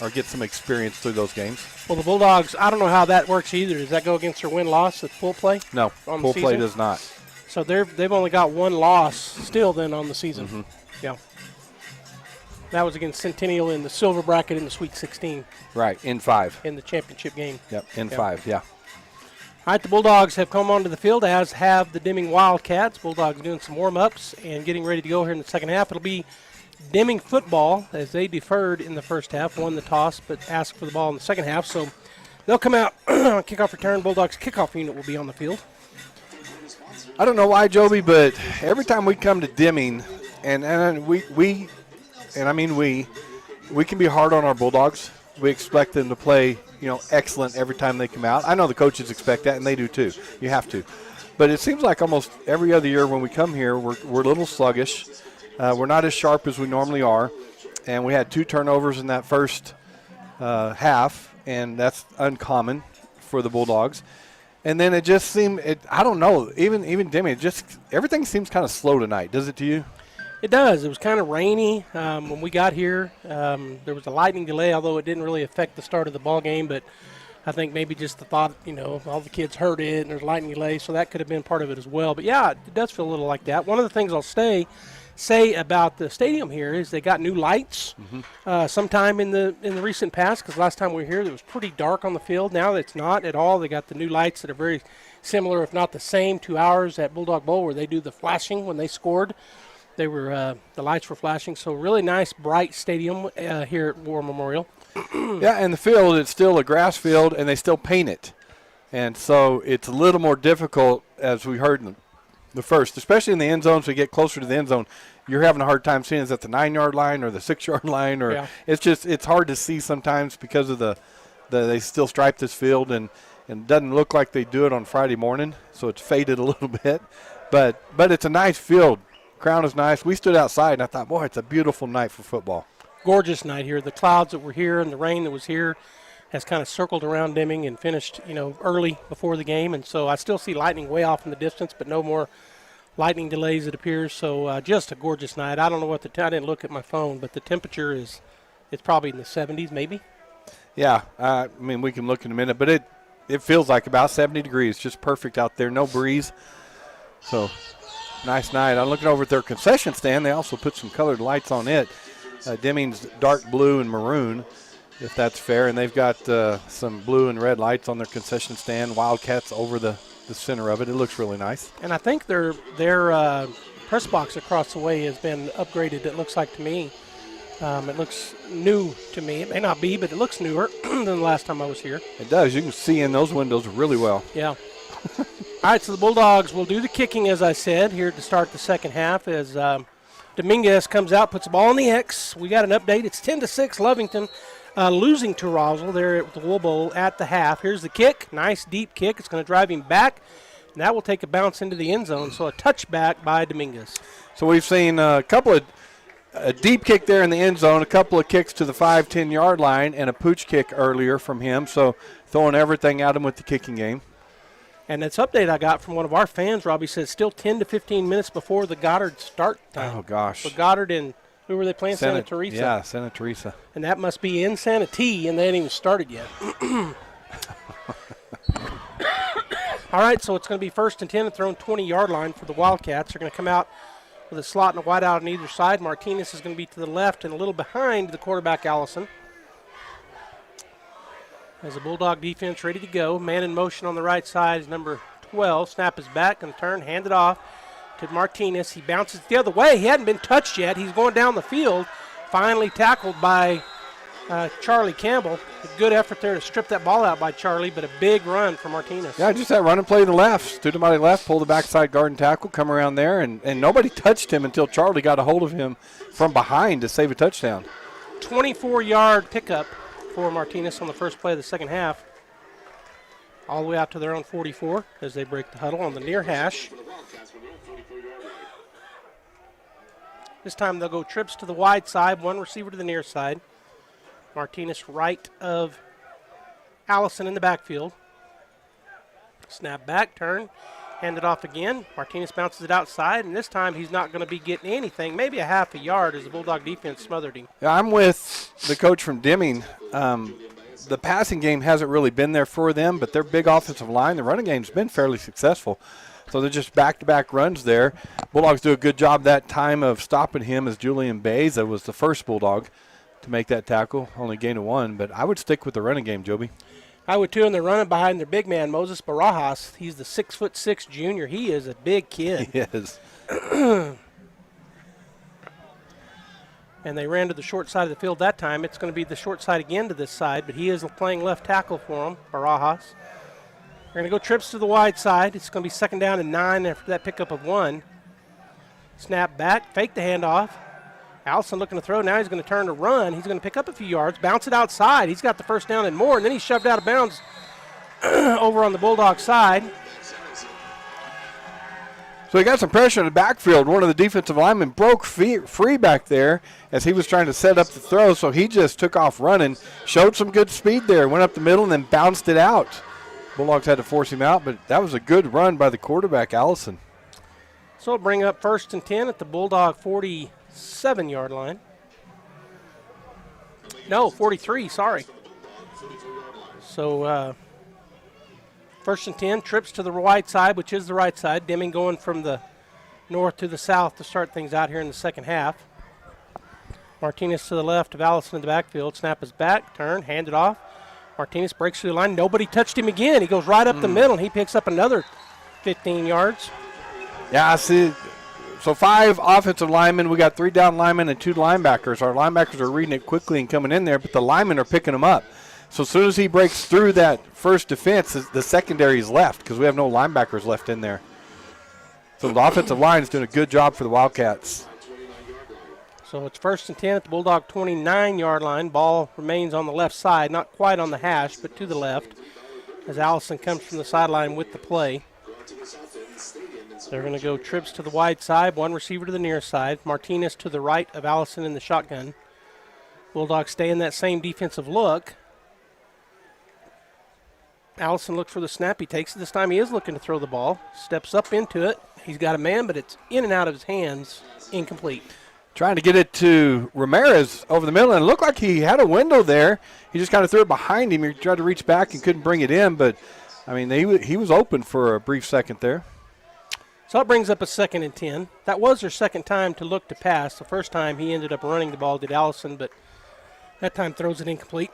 or get some experience through those games. Well, the Bulldogs, I don't know how that works either. Does that go against their win-loss at pool play? No, pool play does not. So they've only got one loss still then on the season. Mm-hmm. Yeah. That was against Centennial in the silver bracket in the Sweet 16. Right, in 5. In the championship game. Yep, in 5, yeah. All right, the Bulldogs have come onto the field, as have the Deming Wildcats. Bulldogs doing some warm-ups and getting ready to go here in the second half. It'll be Deming football, as they deferred in the first half, won the toss, but asked for the ball in the second half. So they'll come out on kickoff return. Bulldogs kickoff unit will be on the field. I don't know why, Joby, but every time we come to Deming, and we can be hard on our Bulldogs. We expect them to play, excellent every time they come out. I know the coaches expect that, and they do too. You have to. But it seems like almost every other year when we come here, we're a little sluggish. We're not as sharp as we normally are. And we had 2 turnovers in that first half, and that's uncommon for the Bulldogs. And then it just seemed, I don't know, even Demi, everything seems kind of slow tonight. Does it to you? It does. It was kind of rainy when we got here. There was a lightning delay, although it didn't really affect the start of the ball game. But I think maybe just the thought, all the kids heard it and there's lightning delay, so that could have been part of it as well. But, yeah, it does feel a little like that. One of the things I'll say about the stadium here is they got new lights sometime in the recent past, because last time we were here it was pretty dark on the field. Now it's not at all. They got the new lights that are very similar, if not the same, to ours at Bulldog Bowl, where they do the flashing when they scored. They were the lights were flashing, so really nice, bright stadium here at War Memorial. Yeah, and the field, it's still a grass field, and they still paint it. And so it's a little more difficult, as we heard in the first, especially in the end zone. So you get closer to the end zone, you're having a hard time seeing is that the 9-yard line or the 6-yard line, or it's hard to see sometimes because of they still stripe this field, and it doesn't look like they do it on Friday morning, so it's faded a little bit. But it's a nice field. Crown is nice. We stood outside, and I thought, boy, it's a beautiful night for football. Gorgeous night here. The clouds that were here and the rain that was here has kind of circled around Deming and finished, early before the game. And so I still see lightning way off in the distance, but no more lightning delays, it appears. So just a gorgeous night. I don't know I didn't look at my phone, but the temperature it's probably in the 70s maybe. Yeah, we can look in a minute, but it feels like about 70 degrees, just perfect out there, no breeze. So nice night. I'm looking over at their concession stand. They also put some colored lights on it. Deming's dark blue and maroon, if that's fair. And they've got some blue and red lights on their concession stand. Wildcats over the center of it. It looks really nice. And I think their press box across the way has been upgraded, it looks like to me. It looks new to me. It may not be, but it looks newer than the last time I was here. It does. You can see in those windows really well. Yeah. All right, so the Bulldogs will do the kicking, as I said, here to start the second half as Dominguez comes out, puts the ball on the X. We got an update. It's 10-6 Lovington. losing to Roswell there at the Wool Bowl at the half. Here's the kick. Nice deep kick. It's going to drive him back. And that will take a bounce into the end zone. So a touchback by Dominguez. So we've seen a couple of a deep kick there in the end zone, a couple of kicks to the 5-10 yard line, and a pooch kick earlier from him. So throwing everything at him with the kicking game. And this update I got from one of our fans, Robbie, says still 10 to 15 minutes before the Goddard start time. Oh, gosh. So Goddard and who were they playing? Santa Teresa. Yeah, Santa Teresa. And that must be in Santa T, and they hadn't even started yet. All right, so it's going to be 1st and 10 at their own 20-yard line for the Wildcats. They're going to come out with a slot and a wide out on either side. Martinez is going to be to the left and a little behind the quarterback, Allison. As the Bulldog defense ready to go. Man in motion on the right side is number 12. Snap is back and turn, hand it off to Martinez. He bounces the other way. He hadn't been touched yet. He's going down the field. Finally tackled by Charlie Campbell. A good effort there to strip that ball out by Charlie, but a big run for Martinez. Yeah, just that run and play to the left. Stood him out to the left, pulled the backside guard and tackle, come around there, and nobody touched him until Charlie got a hold of him from behind to save a touchdown. 24-yard pickup for Martinez on the first play of the second half. All the way out to their own 44 as they break the huddle on the near hash. This time they'll go trips to the wide side, one receiver to the near side. Martinez right of Allison in the backfield. Snap back, turn, hand it off again. Martinez bounces it outside, and this time he's not going to be getting anything, maybe a half a yard as the Bulldog defense smothered him. Yeah, I'm with the coach from Deming. The passing game hasn't really been there for them, but their big offensive line, the running game's been fairly successful. So they're just back-to-back runs there. Bulldogs do a good job that time of stopping him as Julian Beza was the first Bulldog to make that tackle, only gain of 1. But I would stick with the running game, Joby. I would too, and they're running behind their big man, Moses Barajas. He's the 6'6" junior. He is a big kid. He is. And they ran to the short side of the field that time. It's going to be the short side again to this side, but he is playing left tackle for them, Barajas. They're going to go trips to the wide side. It's going to be 2nd down and 9 after that pickup of 1. Snap back, fake the handoff. Allison looking to throw. Now he's going to turn to run. He's going to pick up a few yards, bounce it outside. He's got the first down and more, and then he's shoved out of bounds over on the Bulldog side. So he got some pressure in the backfield. One of the defensive linemen broke free back there as he was trying to set up the throw, so he just took off running, showed some good speed there, went up the middle, and then bounced it out. Bulldogs had to force him out, but that was a good run by the quarterback, Allison. So it'll bring up 1st and 10 at the Bulldog 47-yard line. No, 43, sorry. So 1st and 10, trips to the wide side, which is the right side. Deming going from the north to the south to start things out here in the second half. Martinez to the left of Allison in the backfield. Snap is back, turn, hand it off. Martinez breaks through the line. Nobody touched him again. He goes right up the middle, and he picks up another 15 yards. Yeah, I see. So 5 offensive linemen. We got 3 down linemen and 2 linebackers. Our linebackers are reading it quickly and coming in there, but the linemen are picking them up. So as soon as he breaks through that first defense, the secondary is left because we have no linebackers left in there. So the offensive line is doing a good job for the Wildcats. So it's 1st and 10 at the Bulldog 29-yard line. Ball remains on the left side, not quite on the hash, but to the left as Allison comes from the sideline with the play. They're going to go trips to the wide side, one receiver to the near side. Martinez to the right of Allison in the shotgun. Bulldogs stay in that same defensive look. Allison looks for the snap. He takes it. This time he is looking to throw the ball. Steps up into it. He's got a man, but it's in and out of his hands. Incomplete. Trying to get it to Ramirez over the middle, and it looked like he had a window there. He just kind of threw it behind him. He tried to reach back and couldn't bring it in, but, I mean, he was open for a brief second there. So it brings up a 2nd and 10. That was their second time to look to pass. The first time he ended up running the ball, did Allison, but that time throws it incomplete.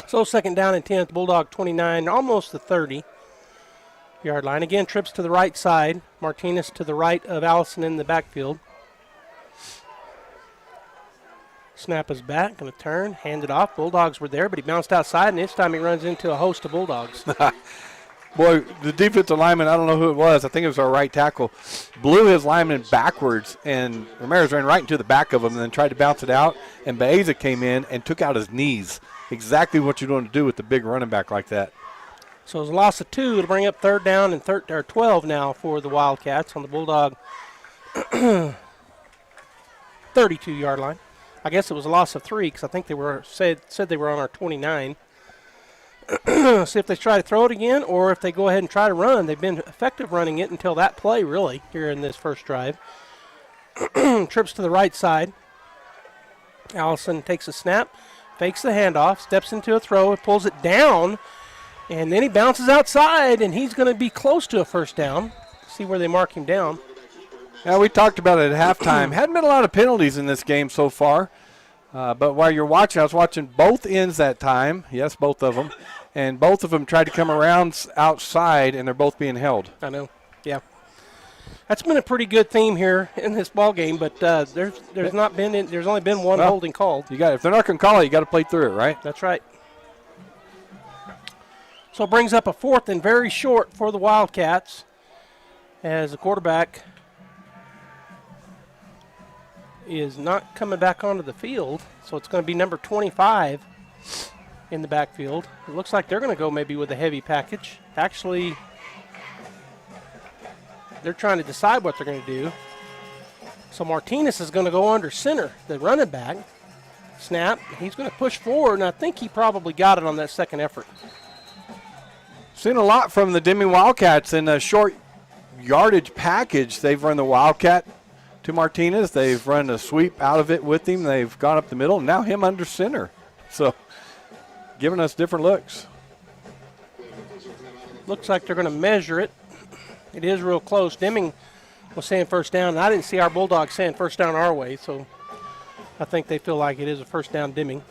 So 2nd down and 10 at the Bulldog 29, almost the 30-yard line. Again, trips to the right side. Martinez to the right of Allison in the backfield. Snap is back, going to turn, hand it off. Bulldogs were there, but he bounced outside, and this time he runs into a host of Bulldogs. Boy, the defensive lineman, I don't know who it was. I think it was our right tackle, blew his lineman backwards, and Ramirez ran right into the back of him and then tried to bounce it out, and Baeza came in and took out his knees. Exactly what you want to do with the big running back like that. So it's a loss of 2 to bring up third down and 12 now for the Wildcats on the Bulldog 32-yard line. I guess it was a loss of 3 because I think they were said they were on our 29. See if they try to throw it again or if they go ahead and try to run. They've been effective running it until that play, really, here in this first drive. Trips to the right side. Allison takes a snap, fakes the handoff, steps into a throw, and pulls it down, and then he bounces outside, and he's going to be close to a first down. See where they mark him down. Yeah, we talked about it at halftime. Hadn't been a lot of penalties in this game so far. But while you're watching, I was watching both ends that time. Yes, both of them. And both of them tried to come around outside, and they're both being held. I know, yeah. That's been a pretty good theme here in this ball game, but there's only been one holding called. If they're not going to call it, you got to play through it, right? That's right. So it brings up a 4th and very short for the Wildcats as the quarterback is not coming back onto the field. So it's going to be number 25 in the backfield. It looks like they're going to go maybe with a heavy package. Actually, they're trying to decide what they're going to do. So Martinez is going to go under center, the running back. Snap. He's going to push forward, and I think he probably got it on that second effort. Seen a lot from the Deming Wildcats in a short yardage package. They've run the Wildcat to Martinez. They've run a sweep out of it with him. They've gone up the middle, and now him under center. So giving us different looks. Looks like they're going to measure it. It is real close. Deming was saying first down, and I didn't see our Bulldogs saying first down our way, so I think they feel like it is a first down Deming.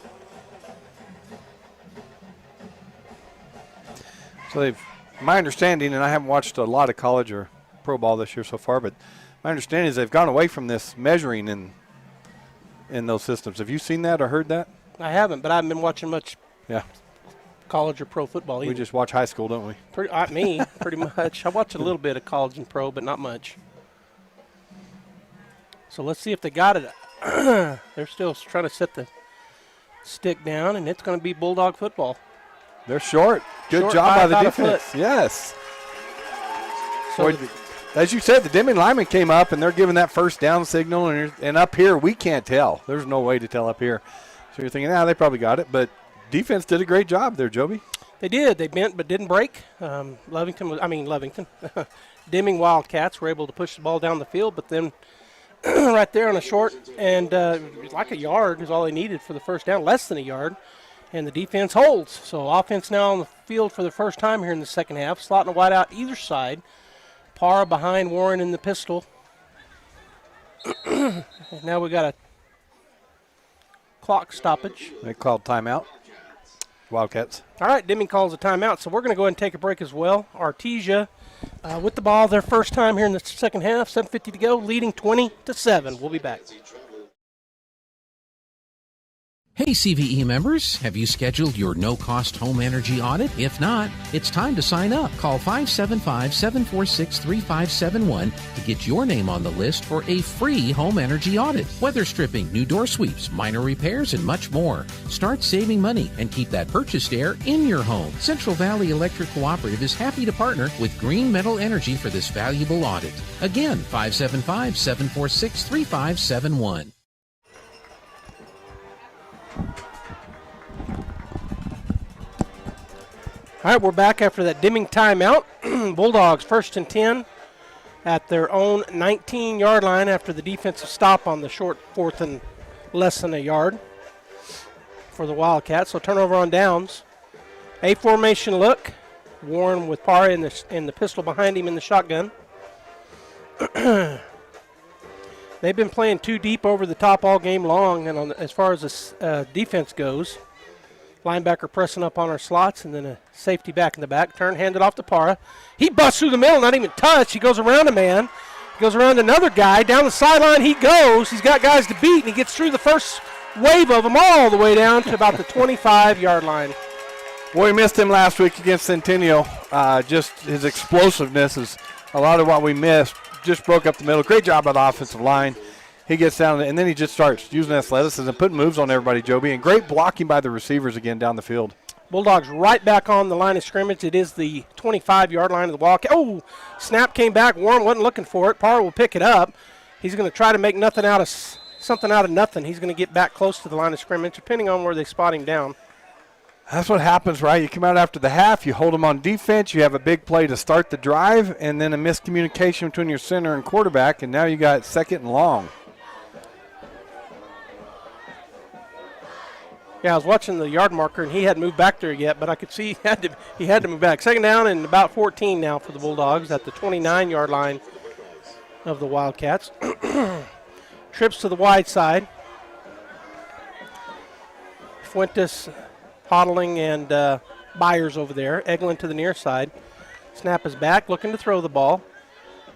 So my understanding, and I haven't watched a lot of college or pro ball this year so far, but my understanding is they've gone away from this measuring in those systems. Have you seen that or heard that? I haven't, but I haven't been watching much college or pro football either. We just watch high school, don't we? Pretty much. I watch a little bit of college and pro, but not much. So let's see if they got it. They're still trying to set the stick down, and it's going to be Bulldog football. They're short. Good job by the defense. Yes. So boy, as you said, the Deming lineman came up, and they're giving that first down signal, and up here we can't tell. There's no way to tell up here. So you're thinking, they probably got it, but defense did a great job there, Joby. They did. They bent but didn't break. Deming Wildcats were able to push the ball down the field, but then right there on a short and like a yard is all they needed for the first down, less than a yard, and the defense holds. So offense now on the field for the first time here in the second half, slotting a wide out either side. Parra behind Warren in the pistol. Now we got a clock stoppage. They called timeout. Wildcats. All right, Deming calls a timeout, so we're going to go ahead and take a break as well. Artesia with the ball their first time here in the second half, 7:50 to go, leading 20-7. We'll be back. Hey CVE members, have you scheduled your no-cost home energy audit? If not, it's time to sign up. Call 575-746-3571 to get your name on the list for a free home energy audit. Weather stripping, new door sweeps, minor repairs, and much more. Start saving money and keep that purchased air in your home. Central Valley Electric Cooperative is happy to partner with Green Metal Energy for this valuable audit. Again, 575-746-3571. All right, we're back after that Deming timeout. Bulldogs 1st and 10 at their own 19-yard line after the defensive stop on the short 4th and less than a yard for the Wildcats. So turnover on downs. A formation look. Warren with Parra in the pistol behind him in the shotgun. They've been playing too deep over the top all game long, and as far as the defense goes, linebacker pressing up on our slots, and then a safety back in the back. Turn, handed off to Parra. He busts through the middle, not even touched. He goes around a man. He goes around another guy. Down the sideline he goes. He's got guys to beat, and he gets through the first wave of them all the way down to about the 25-yard line. Well, we missed him last week against Centennial. Just his explosiveness is a lot of what we missed. Just broke up the middle. Great job by the offensive line. He gets down, and then he just starts using athleticism, putting moves on everybody, Joby, and great blocking by the receivers again down the field. Bulldogs right back on the line of scrimmage. It is the 25-yard line of the Wildcat. Oh, snap came back. Warren wasn't looking for it. Parr will pick it up. He's going to try to make something out of nothing. He's going to get back close to the line of scrimmage, depending on where they spot him down. That's what happens, right? You come out after the half, you hold them on defense, you have a big play to start the drive, and then a miscommunication between your center and quarterback, and now you got second and long. Yeah, I was watching the yard marker, and he hadn't moved back there yet, but I could see he had to move back. Second down and about 14 now for the Bulldogs at the 29-yard line of the Wildcats. Trips to the wide side. Fuentes, Hodling, and Byers over there. Eglin to the near side. Snap is back, looking to throw the ball.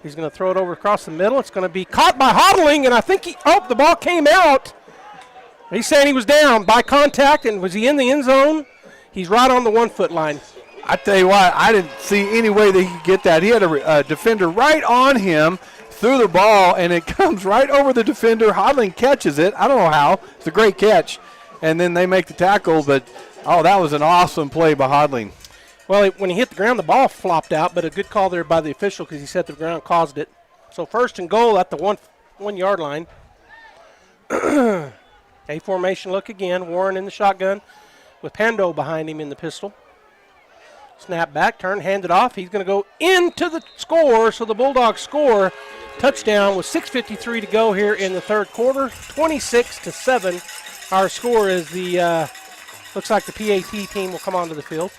He's going to throw it over across the middle. It's going to be caught by Hodling, and I think the ball came out. He's saying he was down by contact, and was he in the end zone? He's right on the 1-foot line. I tell you what, I didn't see any way that he could get that. He had a defender right on him, threw the ball, and it comes right over the defender. Hodling catches it. I don't know how. It's a great catch. And then they make the tackle, but, that was an awesome play by Hodling. Well, when he hit the ground, the ball flopped out, but a good call there by the official because he said the ground caused it. So first and goal at the 1-yard line. A formation look again. Warren in the shotgun with Pando behind him in the pistol. Snap back, turn, hand it off. He's going to go into the score, so the Bulldogs score. Touchdown with 6:53 to go here in the third quarter. 26-7. Our score is the, looks like the PAT team will come onto the field.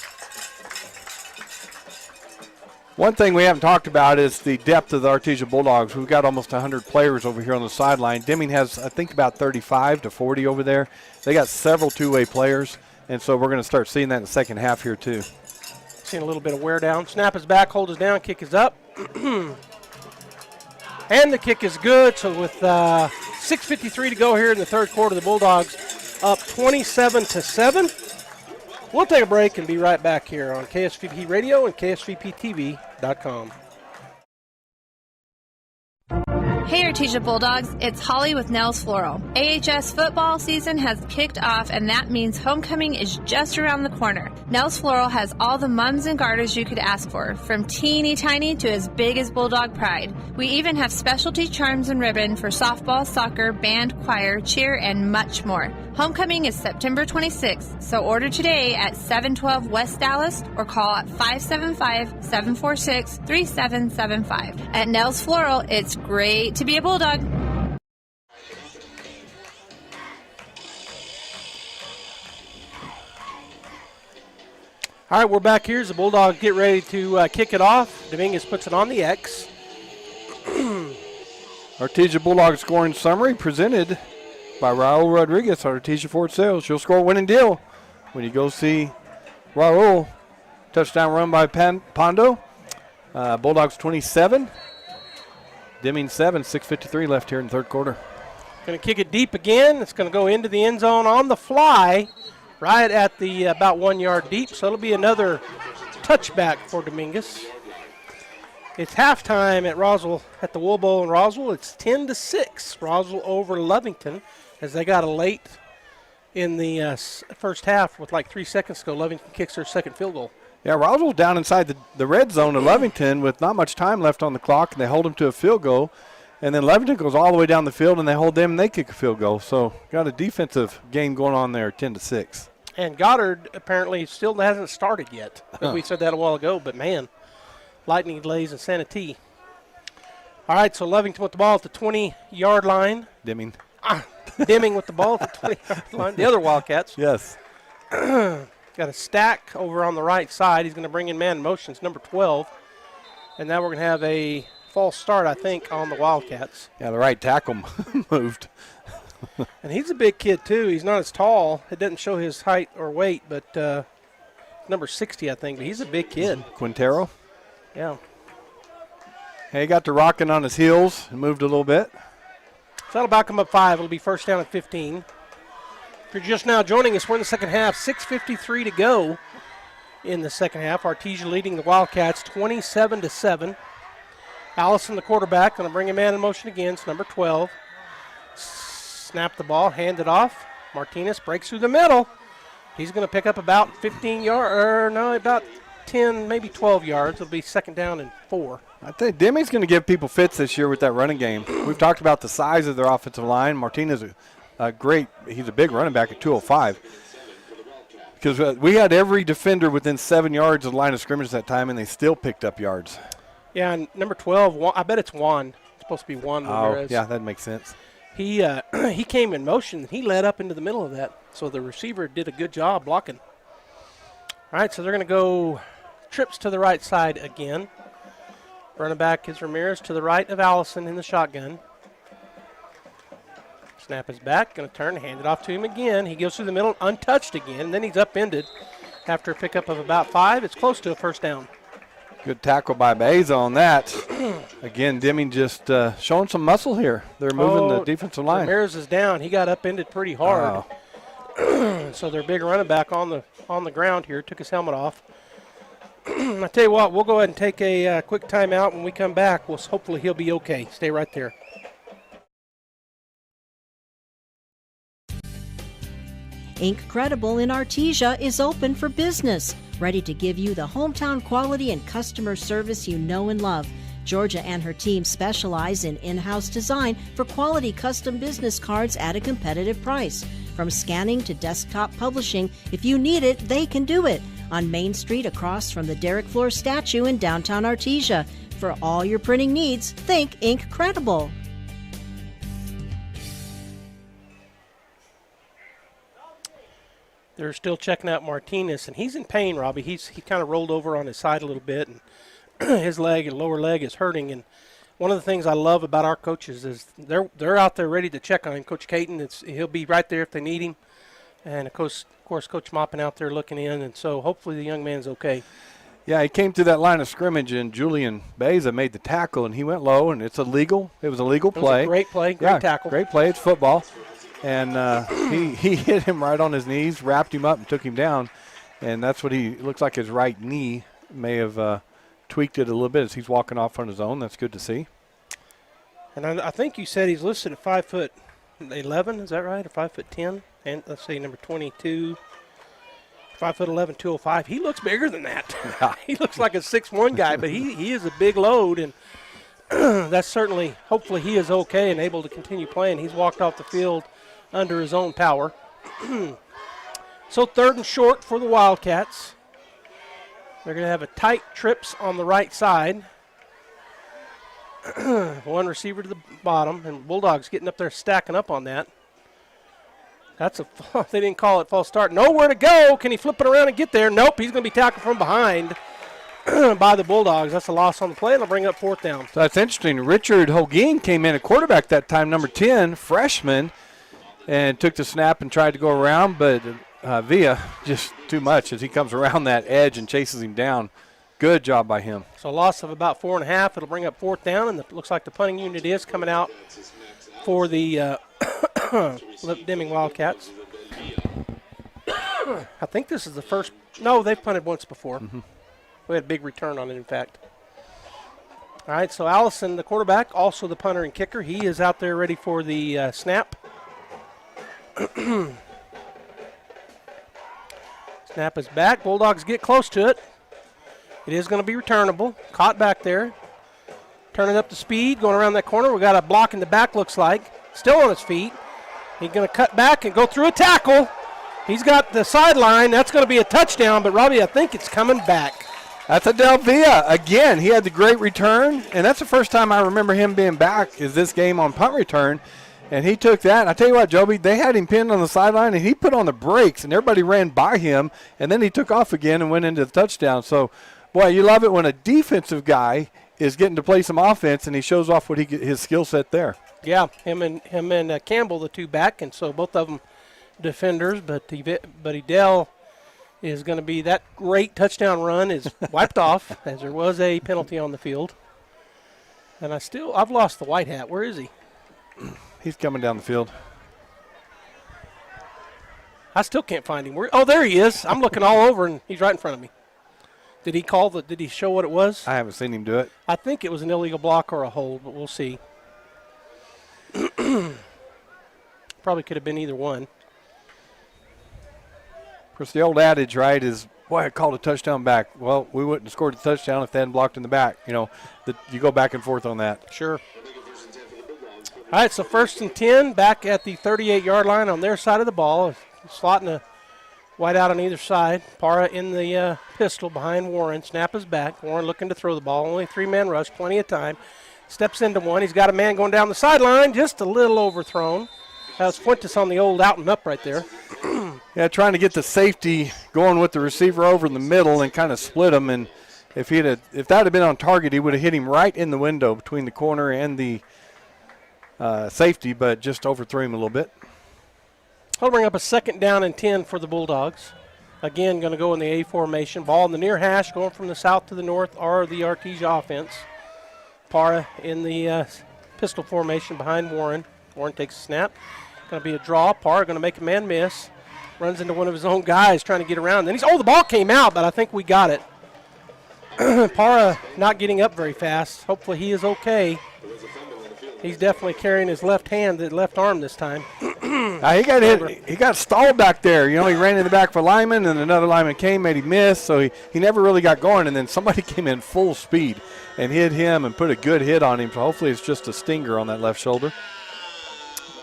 One thing we haven't talked about is the depth of the Artesia Bulldogs. We've got almost 100 players over here on the sideline. Deming has, I think, about 35 to 40 over there. They got several two-way players, and so we're going to start seeing that in the second half here too. Seeing a little bit of wear down. Snap is back, hold is down, kick is up. And the kick is good, so with 6:53 to go here in the third quarter, the Bulldogs up 27-7. We'll take a break and be right back here on KSVP Radio and KSVPTV.com. Hey Artesia Bulldogs, it's Holly with Nels Floral. AHS football season has kicked off, and that means homecoming is just around the corner. Nels Floral has all the mums and garters you could ask for, from teeny tiny to as big as Bulldog Pride. We even have specialty charms and ribbon for softball, soccer, band, choir, cheer, and much more. Homecoming is September 26th, so order today at 712 West Dallas or call at 575-746-3775. At Nels Floral, it's great to be a Bulldog. All right, we're back here as the Bulldogs get ready to kick it off. Dominguez puts it on the X. Artesia Bulldogs scoring summary presented by Raul Rodriguez, Artesia Ford Sales. She'll score a winning deal when you go see Raul. Touchdown run by Pondo. Bulldogs 27. Deming 7, 6:53 left here in the third quarter. Going to kick it deep again. It's going to go into the end zone on the fly, right at the about 1 yard deep. So it'll be another touchback for Dominguez. It's halftime at Roswell, at the Wool Bowl in Roswell. It's 10-6. Roswell over Lovington as they got a late in the first half with like 3 seconds to go. Lovington kicks their second field goal. Yeah, Roswell down inside the red zone of Lovington with not much time left on the clock, and they hold them to a field goal. And then Lovington goes all the way down the field, and they hold them, and they kick a field goal. So got a defensive game going on there, 10-6. And Goddard apparently still hasn't started yet. We said that a while ago, but man, lightning delays in Santee. All right, so Lovington with the ball at the 20-yard line. Deming. Deming with the ball at the 20-yard line. The other Wildcats. Yes. Got a stack over on the right side. He's going to bring in man motions, number 12. And now we're going to have a false start, I think, on the Wildcats. Yeah, the right tackle moved. And he's a big kid, too. He's not as tall. It doesn't show his height or weight, but number 60, I think. But he's a big kid. Quintero? Yeah. Hey, he got to rocking on his heels and moved a little bit. So that'll back him up 5. It'll be first down at 15. If you're just now joining us, we're in the second half. 6:53 to go in the second half. Artesia leading the Wildcats 27-7. Allison, the quarterback, going to bring a man in motion again. It's number 12. Snap the ball, hand it off. Martinez breaks through the middle. He's going to pick up about 15 yards, about 10, maybe 12 yards. It'll be second down and 4. I think Deming's going to give people fits this year with that running game. We've talked about the size of their offensive line. Martinez is he's a big running back at 205. Because we had every defender within 7 yards of the line of scrimmage that time, and they still picked up yards. Yeah, and number 12, I bet it's Juan. It's supposed to be Juan Ramirez. Oh, yeah, that makes sense. He came in motion. He led up into the middle of that, so the receiver did a good job blocking. All right, so they're going to go trips to the right side again. Running back is Ramirez to the right of Allison in the shotgun. Snap is back, going to turn, hand it off to him again. He goes through the middle, untouched again, and then he's upended after a pickup of about 5. It's close to a first down. Good tackle by Baeza on that. Again, Deming just showing some muscle here. They're moving the defensive line. Ramirez is down. He got upended pretty hard. So their big running back on the ground here took his helmet off. I tell you what, we'll go ahead and take a quick timeout. When we come back, hopefully he'll be okay. Stay right there. Incredible in Artesia is open for business, ready to give you the hometown quality and customer service you know and love. Georgia and her team specialize in in-house design for quality custom business cards at a competitive price. From scanning to desktop publishing, if you need it, they can do it. On Main Street across from the Derek Floor statue in downtown Artesia. For all your printing needs, think Incredible. They're still checking out Martinez, and he's in pain, Robbie. He kind of rolled over on his side a little bit, and his lower leg is hurting. And one of the things I love about our coaches is they're out there ready to check on him. Coach Caton, he'll be right there if they need him. And, of course, Coach Moppin out there looking in, and so hopefully the young man's okay. Yeah, he came through that line of scrimmage, and Julian Baeza made the tackle, and he went low, and it's illegal. It was a legal play. It was a great play, great tackle. Great play. It's football. And he hit him right on his knees, wrapped him up, and took him down. And that's what looks like his right knee may have tweaked it a little bit as he's walking off on his own. That's good to see. And I think you said he's listed at 5'11", is that right, or 5'10"? And let's see, number 22, 5'11", 205. He looks bigger than that. Yeah. He looks like a 6'1" guy, but he is a big load, and that's certainly, hopefully he is okay and able to continue playing. He's walked off the field under his own power. So 3rd and short for the Wildcats. They're going to have a tight trips on the right side. One receiver to the bottom, and Bulldogs getting up there stacking up on that. They didn't call it false start. Nowhere to go. Can he flip it around and get there? Nope, he's going to be tackled from behind by the Bulldogs. That's a loss on the play. It'll bring up 4th down. So that's interesting. Richard Holguin came in at quarterback that time, number 10, freshman, and took the snap and tried to go around, but Villa just too much as he comes around that edge and chases him down. Good job by him. So a loss of about 4.5. It'll bring up 4th down, and it looks like the punting unit is coming out for the Deming Wildcats. I think this is the first. No, they've punted once before. Mm-hmm. We had a big return on it, in fact. All right, so Allison, the quarterback, also the punter and kicker. He is out there ready for the snap. Snap is back. Bulldogs get close to it. It is going to be returnable. Caught back there. Turning up the speed, going around that corner. We got a block in the back, looks like. Still on his feet. He's going to cut back and go through a tackle. He's got the sideline. That's going to be a touchdown, but Robbie, I think it's coming back. That's Adel Villa. Again, he had the great return, and that's the first time I remember him being back is this game on punt return. And he took that. And I tell you what, Joby, they had him pinned on the sideline, and he put on the brakes, and everybody ran by him, and then he took off again and went into the touchdown. So, boy, you love it when a defensive guy is getting to play some offense, and he shows off what his skill set there. Yeah, him and Campbell, the two back, and so both of them defenders. But Edel is going to be that great touchdown run is wiped off as there was a penalty on the field. And I've lost the white hat. Where is he? He's coming down the field. I still can't find him. Oh, there he is. I'm looking all over, and he's right in front of me. Did he show what it was? I haven't seen him do it. I think it was an illegal block or a hold, but we'll see. Probably could have been either one. Of course, the old adage, right, is, boy, I called a touchdown back. Well, we wouldn't have scored a touchdown if they hadn't blocked in the back. You go back and forth on that. Sure. All right, so 1st and 10, back at the 38-yard line on their side of the ball. Slotting a wide out on either side. Parra in the pistol behind Warren. Snap is back. Warren looking to throw the ball. Only 3-man rush, plenty of time. Steps into one. He's got a man going down the sideline, just a little overthrown. Has Fuentes on the old out and up right there. Yeah, trying to get the safety going with the receiver over in the middle and kind of split him. And if that had been on target, he would have hit him right in the window between the corner and the safety, but just overthrew him a little bit. I'll bring up a 2nd down and 10 for the Bulldogs. Again, going to go in the A formation. Ball in the near hash, going from the south to the north, are the Artesia offense. Parra in the pistol formation behind Warren. Warren takes a snap. Going to be a draw. Parra going to make a man miss. Runs into one of his own guys trying to get around. Then the ball came out, but I think we got it. Parra not getting up very fast. Hopefully he is okay. He's definitely carrying his left arm this time. He got hit. He got stalled back there. He ran in the back for a lineman, and another lineman came, made him miss, so he never really got going. And then somebody came in full speed and hit him and put a good hit on him. So hopefully it's just a stinger on that left shoulder.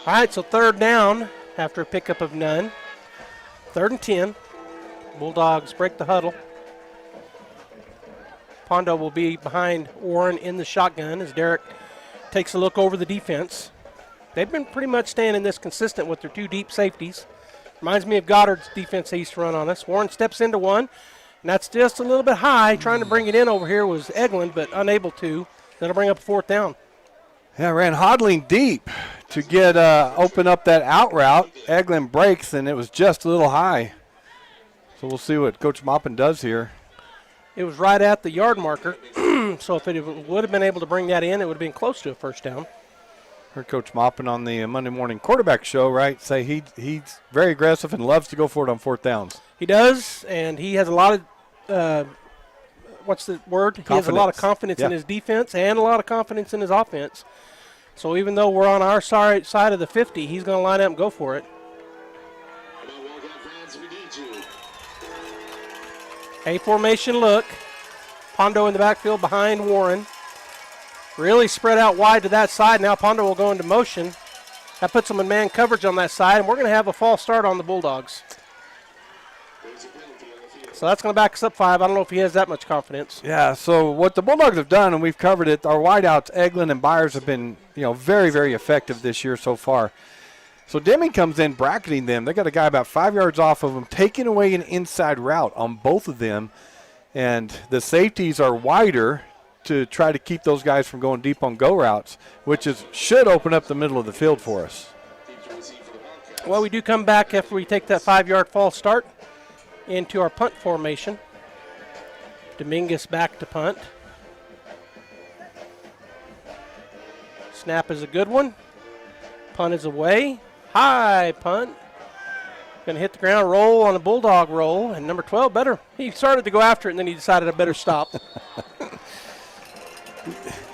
All right, so 3rd down after a pickup of none. 3rd and 10. Bulldogs break the huddle. Pondo will be behind Warren in the shotgun as Derek takes a look over the defense. They've been pretty much staying in this consistent with their 2 deep safeties. Reminds me of Goddard's defense they used to run on us. Warren steps into one, and that's just a little bit high. Trying to bring it in over here was Eglin, but unable to. That'll bring up a 4th down. Yeah, ran hodling deep to get open up that out route. Eglin breaks, and it was just a little high. So we'll see what Coach Maupin does here. It was right at the yard marker, so if it would have been able to bring that in, it would have been close to a 1st down. Heard Coach Maupin on the Monday morning quarterback show, right, say he's very aggressive and loves to go for it on 4th downs. He does, and he has a lot of what's the word? He has a lot of confidence in his defense and a lot of confidence in his offense. So even though we're on our side of the 50, he's going to line up and go for it. A formation look. Pondo in the backfield behind Warren. Really spread out wide to that side. Now Pondo will go into motion. That puts them in man coverage on that side, and we're going to have a false start on the Bulldogs. So that's going to back us up 5. I don't know if he has that much confidence. Yeah, so what the Bulldogs have done, and we've covered it, our wideouts, Eglin and Byers, have been very, very effective this year so far. So Deming comes in bracketing them. They got a guy about 5 yards off of them, taking away an inside route on both of them. And the safeties are wider to try to keep those guys from going deep on go routes, which should open up the middle of the field for us. Well, we do come back after we take that 5-yard false start into our punt formation. Dominguez back to punt. Snap is a good one. Punt is away. High punt. Going to hit the ground, roll on a Bulldog roll, and number 12 better. He started to go after it, and then he decided I better stop.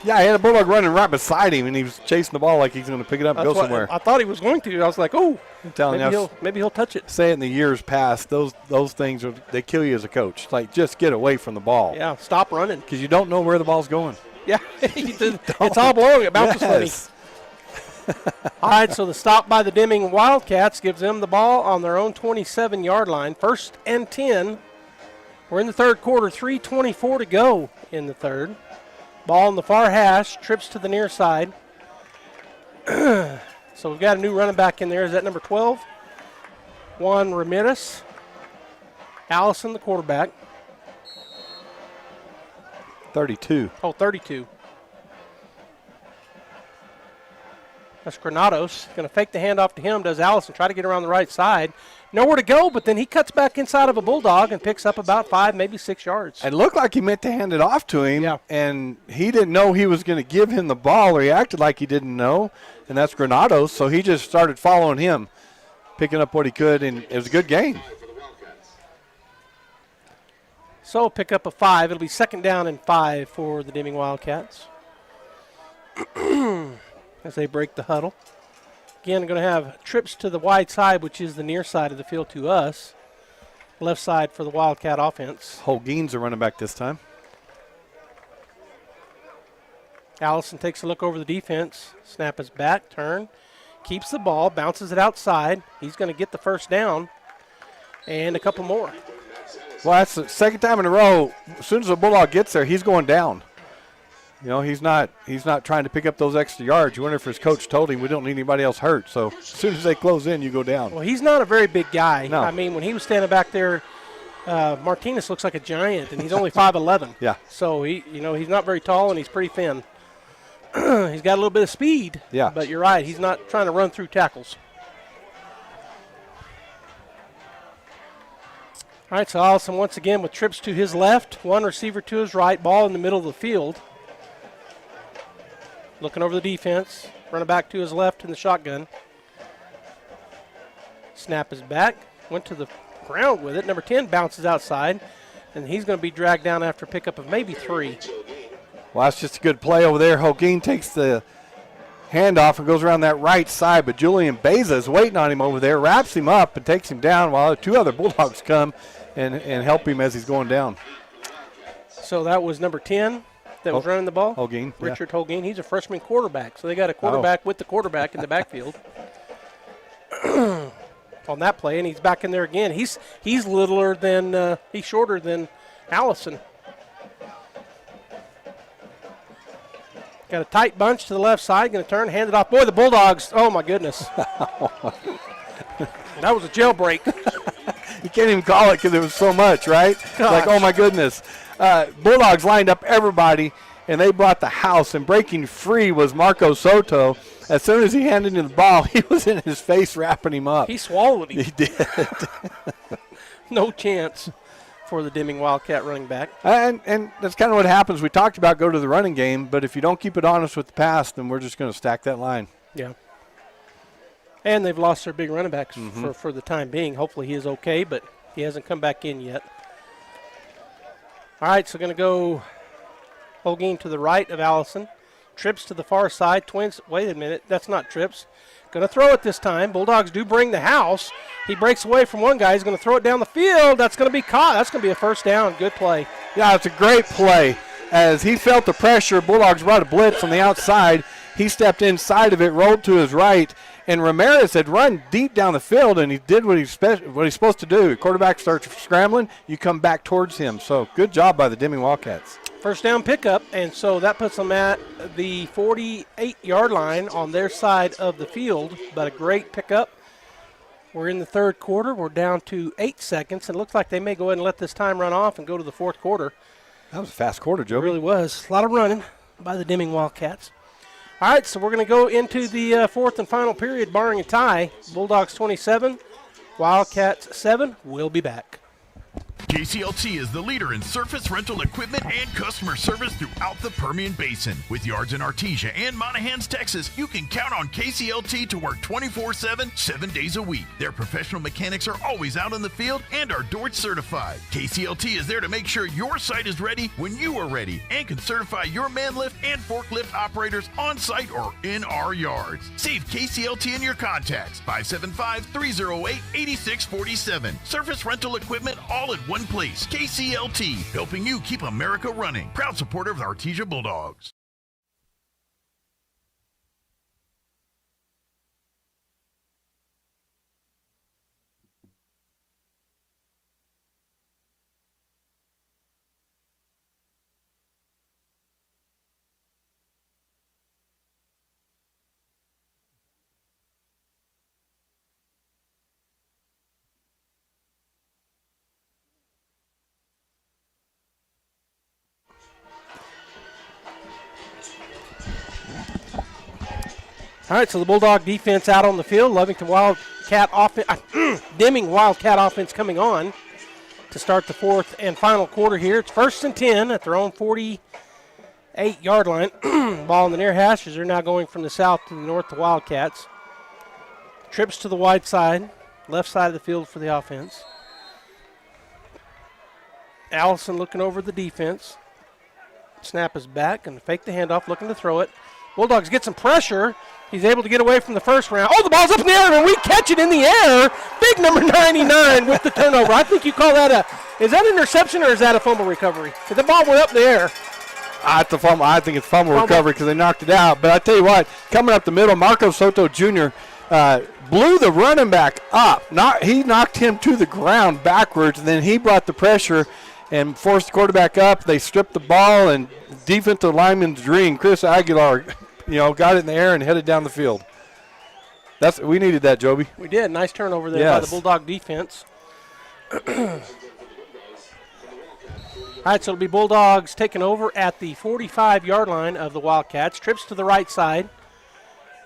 Yeah, he had a Bulldog running right beside him, and he was chasing the ball like he's going to pick it up and go somewhere. I thought he was going to. I was like, oh, I'm telling you, maybe he'll touch it. Say it in the years past, those things, they kill you as a coach. It's like, just get away from the ball. Yeah, stop running. Because you don't know where the ball's going. Yeah, it's all blowing. It bounces funny. All right, so the stop by the Deming Wildcats gives them the ball on their own 27-yard line. 1st and 10. We're in the 3rd quarter, 3:24 to go in the 3rd. Ball in the far hash, trips to the near side. So we've got a new running back in there. Is that number 12? Juan Ramirez. Allison, the quarterback. 32. Oh, 32. That's Granados. Going to fake the handoff to him, does Allison, try to get around the right side. Nowhere to go, but then he cuts back inside of a Bulldog and picks up about 5, maybe 6 yards. It looked like he meant to hand it off to him, and he didn't know he was going to give him the ball, or he acted like he didn't know, and that's Granados, so he just started following him, picking up what he could, and it was a good game. So pick up a 5. It'll be 2nd down and 5 for the Deming Wildcats as they break the huddle. Again, we're going to have trips to the wide side, which is the near side of the field to us. Left side for the Wildcat offense. Holguin's a running back this time. Allison takes a look over the defense. Snap is back, turn, keeps the ball, bounces it outside. He's going to get the first down and a couple more. Well, that's the second time in a row. As soon as the Bulldog gets there, he's going down. You know, he's not trying to pick up those extra yards. You wonder if his coach told him we don't need anybody else hurt. So as soon as they close in, you go down. Well, he's not a very big guy. No. I mean, when he was standing back there, Martinez looks like a giant, and he's only 5'11". Yeah. So he's not very tall, and he's pretty thin. He's got a little bit of speed. Yeah. But you're right, he's not trying to run through tackles. All right, so Allison once again with trips to his left, one receiver to his right, ball in the middle of the field. Looking over the defense, running back to his left in the shotgun. Snap is back, went to the ground with it. Number 10 bounces outside, and he's going to be dragged down after a pickup of maybe 3. Well, that's just a good play over there. Holguin takes the handoff and goes around that right side, but Julian Beza is waiting on him over there, wraps him up and takes him down while 2 other Bulldogs come and help him as he's going down. So that was number 10 that was running the ball? Holguin. Richard Holguin. He's a freshman quarterback, so they got a quarterback with the quarterback in the backfield on that play, and he's back in there again. He's littler than he's shorter than Allison. Got a tight bunch to the left side. Going to turn, hand it off. Boy, the Bulldogs. Oh, my goodness. That was a jailbreak. You can't even call it because it was so much, right? Gosh. Like, oh, my goodness. Bulldogs lined up everybody, and they brought the house. And breaking free was Marco Soto. As soon as he handed him the ball, he was in his face wrapping him up. He swallowed him. He did. No chance for the Deming Wildcat running back. And that's kind of what happens. We talked about go to the running game, but if you don't keep it honest with the pass, then we're just going to stack that line. Yeah. And they've lost their big running backs for the time being. Hopefully he is okay, but he hasn't come back in yet. All right, so going to go Holguin to the right of Allison. Trips to the far side. Twins, wait a minute, that's not trips. Going to throw it this time. Bulldogs do bring the house. He breaks away from one guy. He's going to throw it down the field. That's going to be caught. That's going to be a first down. Good play. Yeah, it's a great play. As he felt the pressure, Bulldogs brought a blitz on the outside. He stepped inside of it, rolled to his right, and Ramirez had run deep down the field, and he did what he's supposed to do. The quarterback starts scrambling, you come back towards him. So good job by the Deming Wildcats. First down pickup, and so that puts them at the 48-yard line on their side of the field, but a great pickup. We're in the third quarter. We're down to 8 seconds, and it looks like they may go ahead and let this time run off and go to the fourth quarter. That was a fast quarter, Joe. It really was. A lot of running by the Deming Wildcats. All right, so we're going to go into the fourth and final period, barring a tie. Bulldogs 27, Wildcats 7. We'll be back. KCLT is the leader in surface rental equipment and customer service throughout the Permian Basin. With yards in Artesia and Monahans, Texas, you can count on KCLT to work 24/7, 7 days a week. Their professional mechanics are always out in the field and are DORT certified. KCLT is there to make sure your site is ready when you are ready and can certify your man lift and forklift operators on site or in our yards. Save KCLT in your contacts, 575-308-8647. Surface rental equipment all in one place. KCLT, helping you keep America running. Proud supporter of the Artesia Bulldogs. All right, so the Bulldog defense out on the field. Lovington Wildcat offense, Deming Wildcat offense coming on to start the fourth and final quarter here. It's 1st and 10 at their own 48-yard line. Ball in the near hash as they're now going from the south to the north, the Wildcats. Trips to the wide side, left side of the field for the offense. Allison looking over the defense. Snap is back and fake the handoff, looking to throw it. Bulldogs get some pressure. He's able to get away from the first round. Oh, the ball's up in the air, and we catch it in the air. Big number 99 with the turnover. I think you call that is that an interception or is that a fumble recovery? Because the ball went up in the air. I think it's fumble recovery because they knocked it out. But I tell you what, coming up the middle, Marco Soto Jr. Blew the running back up. He knocked him to the ground backwards, and then he brought the pressure and forced the quarterback up. They stripped the ball, and defensive lineman's dream, Chris Aguilar, got it in the air and headed down the field. We needed that, Joby. We did. Nice turnover there by the Bulldog defense. All right, so it'll be Bulldogs taking over at the 45-yard line of the Wildcats. Trips to the right side.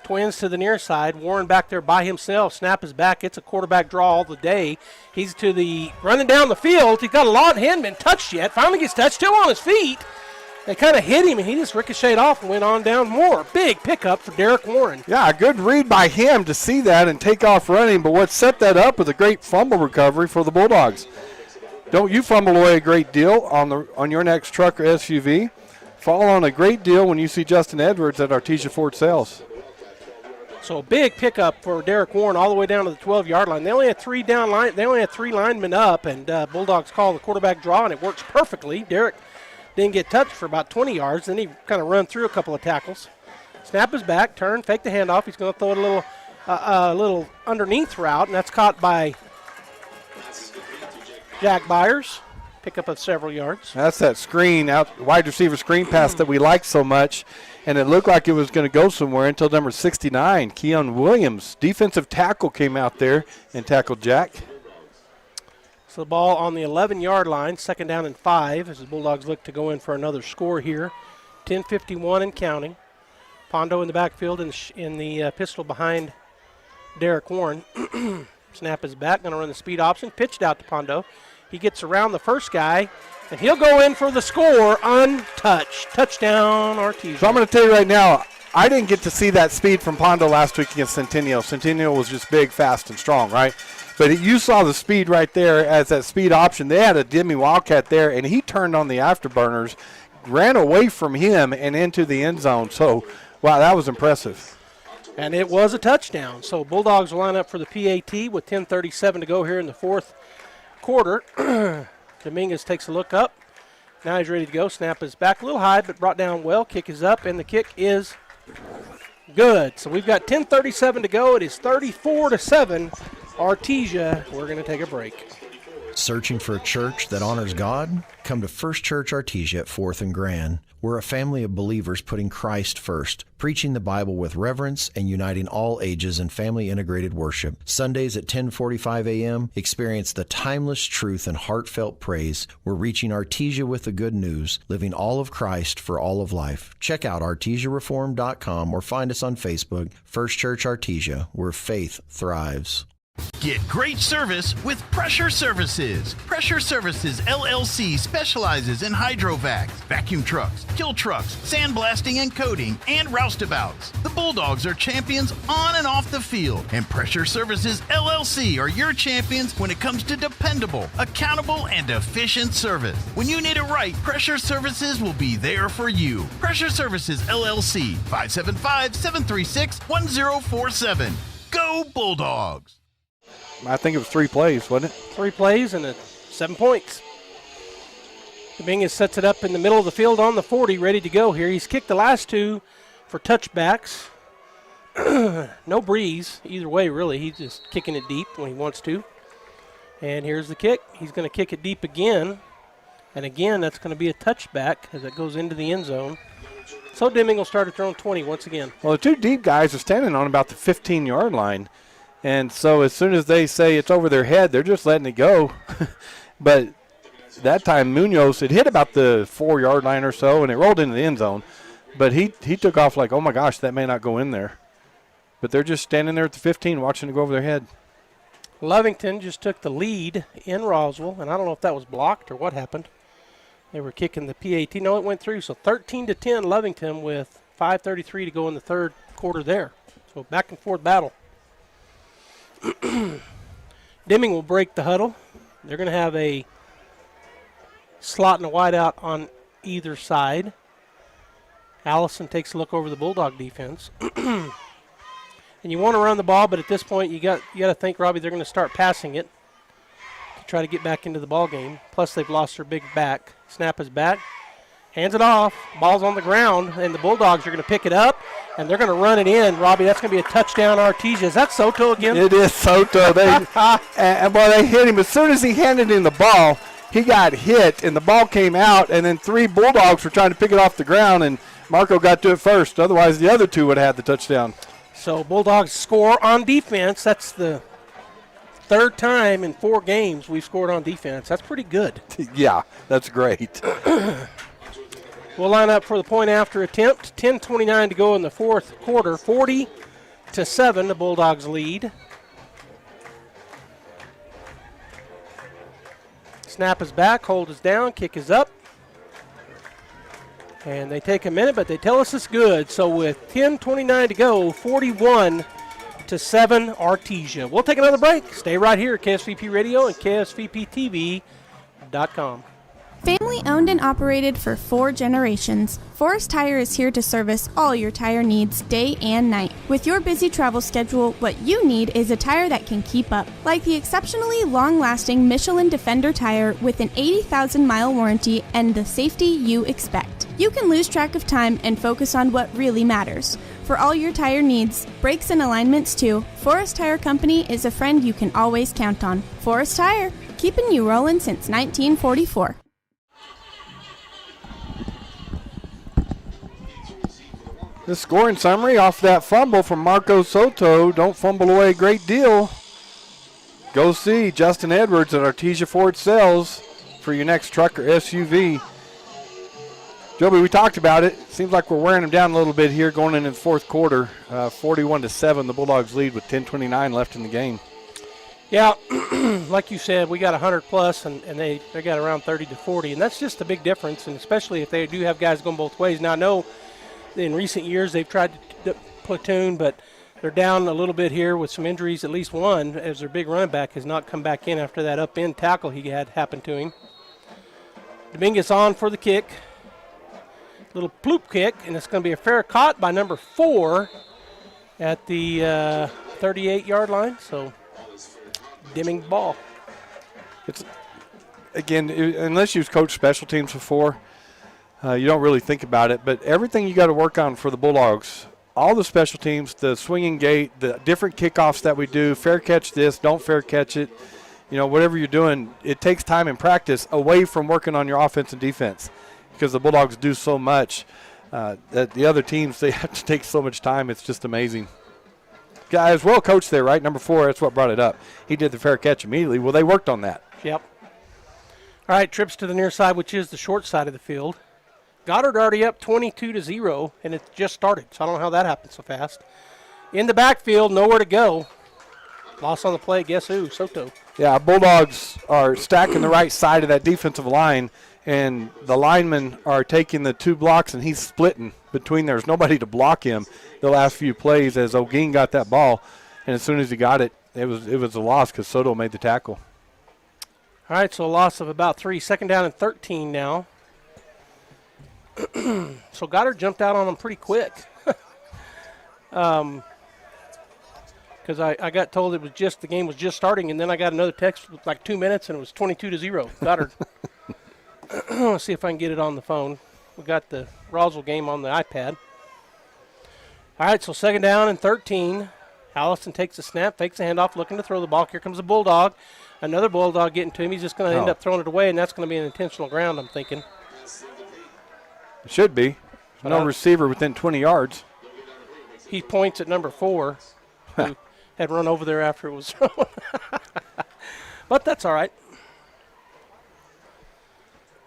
Twins to the near side. Warren back there by himself. Snap is back. It's a quarterback draw all the day. He's running down the field. He's got a lot. Hadn't been touched yet. Finally gets touched. Still on his feet. They kind of hit him, and he just ricocheted off and went on down more. Big pickup for Derek Warren. Yeah, a good read by him to see that and take off running. But what set that up was a great fumble recovery for the Bulldogs. Don't you fumble away a great deal on your next truck or SUV. Fall on a great deal when you see Justin Edwards at Artesia Ford Sales. So a big pickup for Derek Warren all the way down to the 12-yard line. They only had three linemen up, and Bulldogs call the quarterback draw, and it works perfectly. Derek didn't get touched for about 20 yards. Then he kind of run through a couple of tackles. Snap is back, turn, fake the handoff. He's going to throw it a little underneath route, and that's caught by Jack Byers. Pickup of several yards. That's that screen, wide receiver screen pass that we like so much. And it looked like it was going to go somewhere until number 69, Keon Williams. Defensive tackle came out there and tackled Jack. So the ball on the 11-yard line, 2nd down and 5, as the Bulldogs look to go in for another score here. 10:51 and counting. Pondo in the backfield in the pistol behind Derek Warren. Snap is back, going to run the speed option. Pitched out to Pondo. He gets around the first guy, and he'll go in for the score untouched. Touchdown, Artesia. So I'm going to tell you right now, I didn't get to see that speed from Pondo last week against Centennial. Centennial was just big, fast, and strong, right? But you saw the speed right there as that speed option. They had a Deming Wildcat there, and he turned on the afterburners, ran away from him and into the end zone. So, wow, that was impressive. And it was a touchdown. So Bulldogs will line up for the PAT with 10:37 to go here in the fourth quarter. Dominguez takes a look up. Now he's ready to go. Snap is back a little high, but brought down well. Kick is up, and the kick is good. So we've got 10:37 to go. It is 34-7. Artesia. We're going to take a break. Searching for a church that honors God? Come to First Church Artesia at 4th and Grand. We're a family of believers putting Christ first, preaching the Bible with reverence and uniting all ages in family-integrated worship. Sundays at 10:45 a.m., experience the timeless truth and heartfelt praise. We're reaching Artesia with the good news, living all of Christ for all of life. Check out artesiareform.com or find us on Facebook, First Church Artesia, where faith thrives. Get great service with Pressure Services. Pressure Services LLC specializes in hydrovacs, vacuum trucks, kill trucks, sandblasting and coating, and roustabouts. The Bulldogs are champions on and off the field, and Pressure Services LLC are your champions when it comes to dependable, accountable, and efficient service. When you need it right, Pressure Services will be there for you. Pressure Services LLC, 575-736-1047. Go Bulldogs! I think it was 3 plays, wasn't it? 3 plays and 7 points. Dominguez sets it up in the middle of the field on the 40, ready to go here. He's kicked the last 2 for touchbacks. No breeze either way, really. He's just kicking it deep when he wants to. And here's the kick. He's going to kick it deep again. And again, that's going to be a touchback as it goes into the end zone. So Deming will start at their own 20 once again. Well, the 2 deep guys are standing on about the 15-yard line. And so as soon as they say it's over their head, they're just letting it go. But that time Munoz, it hit about the 4-yard line or so, and it rolled into the end zone. But he took off like, oh, my gosh, that may not go in there. But they're just standing there at the 15 watching it go over their head. Lovington just took the lead in Roswell, and I don't know if that was blocked or what happened. They were kicking the PAT. No, it went through. So 13-10 Lovington with 5:33 to go in the third quarter there. So back and forth battle. Deming will break the huddle. They're going to have a slot and a wide out on either side. Allison takes a look over the Bulldog defense. And you want to run the ball, but at this point you got to think, Robbie, they're going to start passing it to try to get back into the ball game. Plus they've lost their big back. Snap is back. Hands it off. Ball's on the ground, and the Bulldogs are going to pick it up, and they're going to run it in. Robbie, that's going to be a touchdown, Artesia. Is that Soto again? It is Soto. And they hit him. As soon as he handed him the ball, he got hit, and the ball came out, and then 3 Bulldogs were trying to pick it off the ground, and Marco got to it first. Otherwise, the other 2 would have had the touchdown. So Bulldogs score on defense. That's the 3rd time in 4 games we've scored on defense. That's pretty good. Yeah, that's great. We'll line up for the point after attempt. 10:29 to go in the 4th quarter. 40-7, the Bulldogs lead. Snap is back, hold is down, kick is up. And they take a minute, but they tell us it's good. So with 10:29 to go, 41-7 Artesia. We'll take another break. Stay right here at KSVP Radio and KSVPTV.com. Family owned and operated for 4 generations, Forest Tire is here to service all your tire needs day and night. With your busy travel schedule, what you need is a tire that can keep up. Like the exceptionally long-lasting Michelin Defender tire with an 80,000-mile warranty and the safety you expect. You can lose track of time and focus on what really matters. For all your tire needs, brakes and alignments too, Forest Tire Company is a friend you can always count on. Forest Tire, keeping you rolling since 1944. The scoring summary off that fumble from Marco Soto. Don't fumble away a great deal. Go see Justin Edwards at Artesia Ford Sales for your next truck or SUV. Joby, we talked about it. Seems like we're wearing them down a little bit here going into the 4th quarter. 41-7, the Bulldogs lead with 10:29 left in the game. Yeah, like you said, we got 100 plus, and they got around 30-40, and that's just a big difference, and especially if they do have guys going both ways. Now, I know in recent years they've tried to platoon, but they're down a little bit here with some injuries. At least one, as their big running back, has not come back in after that up-end tackle he had happen to him. Deming on for the kick. Little ploop kick, and it's going to be a fair caught by number 4 at the 38-yard line. So, Deming ball. It's again, unless you've coached special teams before, you don't really think about it. But everything you got to work on for the Bulldogs, all the special teams, the swinging gate, the different kickoffs that we do, fair catch this, don't fair catch it. You know, whatever you're doing, it takes time and practice away from working on your offense and defense, because the Bulldogs do so much that the other teams, they have to take so much time. It's just amazing. Guys, well coached there, right? Number 4, that's what brought it up. He did the fair catch immediately. Well, they worked on that. Yep. All right, trips to the near side, which is the short side of the field. Goddard already up 22-0, and it just started, so I don't know how that happened so fast. In the backfield, nowhere to go. Loss on the play, guess who? Soto. Yeah, Bulldogs are stacking the right side of that defensive line, and the linemen are taking the 2 blocks, and he's splitting between. There's nobody to block him the last few plays as O'Geen got that ball, and as soon as he got it, it was a loss because Soto made the tackle. All right, so a loss of about 3. 2nd down and 13 now. So Goddard jumped out on him pretty quick. Because I got told it was just the game was just starting, and then I got another text with like 2 minutes, and it was 22-0. Goddard. Let's see if I can get it on the phone. We got the Roswell game on the iPad. All right, so 2nd down and 13. Allison takes a snap, fakes a handoff, looking to throw the ball. Here comes a Bulldog. Another Bulldog getting to him. He's just going to end up throwing it away, and that's going to be an intentional ground, I'm thinking. It should be. No receiver within 20 yards. He points at number 4, who had run over there after it was thrown. But that's all right.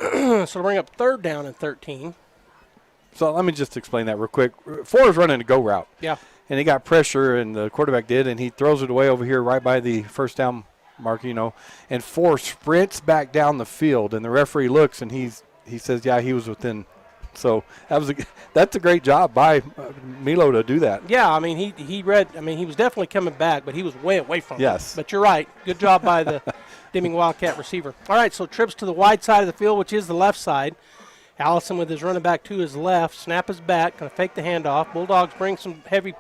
So we'll bring up 3rd down and 13. So let me just explain that real quick. 4 is running a go route. Yeah. And he got pressure, and the quarterback did, and he throws it away over here right by the 1st down mark, you know. And 4 sprints back down the field, and the referee looks, and he says, yeah, he was within So that's a great job by Milo to do that. Yeah, I mean, he was definitely coming back, but he was way away from Yes. it. But you're right. Good job by the Deming Wildcat receiver. All right, so trips to the wide side of the field, which is the left side. Allison with his running back to his left. Snap is back. Going to fake the handoff. Bulldogs bring some heavy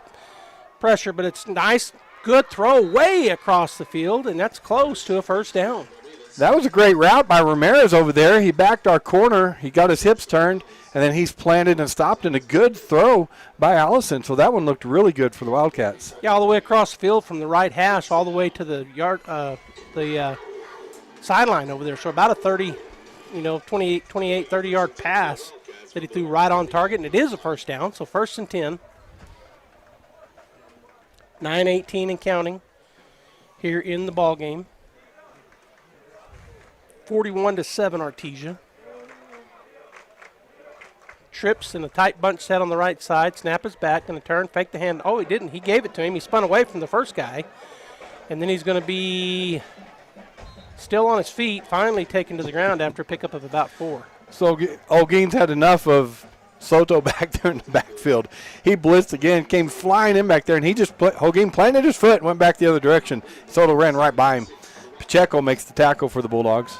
pressure, but it's nice, good throw way across the field, and that's close to a first down. That was a great route by Ramirez over there. He backed our corner. He got his hips turned, and then he's planted and stopped, and a good throw by Allison. So that one looked really good for the Wildcats. Yeah, all the way across the field from the right hash all the way to the sideline over there. So about a 28, 30-yard pass that he threw right on target, and it is a first down. So 1st and 10. 9:18 and counting here in the ball game. 41-7 Artesia. Trips in a tight bunch set on the right side. Snap is back, going to turn, fake the hand. Oh, he didn't. He gave it to him. He spun away from the first guy. And then he's going to be still on his feet, finally taken to the ground after a pickup of about 4. So Olguin's had enough of Soto back there in the backfield. He blitzed again, came flying in back there, and Holguin planted his foot and went back the other direction. Soto ran right by him. Pacheco makes the tackle for the Bulldogs.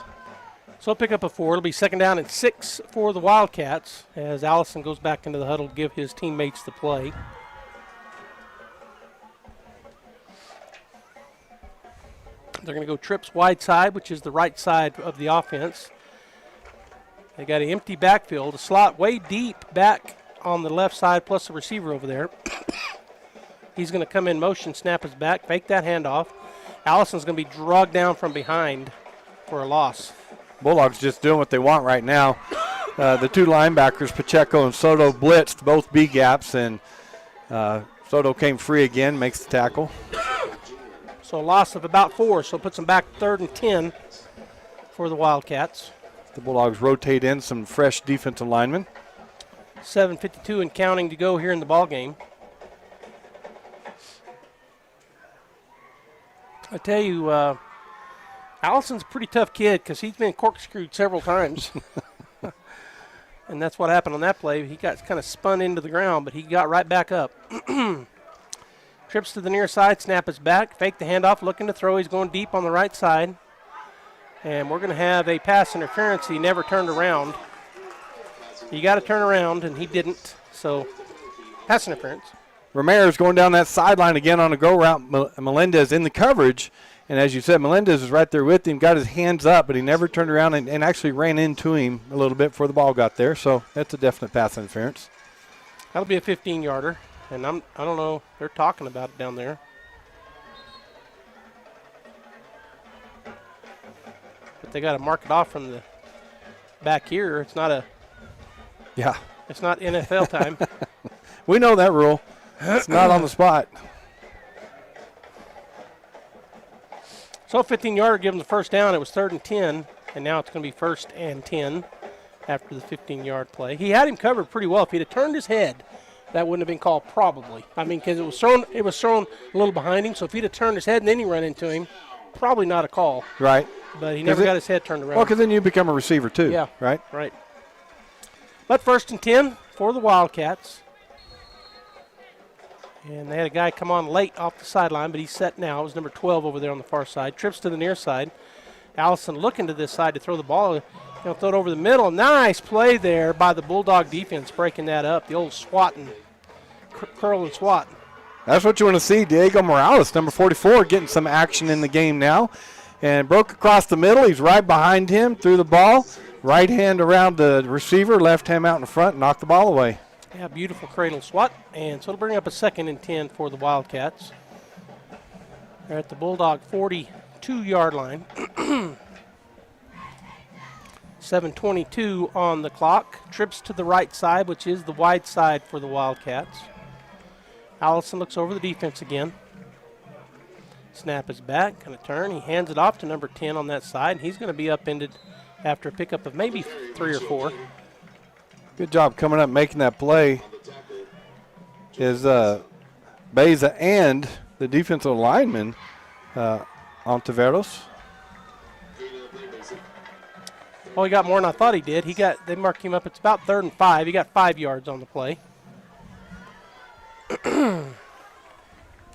So he'll pick up a 4. It'll be 2nd down and 6 for the Wildcats as Allison goes back into the huddle to give his teammates the play. They're going to go trips wide side, which is the right side of the offense. They got an empty backfield, a slot way deep back on the left side, plus the receiver over there. He's going to come in motion, snap his back, fake that handoff. Allison's going to be dragged down from behind for a loss. Bulldogs just doing what they want right now. The two linebackers, Pacheco and Soto, blitzed both B gaps, and Soto came free again, makes the tackle. So a loss of about 4, so it puts them back 3rd and 10 for the Wildcats. The Bulldogs rotate in some fresh defensive linemen. 7:52 and counting to go here in the ball game. I tell you, Allison's a pretty tough kid because he's been corkscrewed several times. And that's what happened on that play. He got kind of spun into the ground, but he got right back up. Trips to the near side, snap is back, fake the handoff, looking to throw. He's going deep on the right side. And we're going to have a pass interference. He never turned around. You got to turn around, and he didn't. So, pass interference. Ramirez going down that sideline again on a go route. Melendez in the coverage. And as you said, Melendez is right there with him, got his hands up, but he never turned around and actually ran into him a little bit before the ball got there. So, that's a definite pass interference. That'll be a 15-yarder. And I don't know, they're talking about it down there. But they got to mark it off from the back here. It's not It's not NFL time. We know that rule. It's not on the spot. So a 15-yarder gives them the first down. It was 3rd and 10, and now it's going to be 1st and 10 after the 15-yard play. He had him covered pretty well. If he'd have turned his head, that wouldn't have been called probably. I mean, because it was thrown a little behind him. So if he'd have turned his head and then he ran into him, probably not a call. Right. But he never got his head turned around. Well, because then you become a receiver too. Yeah. Right. Right. But 1st and 10 for the Wildcats. And they had a guy come on late off the sideline, but he's set now. It was number 12 over there on the far side. Trips to the near side. Allison looking to this side to throw the ball. They'll throw it over the middle. Nice play there by the Bulldog defense, breaking that up. The old swatting, curl and swat. That's what you want to see. Diego Morales, number 44, getting some action in the game now. And broke across the middle. He's right behind him, threw the ball. Right hand around the receiver, left hand out in front, knocked the ball away. Yeah, beautiful cradle swat. And so it'll bring up a 2nd and 10 for the Wildcats. They're at the Bulldog 42-yard line. 7:22 on the clock. Trips to the right side, which is the wide side for the Wildcats. Allison looks over the defense again. Snap is back, going to turn. He hands it off to number 10 on that side. He's going to be upended after a pickup of maybe 3 or 4. Good job coming up, making that play. Is Beza and the defensive lineman, Ontiveros. Oh, he got more than I thought he did. They marked him up. It's about 3rd and 5. He got 5 yards on the play.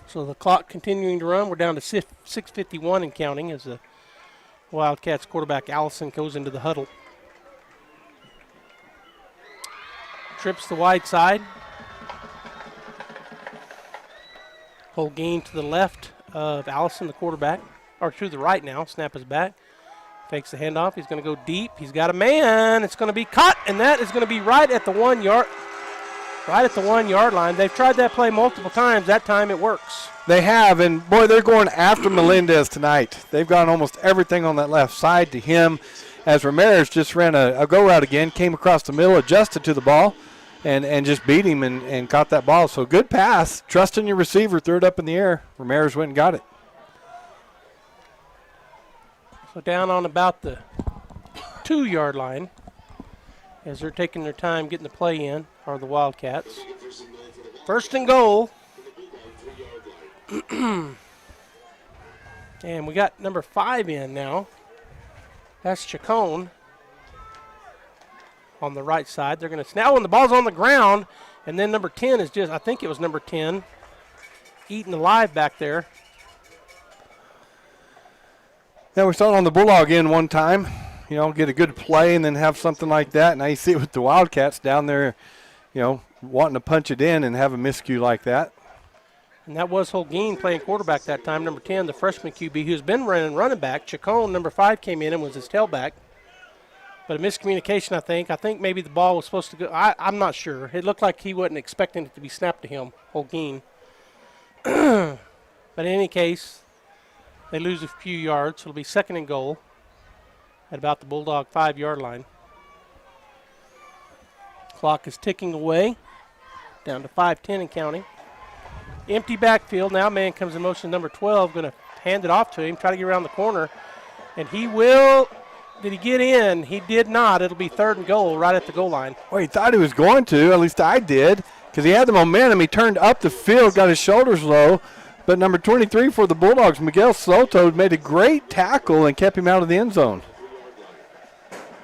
So the clock continuing to run. We're down to 6:51 and counting as the Wildcats quarterback Allison goes into the huddle. Trips the wide side. Whole gain to the left of Allison, the quarterback, or to the right now. Snap is back. Fakes the handoff. He's going to go deep. He's got a man. It's going to be caught, and that is going to be right at the 1 yard. Right at the 1 yard line. They've tried that play multiple times. That time it works. They have, and boy, they're going after Melendez tonight. They've gone almost everything on that left side to him, as Ramirez just ran a go route again, came across the middle, adjusted to the ball, and just beat him and caught that ball. So good pass. Trust in your receiver, threw it up in the air. Ramirez went and got it. So down on about the 2 yard line as they're taking their time getting the play in, are the Wildcats. 1st and goal. And we got number 5 in now. That's Chacon on the right side. They're going to snap when the ball's on the ground, and then number 10 is just, I think it was number 10, eaten alive back there. Yeah, we saw it on the Bulldog end one time. Get a good play and then have something like that. Now you see it with the Wildcats down there, wanting to punch it in and have a miscue like that. And that was Holguin playing quarterback that time, number 10, the freshman QB, who's been running back. Chacon, number 5, came in and was his tailback. But a miscommunication, I think. I think maybe the ball was supposed to go. I'm not sure. It looked like he wasn't expecting it to be snapped to him, Holguin. But in any case, they lose a few yards. So it'll be 2nd and goal at about the Bulldog 5 yard line. Clock is ticking away. Down to 5:10 and counting. Empty backfield. Now man comes in motion, number 12, going to hand it off to him, try to get around the corner. And he will. Did he get in? He did not. It'll be 3rd and goal right at the goal line. Well, he thought he was going to. At least I did, because he had the momentum. He turned up the field, got his shoulders low. But number 23 for the Bulldogs, Miguel Soto, made a great tackle and kept him out of the end zone.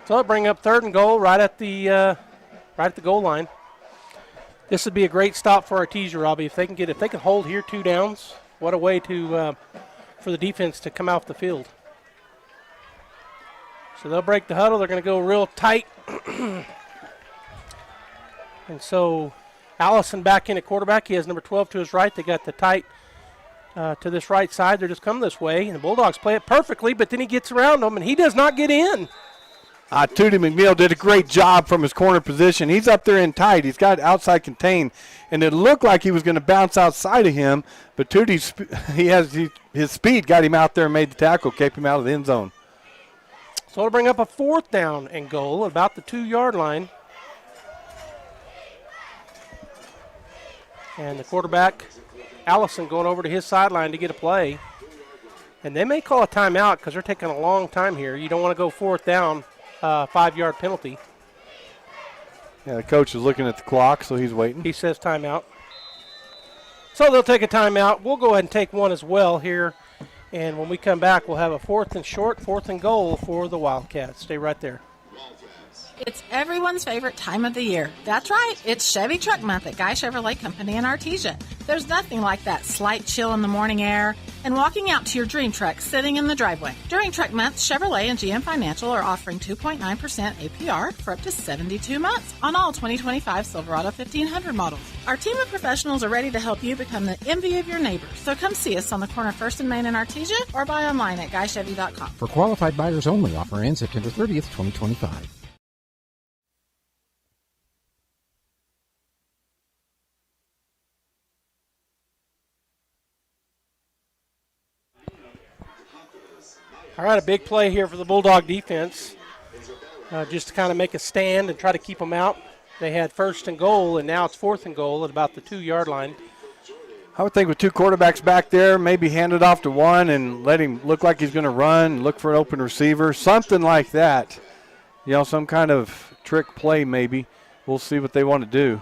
So it'll bring up 3rd and goal right at the goal line. This would be a great stop for Artesia, Robbie. If they can hold here 2 downs, what a way to for the defense to come off the field. So they'll break the huddle. They're going to go real tight. And so Allison back in at quarterback. He has number 12 to his right. They got the tight to this right side. They're just coming this way. And the Bulldogs play it perfectly, but then he gets around them, and he does not get in. Tootie McNeil did a great job from his corner position. He's up there in tight. He's got outside contained, and it looked like he was going to bounce outside of him, but Tootie's his speed got him out there and made the tackle, kept him out of the end zone. So it'll bring up a 4th down and goal at about the 2 yard line. And the quarterback, Allison, going over to his sideline to get a play. And they may call a timeout because they're taking a long time here. You don't want to go 4th down. 5 yard penalty. Yeah, the coach is looking at the clock, so he's waiting. He says timeout. So they'll take a timeout. We'll go ahead and take one as well here. And when we come back, we'll have a 4th and short, 4th and goal for the Wildcats. Stay right there. It's everyone's favorite time of the year. That's right. It's Chevy Truck Month at Guy Chevrolet Company in Artesia. There's nothing like that slight chill in the morning air and walking out to your dream truck sitting in the driveway. During Truck Month, Chevrolet and GM Financial are offering 2.9% APR for up to 72 months on all 2025 Silverado 1500 models. Our team of professionals are ready to help you become the envy of your neighbors. So come see us on the corner 1st and Main in Artesia or buy online at GuyChevy.com. For qualified buyers only, offer ends September 30th, 2025. All right, a big play here for the Bulldog defense. Just to kind of make a stand and try to keep them out. They had 1st and goal, and now it's 4th and goal at about the 2 yard line. I would think with 2 quarterbacks back there, maybe hand it off to one and let him look like he's going to run, look for an open receiver, something like that. Some kind of trick play maybe. We'll see what they want to do.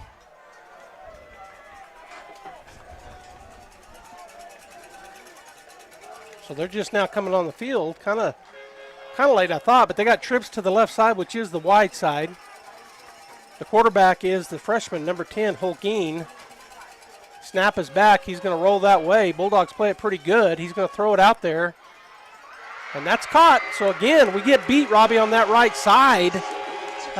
So they're just now coming on the field, kind of kind of late, I thought, but they got trips to the left side, which is the wide side. The quarterback is the freshman, number 10, Holguin. Snap is back. He's going to roll that way. Bulldogs play it pretty good. He's going to throw it out there. And that's caught. So, again, we get beat, Robbie, on that right side. We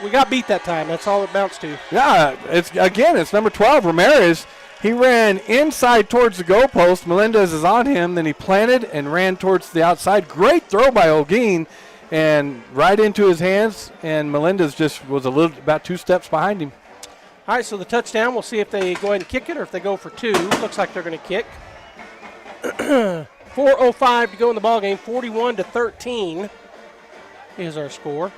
got beat that time. That's all it bounced to. Yeah, it's number 12, Ramirez. He ran inside towards the goalpost. Melendez is on him. Then he planted and ran towards the outside. Great throw by Holguin, and right into his hands. And Melendez just was about 2 steps behind him. All right, so the touchdown, we'll see if they go ahead and kick it or if they go for 2. Looks like they're going to kick. 4:05 to go in the ballgame. 41-13 is our score.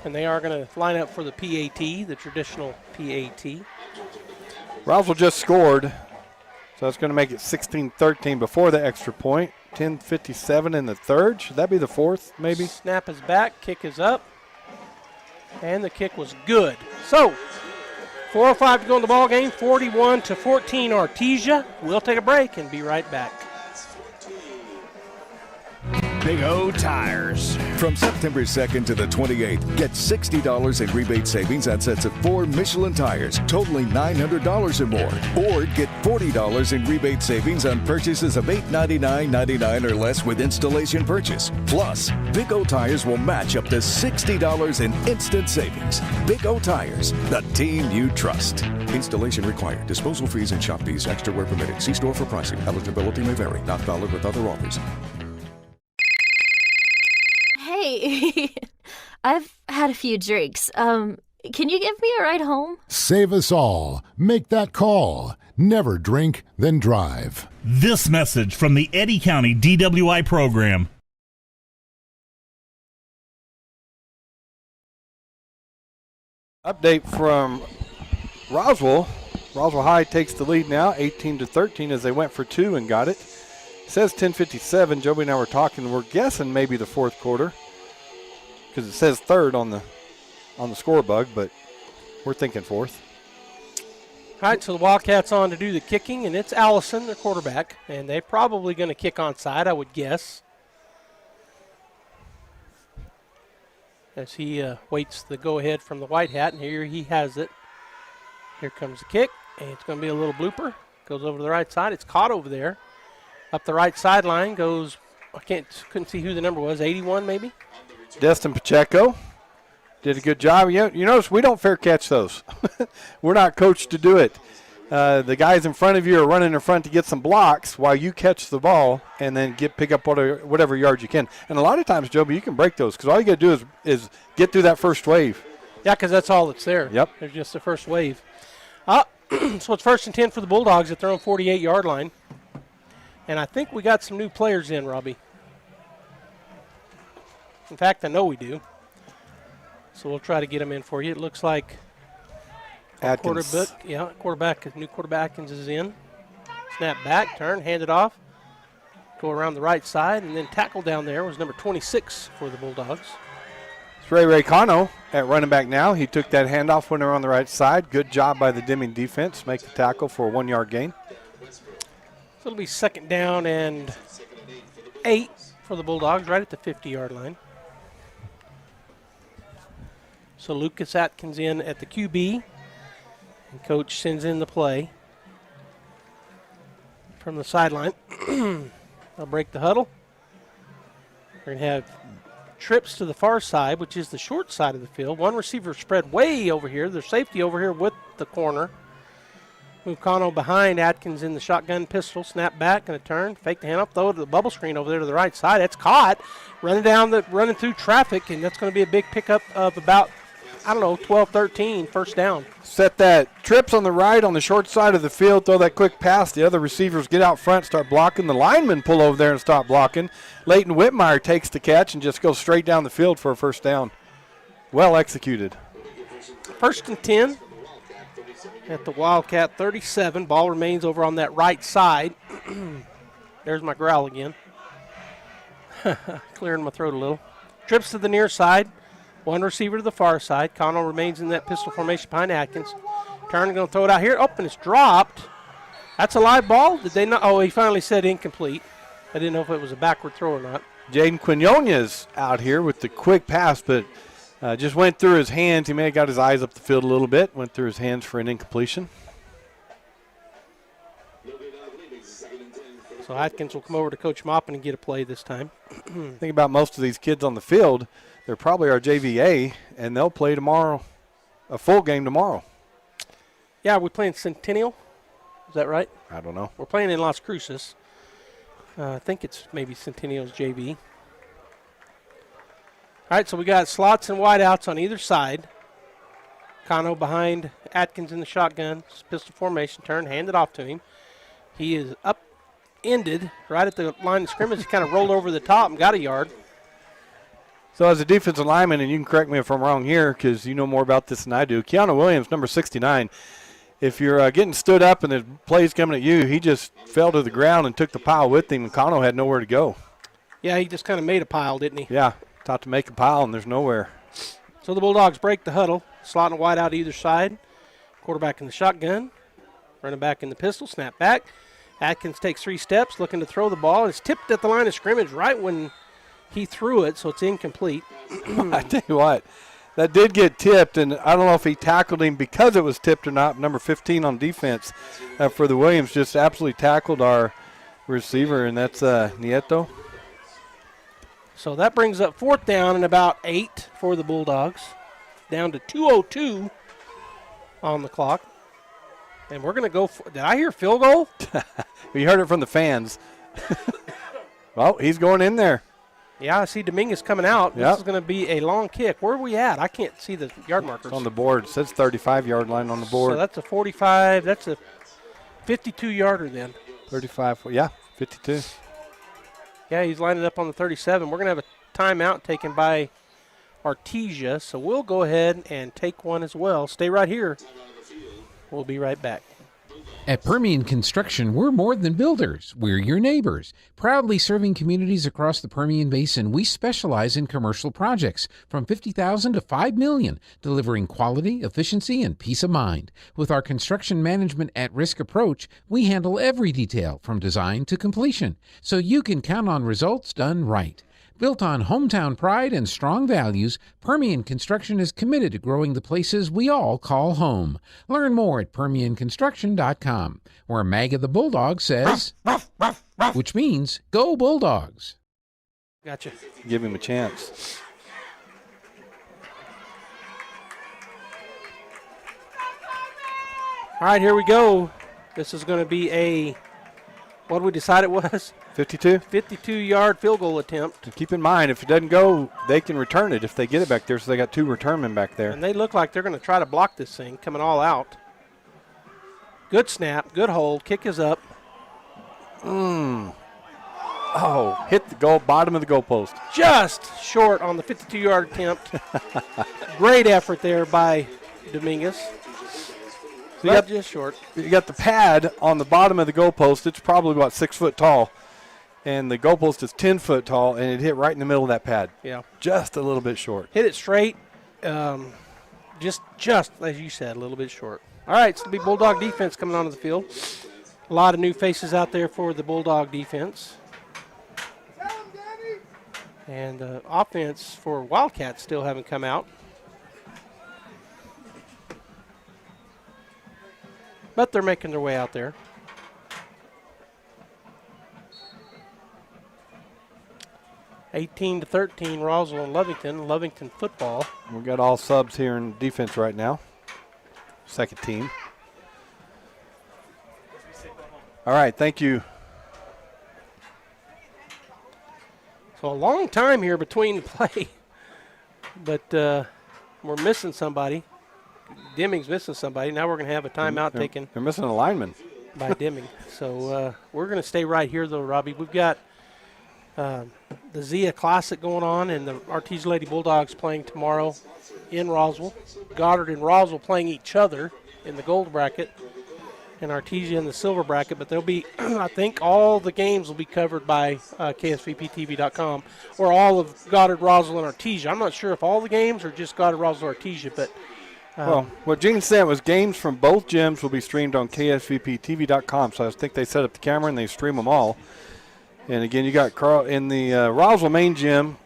And they are going to line up for the PAT, the traditional PAT. Roswell just scored, so it's going to make it 16-13 before the extra point. 10:57 in the third. Should that be the fourth, maybe? Snap is back, kick is up. And the kick was good. So, 4:05 to go in the ball game. 41-14 Artesia. We'll take a break and be right back. Big O Tires. From September 2nd to the 28th, get $60 in rebate savings on sets of 4 Michelin tires, totaling $900 or more. Or get $40 in rebate savings on purchases of $899.99 or less with installation purchase. Plus, Big O Tires will match up to $60 in instant savings. Big O Tires, the team you trust. Installation required. Disposal fees and shop fees extra where permitted. See store for pricing. Eligibility may vary. Not valid with other offers. Hey, I've had a few drinks. Can you give me a ride home? Save us all. Make that call. Never drink, then drive. This message from the Eddy County DWI program. Update from Roswell. Roswell High takes the lead now, 18-13, as they went for 2 and got it. It says 10:57. Joby and I were talking. We're guessing maybe the fourth quarter because it says third on the score bug, but we're thinking fourth. All right, so the Wildcats on to do the kicking, and it's Allison, their quarterback, and they're probably going to kick onside, I would guess, as he waits the go-ahead from the white hat, and here he has it. Here comes the kick, and it's going to be a little blooper. Goes over to the right side. It's caught over there. Up the right sideline goes, couldn't see who the number was, 81 maybe? Destin Pacheco did a good job. You notice we don't fair catch those. We're not coached to do it. The guys in front of you are running in front to get some blocks while you catch the ball and then pick up whatever yards you can. And a lot of times, Joby, you can break those because all you got to do is get through that first wave. Yeah, because that's all that's there. Yep. There's just the first wave. So it's 1st and 10 for the Bulldogs at their own 48-yard line. And I think we got some new players in, Robbie. In fact, I know we do. So we'll try to get them in for you. It looks like new quarterback Atkins is in. Snap back, turn, hand it off. Go around the right side, and then tackle down there was number 26 for the Bulldogs. It's Ray Cano at running back now. He took that handoff when they were on the right side. Good job by the Deming defense. Make the tackle for a 1-yard gain. So it'll be 2nd down and 8 for the Bulldogs, right at the 50-yard line. So Lucas Atkins in at the QB, and Coach sends in the play from the sideline. They'll break the huddle. We're going to have trips to the far side, which is the short side of the field. One receiver spread way over here. There's safety over here with the corner. Move Cano behind, Atkins in the shotgun pistol, snap back and a turn, fake the handoff, throw it to the bubble screen over there to the right side. That's caught, running through traffic, and that's going to be a big pickup of about, 12, 13, first down. Set that trips on the right on the short side of the field, throw that quick pass. The other receivers get out front, start blocking. The linemen pull over there and stop blocking. Leighton Whitmire takes the catch and just goes straight down the field for a first down. Well executed. 1st and 10. At the Wildcat 37. Ball remains over on that right side. There's my growl again. Clearing my throat a little. Trips to the near side. One receiver to the far side. Connell remains in that pistol formation behind Atkins. Turn, going to throw it out here. Oh, and it's dropped. That's a live ball. Did they not? Oh, he finally said incomplete. I didn't know if it was a backward throw or not. Jaden Quinones out here with the quick pass, but just went through his hands. He may have got his eyes up the field a little bit, went through his hands for an incompletion. So Atkins will come over to Coach Maupin and get a play this time. Think about most of these kids on the field. They're probably our JVA, and they'll play tomorrow, a full game tomorrow. Yeah, we're playing Centennial. Is that right? I don't know. We're playing in Las Cruces. I think it's maybe Centennial's JV. All right, so we got slots and wideouts on either side. Cano behind Atkins in the shotgun. Pistol formation, turn, hand it off to him. He is upended right at the line of scrimmage. He kind of rolled over the top and got a yard. So as a defensive lineman, and you can correct me if I'm wrong here because you know more about this than I do, Keanu Williams, number 69, if you're getting stood up and the play's coming at you, he just fell to the ground and took the pile with him, and Cano had nowhere to go. Yeah, he just kind of made a pile, didn't he? Yeah, taught to make a pile, and there's nowhere. So the Bulldogs break the huddle, slot and wide out either side. Quarterback in the shotgun, running back in the pistol, snap back. Atkins takes 3 steps, looking to throw the ball. It's tipped at the line of scrimmage right when he threw it, so it's incomplete. I tell you what, that did get tipped, and I don't know if he tackled him because it was tipped or not. Number 15 on defense for the Williams just absolutely tackled our receiver, and that's Nieto. So that brings up 4th down and about 8 for the Bulldogs. Down to 2:02 on the clock. And we're going to go for – did I hear field goal? We heard it from the fans. Well, he's going in there. Yeah, I see Deming coming out. Yep. This is going to be a long kick. Where are we at? I can't see the yard markers. It's on the board. It says 35-yard line on the board. So that's a 45. That's a 52-yarder then. 35, yeah, 52. Yeah, he's lined it up on the 37. We're going to have a timeout taken by Artesia, so we'll go ahead and take one as well. Stay right here. We'll be right back. At Permian Construction, we're more than builders. We're your neighbors. Proudly serving communities across the Permian Basin, we specialize in commercial projects from $50,000 to $5 million, delivering quality, efficiency, and peace of mind. With our construction management at-risk approach, we handle every detail from design to completion, so you can count on results done right. Built on hometown pride and strong values, Permian Construction is committed to growing the places we all call home. Learn more at PermianConstruction.com, where Magga the Bulldog says, which means, go Bulldogs. Gotcha. Give him a chance. All right, here we go. This is going to be a, what did we decide it was? 52? 52-yard field goal attempt. And keep in mind, if it doesn't go, they can return it if they get it back there, so they got 2 return men back there. And they look like they're going to try to block this thing, coming all out. Good snap, good hold, kick is up. Oh, hit the goal, bottom of the goalpost. Just short on the 52-yard attempt. Great effort there by Dominguez. So you got just short. You got the pad on the bottom of the goalpost. It's probably about 6 foot tall. And the goalpost is 10 foot tall, and it hit right in the middle of that pad. Yeah. Just a little bit short. Hit it straight. Just as you said, a little bit short. All right, it's going to be Bulldog defense coming onto the field. A lot of new faces out there for the Bulldog defense. And offense for Wildcats still haven't come out. But they're making their way out there. (18-13), Roswell and Lovington. Lovington football. We got all subs here in defense right now. Second team. All right, thank you. So a long time here between the play, but we're missing somebody. Deming's missing somebody. Now we're going to have a timeout taken. They're missing a lineman. By Deming. So we're going to stay right here, though, Robbie. We've got the Zia Classic going on, and the Artesia Lady Bulldogs playing tomorrow in Roswell. Goddard and Roswell playing each other in the gold bracket, and Artesia in the silver bracket. But they'll be, I think, all the games will be covered by KSVPTV.com, or all of Goddard, Roswell, and Artesia. I'm not sure if all the games or just Goddard, Roswell, Artesia, but well, what Gene said was games from both gyms will be streamed on KSVPTV.com. So I think they set up the camera and they stream them all. And again, you got in the Roswell main gym,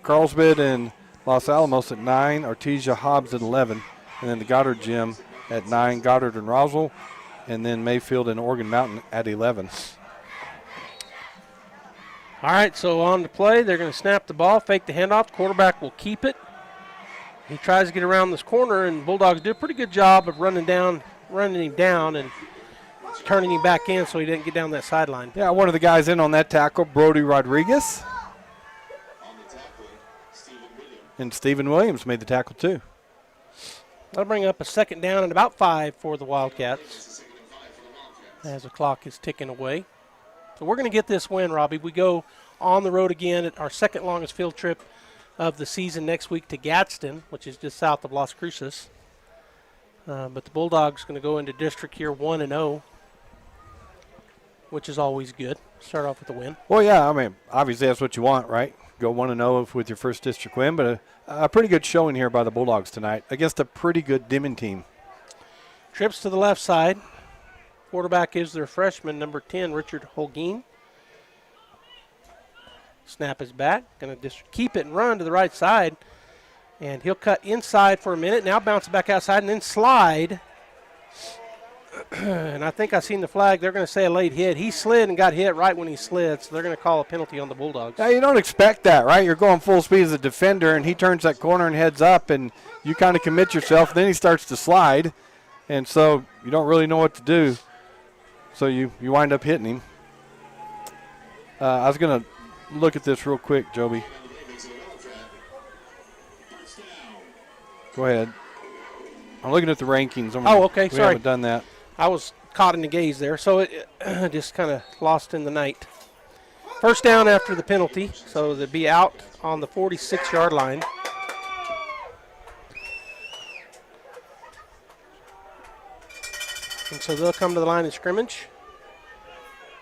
Carlsbad and Los Alamos at 9, Artesia Hobbs at 11, and then the Goddard gym at 9, Goddard and Roswell, and then Mayfield and Oregon Mountain at 11. All right, so on the play, they're going to snap the ball, fake the handoff. The quarterback will keep it. He tries to get around this corner, and Bulldogs do a pretty good job of running him down and turning him back in so he didn't get down that sideline. Yeah, one of the guys in on that tackle, Brody Rodriguez. And Stephen Williams made the tackle too. That'll bring up a second down and about 5 for the Wildcats as the clock is ticking away. So we're going to get this win, Robbie. We go on the road again at our second longest field trip of the season next week to Gadsden, which is just south of Las Cruces. But the Bulldogs going to go into district here 1-0, which is always good. Start off with a win. Well, yeah, I mean, obviously that's what you want, right? Go 1-0 with your first district win, but a pretty good showing here by the Bulldogs tonight against a pretty good Deming team. Trips to the left side. Quarterback is their freshman, number 10, Richard Holguin. Snap is back. Going to just keep it and run to the right side. And he'll cut inside for a minute. Now bounce it back outside and then slide. And I think I seen the flag. They're going to say a late hit. He slid and got hit right when he slid, so they're going to call a penalty on the Bulldogs. Yeah, you don't expect that, right? You're going full speed as a defender, and he turns that corner and heads up, and you kind of commit yourself. Then he starts to slide, and so you don't really know what to do. So you wind up hitting him. I was going to look at this real quick, Joby. Go ahead. I'm looking at the rankings. Oh, okay, sorry. We haven't done that. I was caught in the gaze there, so it just kind of lost in the night. First down after the penalty, so they'll be out on the 46-yard line. And so they'll come to the line of scrimmage.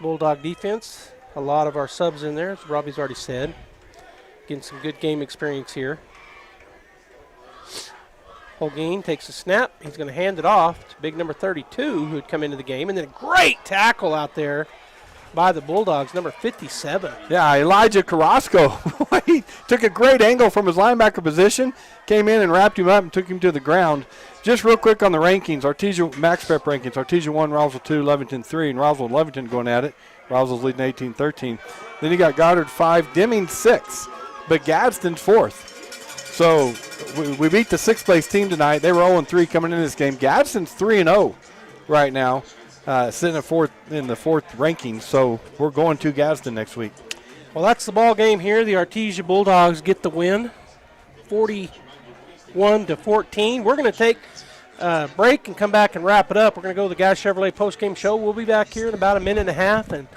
Bulldog defense, a lot of our subs in there, as Robbie's already said. Getting some good game experience here. Holguin takes a snap. He's going to hand it off to big number 32, who had come into the game. And then a great tackle out there by the Bulldogs, number 57. Yeah, Elijah Carrasco. He took a great angle from his linebacker position, came in and wrapped him up and took him to the ground. Just real quick on the rankings, Artesia Max Prep rankings. Artesia 1, Roswell 2, Levington 3, and Roswell and Levington going at it. Roswell's leading 18-13. Then you got Goddard 5, Deming 6, but Gadsden 4th. So we beat the 6th place team tonight. They were 0-3 coming into this game. Gadsden's 3-0 right now, sitting at 4th in the 4th ranking. So we're going to Gadsden next week. Well, that's the ball game here. The Artesia Bulldogs get the win, 41-14. We're going to take a break and come back and wrap it up. We're going to go to the Guys Chevrolet postgame show. We'll be back here in about a minute and a half and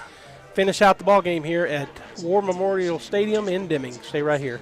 finish out the ball game here at War Memorial Stadium in Deming. Stay right here.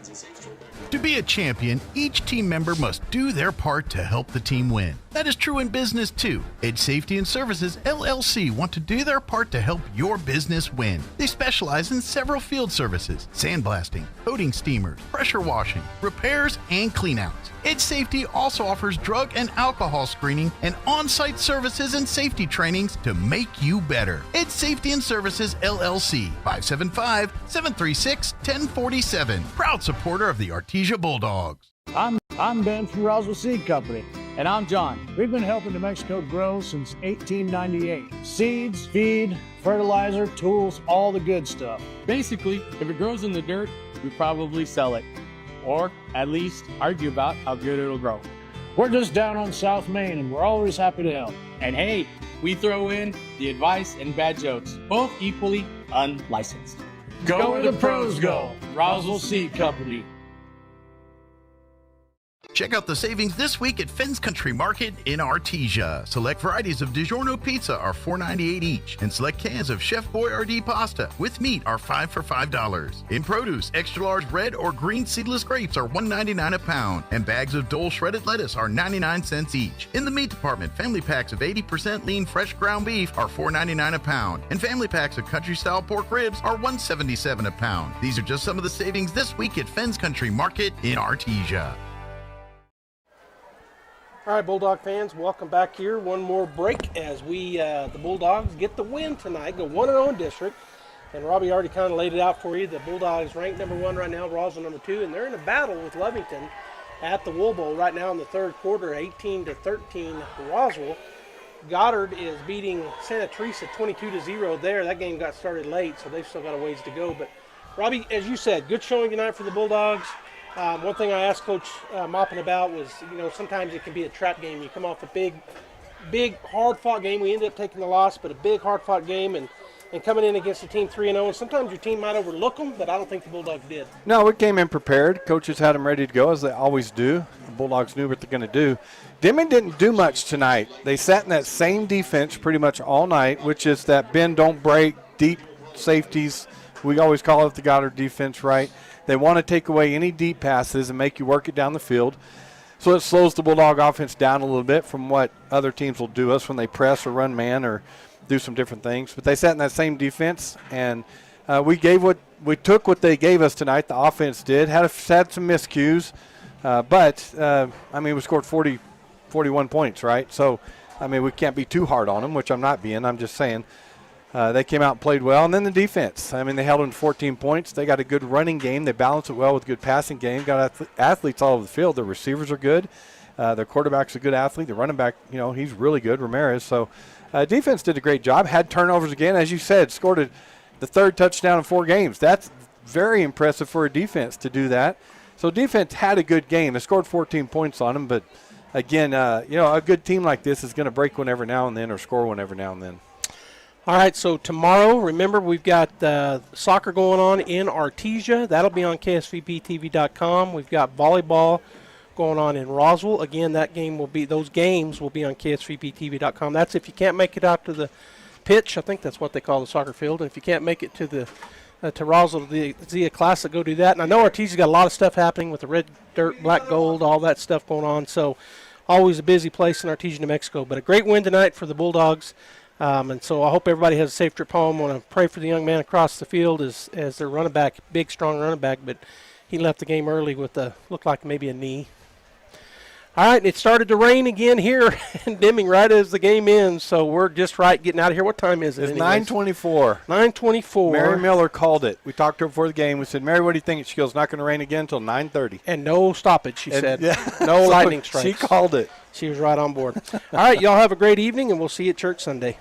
To be a champion, each team member must do their part to help the team win. That is true in business too. Edge Safety and Services LLC want to do their part to help your business win. They specialize in several field services: sandblasting, coating steamers, pressure washing, repairs, and cleanouts. Edge Safety also offers drug and alcohol screening and on-site services and safety trainings to make you better. Edge Safety and Services LLC, 575-736-1047. Proud supporter of the Artesia Bulldogs. I'm Ben from Roswell Seed Company. And I'm John. We've been helping New Mexico grow since 1898. Seeds, feed, fertilizer, tools, all the good stuff. Basically, if it grows in the dirt, we probably sell it. Or at least argue about how good it'll grow. We're just down on South Main and we're always happy to help. And hey, we throw in the advice and bad jokes, both equally unlicensed. Go where the pros go. Roswell Seed Company. Check out the savings this week at Fenn's Country Market in Artesia. Select varieties of DiGiorno pizza are $4.98 each, and select cans of Chef Boyardee pasta with meat are 5 for $5. In produce, extra large red or green seedless grapes are $1.99 a pound, and bags of Dole shredded lettuce are 99 cents each. In the meat department, family packs of 80% lean fresh ground beef are $4.99 a pound, and family packs of country-style pork ribs are $1.77 a pound. These are just some of the savings this week at Fenn's Country Market in Artesia. All right, Bulldog fans, welcome back here. One more break as we, the Bulldogs, get the win tonight. Go 1-0 in district. And Robbie already kind of laid it out for you. The Bulldogs ranked number 1 right now, Roswell number 2, and they're in a battle with Lovington at the Wool Bowl right now in the third quarter, 18-13 Roswell. Goddard is beating Santa Teresa 22-0 there. That game got started late, so they've still got a ways to go. But Robbie, as you said, good showing tonight for the Bulldogs. One thing I asked Coach Maupin about was, sometimes it can be a trap game. You come off a big, hard-fought game. We ended up taking the loss, but a big, hard-fought game, and coming in against a team 3-0. And sometimes your team might overlook them, but I don't think the Bulldogs did. No, we came in prepared. Coaches had them ready to go, as they always do. The Bulldogs knew what they're going to do. Deming didn't do much tonight. They sat in that same defense pretty much all night, which is that bend, don't break, deep safeties. We always call it the Goddard defense, right? They want to take away any deep passes and make you work it down the field. So it slows the Bulldog offense down a little bit from what other teams will do us when they press or run man or do some different things. But they sat in that same defense, and we took what they gave us tonight. The offense did. Had some miscues, but we scored 41 points, right? So, we can't be too hard on them, which I'm not being. I'm just saying. They came out and played well. And then the defense. They held them to 14 points. They got a good running game. They balanced it well with a good passing game. Got athletes all over the field. Their receivers are good. Their quarterback's a good athlete. The running back, he's really good, Ramirez. So defense did a great job. Had turnovers again. As you said, scored the third touchdown in 4 games. That's very impressive for a defense to do that. So defense had a good game. They scored 14 points on them. But, again, a good team like this is going to break one every now and then or score one every now and then. All right, so tomorrow, remember, we've got soccer going on in Artesia. That'll be on KSVPTV.com. We've got volleyball going on in Roswell. Again, those games will be on KSVPTV.com. That's if you can't make it out to the pitch. I think that's what they call the soccer field. And if you can't make it to to Roswell, the Zia Classic, go do that. And I know Artesia's got a lot of stuff happening with the red dirt, black gold, all that stuff going on. So always a busy place in Artesia, New Mexico. But a great win tonight for the Bulldogs. And so I hope everybody has a safe trip home. I want to pray for the young man across the field as their running back, big, strong running back, but he left the game early with looked like maybe a knee. All right, and it started to rain again here in Deming right as the game ends, so we're just getting out of here. What time is it? It's 9:24. 9:24. Mary Miller called it. We talked to her before the game. We said, Mary, what do you think? She goes, it's not going to rain again until 9:30. And no stoppage, she said. Yeah. No lightning strikes. She called it. She was right on board. All right, y'all have a great evening, and we'll see you at church Sunday.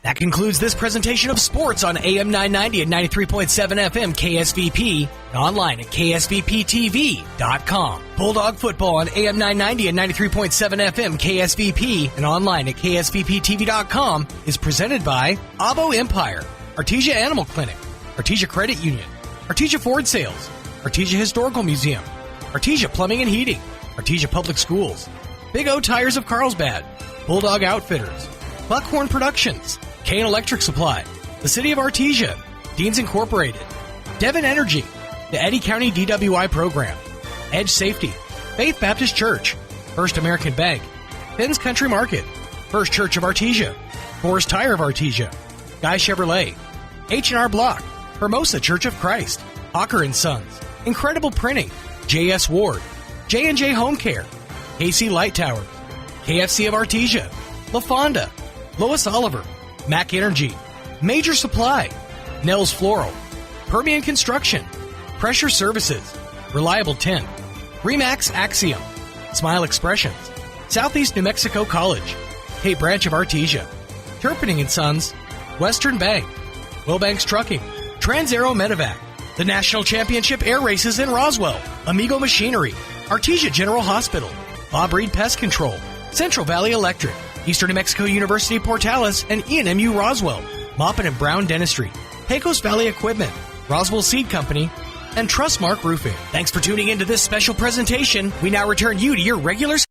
That concludes this presentation of sports on AM 990 and 93.7 FM KSVP and online at KSVPTV.com. Bulldog football on AM 990 and 93.7 FM KSVP and online at KSVPTV.com is presented by Abo Empire, Artesia Animal Clinic, Artesia Credit Union, Artesia Ford Sales, Artesia Historical Museum, Artesia Plumbing and Heating, Artesia Public Schools, Big O Tires of Carlsbad, Bulldog Outfitters, Buckhorn Productions, Kane Electric Supply, the City of Artesia, Deans Incorporated, Devon Energy, the Eddy County DWI Program, Edge Safety, Faith Baptist Church, First American Bank, Ben's Country Market, First Church of Artesia, Forest Tire of Artesia, Guy Chevrolet, H&R Block, Hermosa Church of Christ, Hawker & Sons, Incredible Printing, J.S. Ward, J&J Home Care, KC Light Towers, KFC of Artesia, La Fonda, Lois Oliver, Mac Energy, Major Supply, Nels Floral, Permian Construction, Pressure Services, Reliable Tint, Remax Axiom, Smile Expressions, Southeast New Mexico College, Cape Branch of Artesia, Turpinning & Sons, Western Bank, Wilbanks Trucking, Trans-Aero Medevac, the National Championship Air Races in Roswell, Amigo Machinery, Artesia General Hospital, Bob Reed Pest Control, Central Valley Electric, Eastern New Mexico University Portales and ENMU Roswell, Maupin & Brown Dentistry, Pecos Valley Equipment, Roswell Seed Company, and Trustmark Roofing. Thanks for tuning into this special presentation. We now return you to your regular schedule.